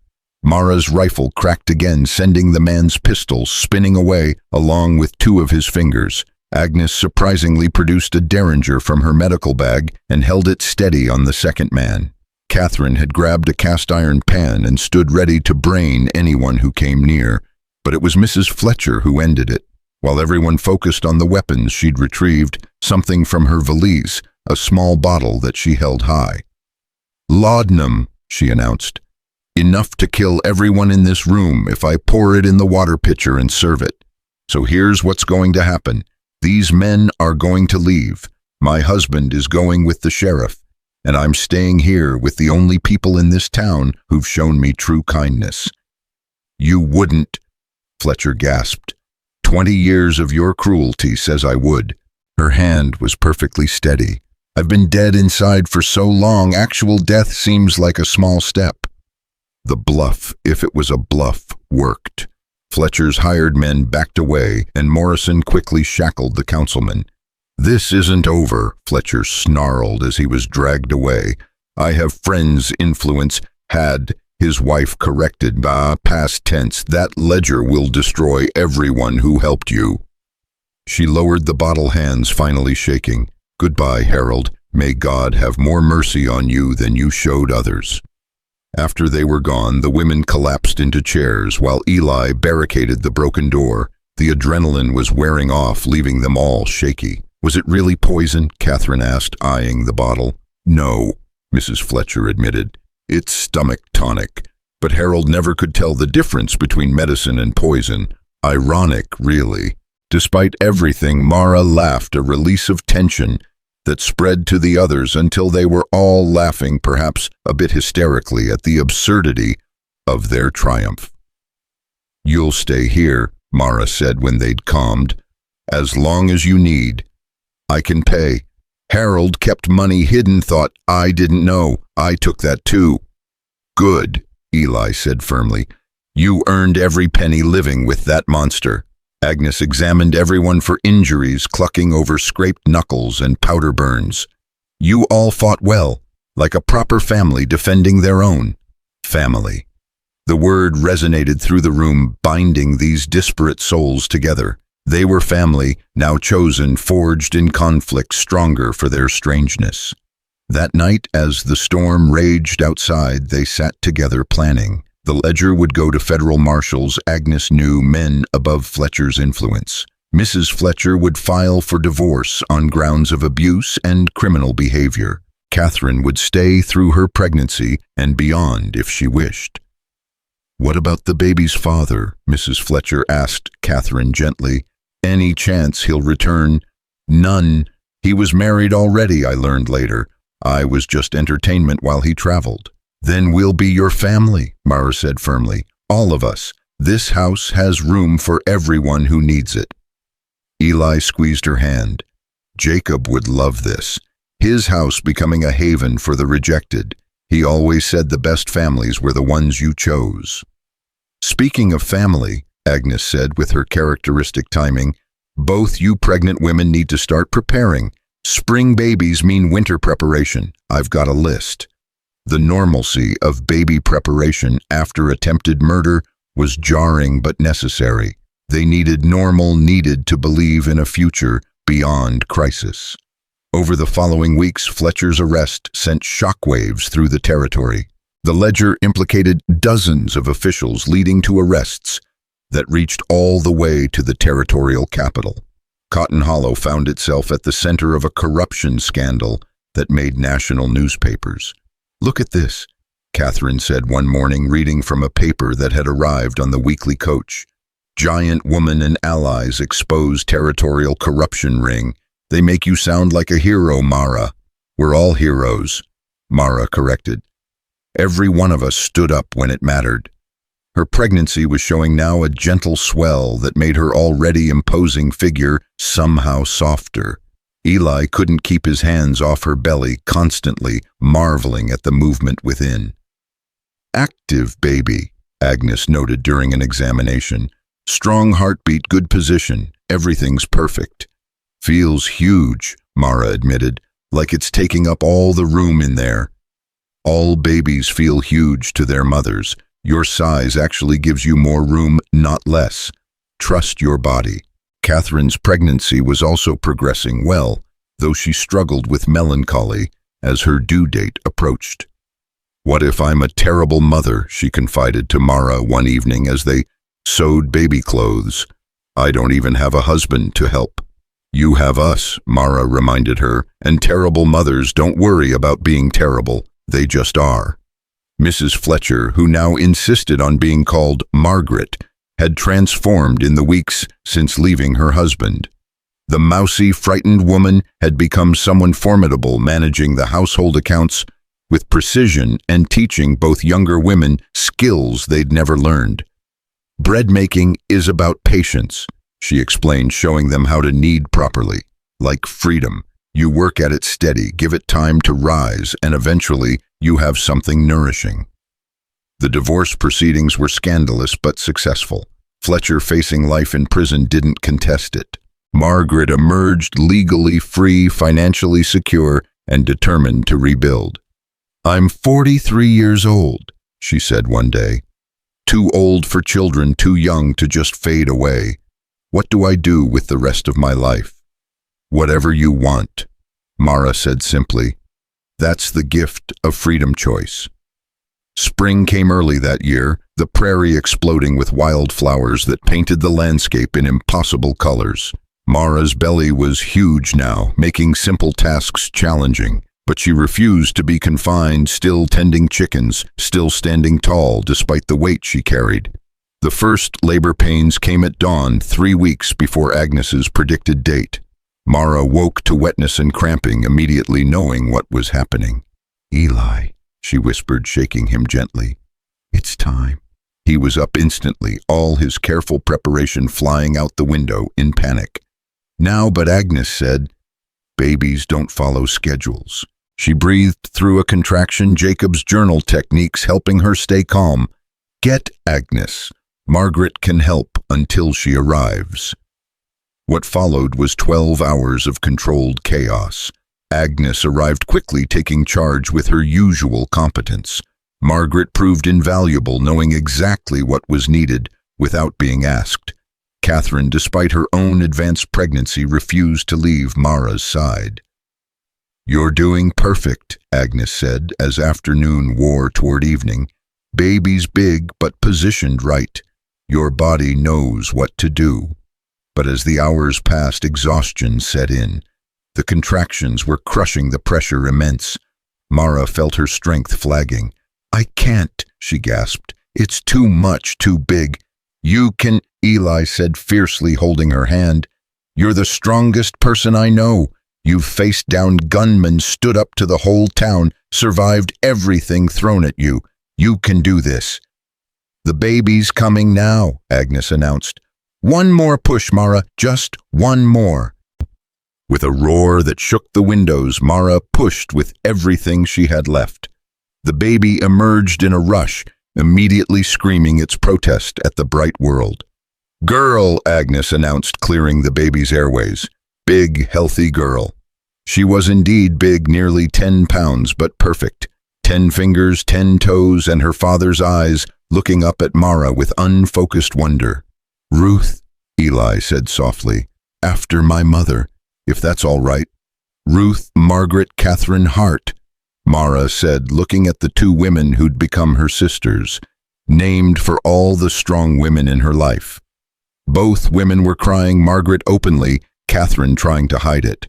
Mara's rifle cracked again, sending the man's pistol spinning away along with two of his fingers. Agnes surprisingly produced a derringer from her medical bag and held it steady on the second man. Catherine had grabbed a cast-iron pan and stood ready to brain anyone who came near, but it was Mrs. Fletcher who ended it. While everyone focused on the weapons she'd retrieved, something from her valise, a small bottle that she held high. "Laudanum," she announced. "Enough to kill everyone in this room if I pour it in the water pitcher and serve it. So here's what's going to happen. These men are going to leave. My husband is going with the sheriff, and I'm staying here with the only people in this town who've shown me true kindness." "You wouldn't," Fletcher gasped. 20 years of your cruelty says I would." Her hand was perfectly steady. "I've been dead inside for so long, actual death seems like a small step." The bluff, if it was a bluff, worked. Fletcher's hired men backed away, and Morrison quickly shackled the councilman. "This isn't over," Fletcher snarled as he was dragged away. "I have friends' influence, had," his wife corrected, past tense. "That ledger will destroy everyone who helped you." She lowered the bottle hands, finally shaking. "Goodbye, Harold. May God have more mercy on you than you showed others." After they were gone, the women collapsed into chairs while Eli barricaded the broken door. The adrenaline was wearing off, leaving them all shaky. "Was it really poison?" Catherine asked, eyeing the bottle. "No," Mrs. Fletcher admitted. "It's stomach tonic." But Harold never could tell the difference between medicine and poison. Ironic, really. Despite everything, Mara laughed, a release of tension that spread to the others until they were all laughing, perhaps a bit hysterically, at the absurdity of their triumph. "You'll stay here," Mara said when they'd calmed. "As long as you need. I can pay. Harold kept money hidden, thought I didn't know. I took that too." "Good," Eli said firmly. "You earned every penny living with that monster." Agnes examined everyone for injuries, clucking over scraped knuckles and powder burns. "You all fought well, like a proper family defending their own." Family. The word resonated through the room, binding these disparate souls together. They were family, now chosen, forged in conflict, stronger for their strangeness. That night, as the storm raged outside, they sat together planning. The ledger would go to federal marshals, Agnes knew, men above Fletcher's influence. Mrs. Fletcher would file for divorce on grounds of abuse and criminal behavior. Catherine would stay through her pregnancy and beyond if she wished. "What about the baby's father?" Mrs. Fletcher asked Catherine gently. "Any chance he'll return?" "None. He was married already, I learned later. I was just entertainment while he traveled." "Then we'll be your family," Mara said firmly. "All of us. This house has room for everyone who needs it." Eli squeezed her hand. Jacob would love this. His house becoming a haven for the rejected. He always said the best families were the ones you chose. "Speaking of family," Agnes said with her characteristic timing, "both you pregnant women need to start preparing. Spring babies mean winter preparation. I've got a list." The normalcy of baby preparation after attempted murder was jarring but necessary. They needed to believe in a future beyond crisis. Over the following weeks, Fletcher's arrest sent shockwaves through the territory. The ledger implicated dozens of officials, leading to arrests that reached all the way to the territorial capital. Cotton Hollow found itself at the center of a corruption scandal that made national newspapers. "Look at this," Catherine said one morning, reading from a paper that had arrived on the weekly coach. "Giant Woman and Allies expose territorial corruption ring. They make you sound like a hero, Mara." "We're all heroes," Mara corrected. "Every one of us stood up when it mattered." Her pregnancy was showing now a gentle swell that made her already imposing figure somehow softer. Eli couldn't keep his hands off her belly, constantly marveling at the movement within. "Active baby," Agnes noted during an examination. "Strong heartbeat, good position, everything's perfect." "Feels huge," Mara admitted, "like it's taking up all the room in there." "All babies feel huge to their mothers. Your size actually gives you more room, not less. Trust your body. Catherine's pregnancy was also progressing well, though she struggled with melancholy as her due date approached. "What if I'm a terrible mother?" she confided to Mara one evening as they sewed baby clothes. "I don't even have a husband to help." "You have us," Mara reminded her, "and terrible mothers don't worry about being terrible, they just are." Mrs. Fletcher, who now insisted on being called Margaret, had transformed in the weeks since leaving her husband. The mousy, frightened woman had become someone formidable, managing the household accounts with precision and teaching both younger women skills they'd never learned. "Bread making is about patience," she explained, showing them how to knead properly. "Like freedom, you work at it steady, give it time to rise, and eventually you have something nourishing." The divorce proceedings were scandalous but successful. Fletcher, facing life in prison, didn't contest it. Margaret emerged legally free, financially secure, and determined to rebuild. "I'm 43 years old," she said one day. "Too old for children, too young to just fade away. What do I do with the rest of my life?" "Whatever you want," Mara said simply. "That's the gift of freedom choice." Spring came early that year, the prairie exploding with wildflowers that painted the landscape in impossible colors. Mara's belly was huge now, making simple tasks challenging, but she refused to be confined, still tending chickens, still standing tall despite the weight she carried. The first labor pains came at dawn, 3 weeks before Agnes's predicted date. Mara woke to wetness and cramping, immediately knowing what was happening. "Eli," she whispered, shaking him gently. "It's time." He was up instantly, all his careful preparation flying out the window in panic. "Now," but Agnes said, "Babies don't follow schedules." She breathed through a contraction, Jacob's journal techniques helping her stay calm. "Get Agnes. Margaret can help until she arrives." What followed was 12 hours of controlled chaos. Agnes arrived quickly, taking charge with her usual competence. Margaret proved invaluable, knowing exactly what was needed without being asked. Catherine, despite her own advanced pregnancy, refused to leave Mara's side. "You're doing perfect," Agnes said as afternoon wore toward evening. "Baby's big but positioned right. Your body knows what to do." But as the hours passed, exhaustion set in. The contractions were crushing, the pressure immense. Mara felt her strength flagging. "I can't," she gasped. "It's too much, too big." "You can," Eli said fiercely, holding her hand. "You're the strongest person I know. You've faced down gunmen, stood up to the whole town, survived everything thrown at you. You can do this." "The baby's coming now," Agnes announced. "One more push, Mara, just one more." With a roar that shook the windows, Mara pushed with everything she had left. The baby emerged in a rush, immediately screaming its protest at the bright world. "Girl," Agnes announced, clearing the baby's airways. "Big, healthy girl." She was indeed big, nearly 10 pounds, but perfect. 10 fingers, 10 toes, and her father's eyes looking up at Mara with unfocused wonder. "Ruth," Eli said softly, "after my mother, if that's all right." "Ruth Margaret Catherine Hart," Mara said, looking at the 2 women who'd become her sisters, named for all the strong women in her life. Both women were crying, Margaret openly, Catherine trying to hide it.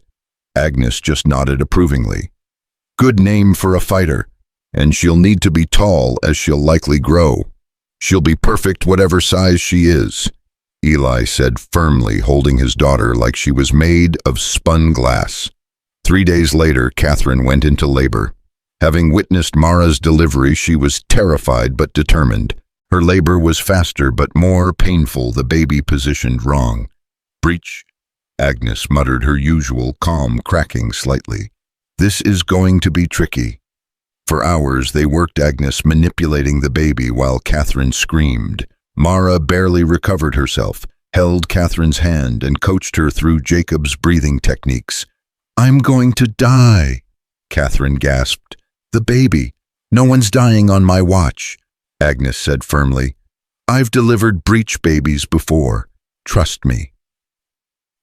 Agnes just nodded approvingly. "Good name for a fighter, and she'll need to be tall as she'll likely grow. She'll be perfect whatever size she is," Eli said firmly, holding his daughter like she was made of spun glass. 3 days later, Catherine went into labor. Having witnessed Mara's delivery, she was terrified but determined. Her labor was faster but more painful, the baby positioned wrong. "Breech," Agnes muttered, her usual calm cracking slightly. "This is going to be tricky." For hours they worked, Agnes manipulating the baby while Catherine screamed. Mara barely recovered herself, held Catherine's hand and coached her through Jacob's breathing techniques. "I'm going to die," Catherine gasped. "The baby. No one's dying on my watch." Agnes said firmly. "I've delivered breech babies before. Trust me."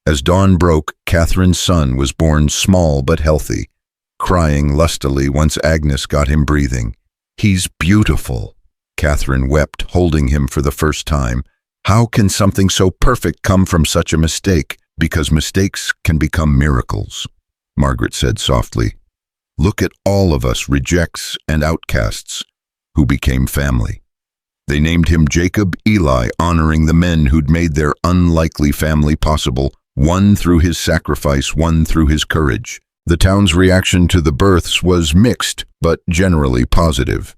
As dawn broke, Catherine's son was born small but healthy, crying lustily once Agnes got him breathing. "He's beautiful." Catherine wept, holding him for the first time. How can something so perfect come from such a mistake? Because mistakes can become miracles, Margaret said softly. Look at all of us rejects and outcasts who became family. They named him Jacob Eli, honoring the men who'd made their unlikely family possible, one through his sacrifice, one through his courage. The town's reaction to the births was mixed, but generally positive.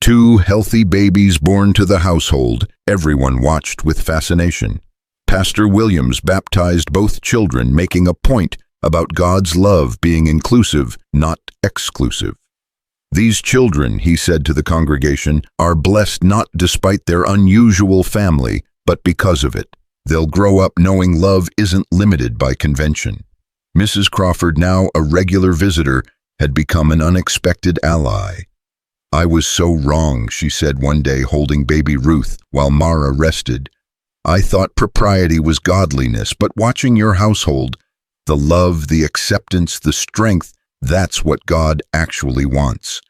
2 healthy babies born to the household, everyone watched with fascination. Pastor Williams baptized both children, making a point about God's love being inclusive, not exclusive. These children, he said to the congregation, are blessed not despite their unusual family, but because of it. They'll grow up knowing love isn't limited by convention. Mrs. Crawford, now a regular visitor, had become an unexpected ally. I was so wrong, she said one day, holding baby Ruth while Mara rested. I thought propriety was godliness, but watching your household, the love, the acceptance, the strength, that's what God actually wants.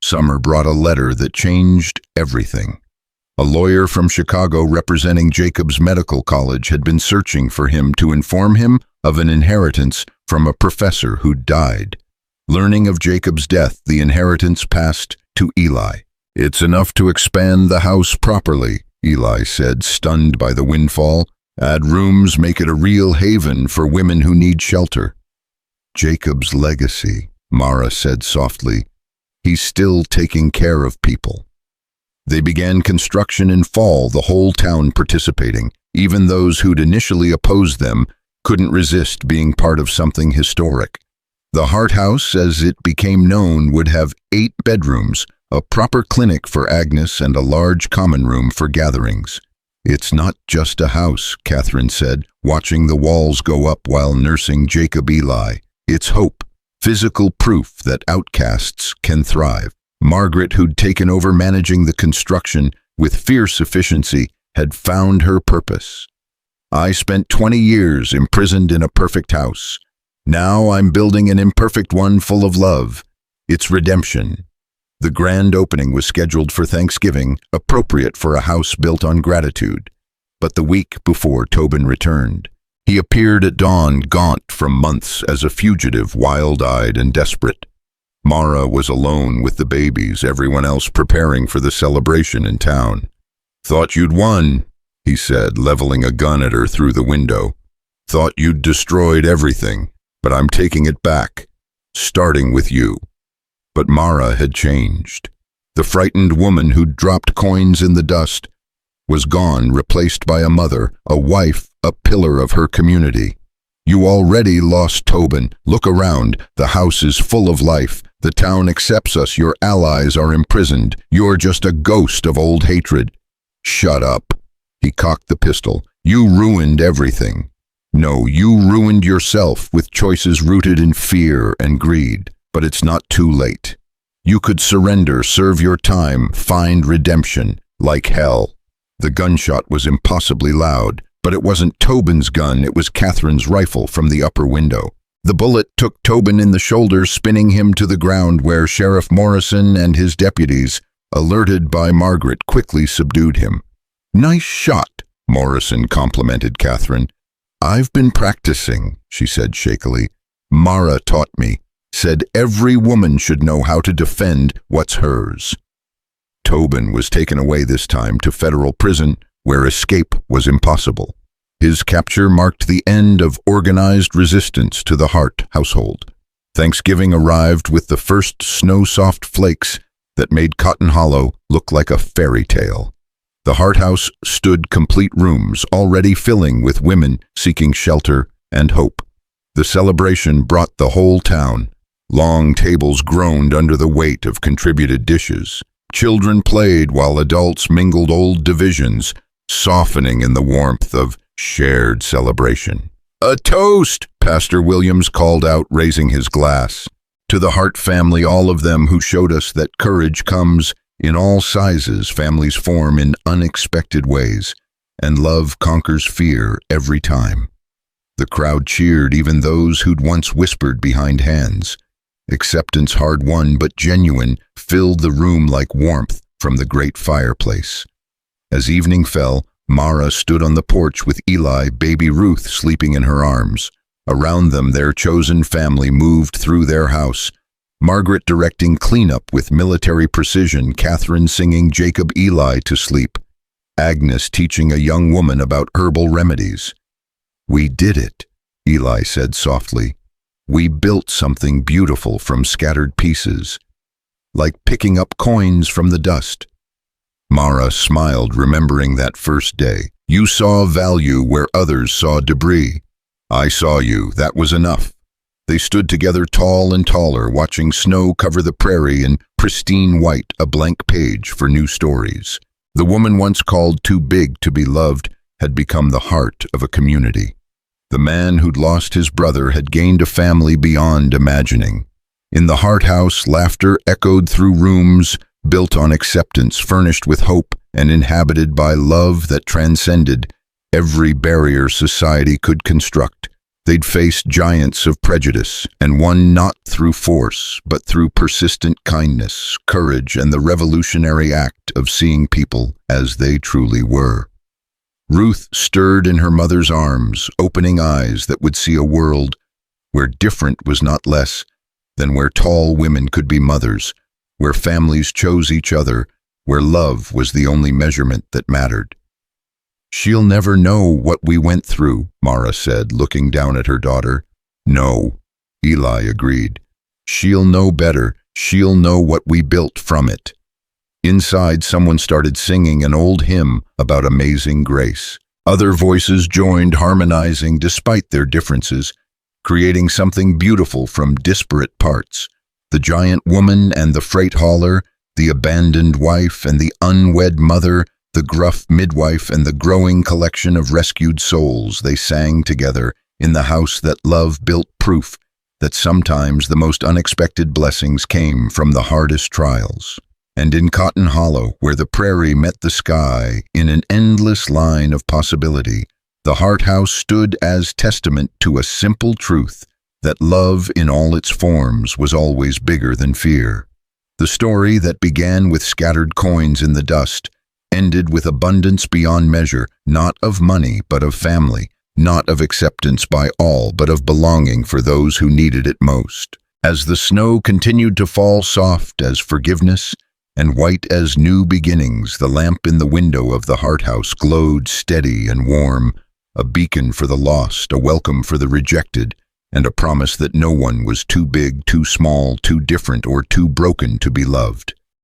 Summer brought a letter that changed everything. A lawyer from Chicago representing Jacob's medical college had been searching for him to inform him of an inheritance from a professor who'd died. Learning of Jacob's death, the inheritance passed to Eli. It's enough to expand the house properly, Eli said, stunned by the windfall. Add rooms, make it a real haven for women who need shelter. Jacob's legacy, Mara said softly. He's still taking care of people. They began construction in fall, the whole town participating. Even those who'd initially opposed them couldn't resist being part of something historic. The Hart House, as it became known, would have 8 bedrooms, a proper clinic for Agnes and a large common room for gatherings. It's not just a house, Catherine said, watching the walls go up while nursing Jacob Eli. It's hope, physical proof that outcasts can thrive. Margaret, who'd taken over managing the construction with fierce efficiency, had found her purpose. I spent 20 years imprisoned in a perfect house. Now I'm building an imperfect one full of love. It's redemption. The grand opening was scheduled for Thanksgiving, appropriate for a house built on gratitude. But the week before Tobin returned, he appeared at dawn, gaunt from months as a fugitive, wild-eyed and desperate. Mara was alone with the babies, everyone else preparing for the celebration in town. Thought you'd won, he said, leveling a gun at her through the window. Thought you'd destroyed everything, but I'm taking it back, starting with you. But Mara had changed. The frightened woman who'd dropped coins in the dust was gone, replaced by a mother, a wife, a pillar of her community. You already lost Tobin. Look around. The house is full of life. The town accepts us. Your allies are imprisoned. You're just a ghost of old hatred. Shut up. He cocked the pistol. You ruined everything. No, you ruined yourself with choices rooted in fear and greed. But it's not too late. You could surrender, serve your time, find redemption, like hell. The gunshot was impossibly loud, but it wasn't Tobin's gun, it was Catherine's rifle from the upper window. The bullet took Tobin in the shoulder, spinning him to the ground where Sheriff Morrison and his deputies, alerted by Margaret, quickly subdued him. Nice shot, Morrison complimented Catherine. I've been practicing, she said shakily. Mara taught me, said every woman should know how to defend what's hers. Tobin was taken away this time to federal prison, where escape was impossible. His capture marked the end of organized resistance to the Hart household. Thanksgiving arrived with the first snow-soft flakes that made Cotton Hollow look like a fairy tale. The Hart house stood complete rooms, already filling with women seeking shelter and hope. The celebration brought the whole town. Long tables groaned under the weight of contributed dishes. Children played while adults mingled old divisions, softening in the warmth of shared celebration. A toast, Pastor Williams called out, raising his glass. To the Hart family, all of them who showed us that courage comes In all sizes, families form in unexpected ways, and love conquers fear every time. The crowd cheered even those who'd once whispered behind hands. Acceptance, hard-won but genuine, filled the room like warmth from the great fireplace. As evening fell, Mara stood on the porch with Eli, baby Ruth sleeping in her arms. Around them, their chosen family moved through their house, Margaret directing cleanup with military precision, Catherine singing Jacob Eli to sleep, Agnes teaching a young woman about herbal remedies. "We did it," Eli said softly. "We built something beautiful from scattered pieces, like picking up coins from the dust." Mara smiled, remembering that first day. "You saw value where others saw debris. I saw you, that was enough." They stood together, tall and taller, watching snow cover the prairie in pristine white, a blank page for new stories. The woman once called too big to be loved had become the heart of a community. The man who'd lost his brother had gained a family beyond imagining. In the Hart house, laughter echoed through rooms built on acceptance, furnished with hope, and inhabited by love that transcended every barrier society could construct. They'd faced giants of prejudice, and won not through force, but through persistent kindness, courage, and the revolutionary act of seeing people as they truly were. Ruth stirred in her mother's arms, opening eyes that would see a world where different was not less than where tall women could be mothers, where families chose each other, where love was the only measurement that mattered. "She'll never know what we went through," Mara said, looking down at her daughter. "No," Eli agreed. "She'll know better. She'll know what we built from it." Inside, someone started singing an old hymn about amazing grace. Other voices joined, harmonizing despite their differences, creating something beautiful from disparate parts. The giant woman and the freight hauler, the abandoned wife and the unwed mother, the gruff midwife and the growing collection of rescued souls, they sang together in the house that love built, proof that sometimes the most unexpected blessings came from the hardest trials. And in Cotton Hollow, where the prairie met the sky in an endless line of possibility, the Hart house stood as testament to a simple truth, that love in all its forms was always bigger than fear. The story that began with scattered coins in the dust ended with abundance beyond measure, not of money but of family, not of acceptance by all but of belonging for those who needed it most. As the snow continued to fall, soft as forgiveness and white as new beginnings, the lamp in the window of the Hart house glowed steady and warm, a beacon for the lost, a welcome for the rejected, and a promise that no one was too big, too small, too different, or too broken to be loved.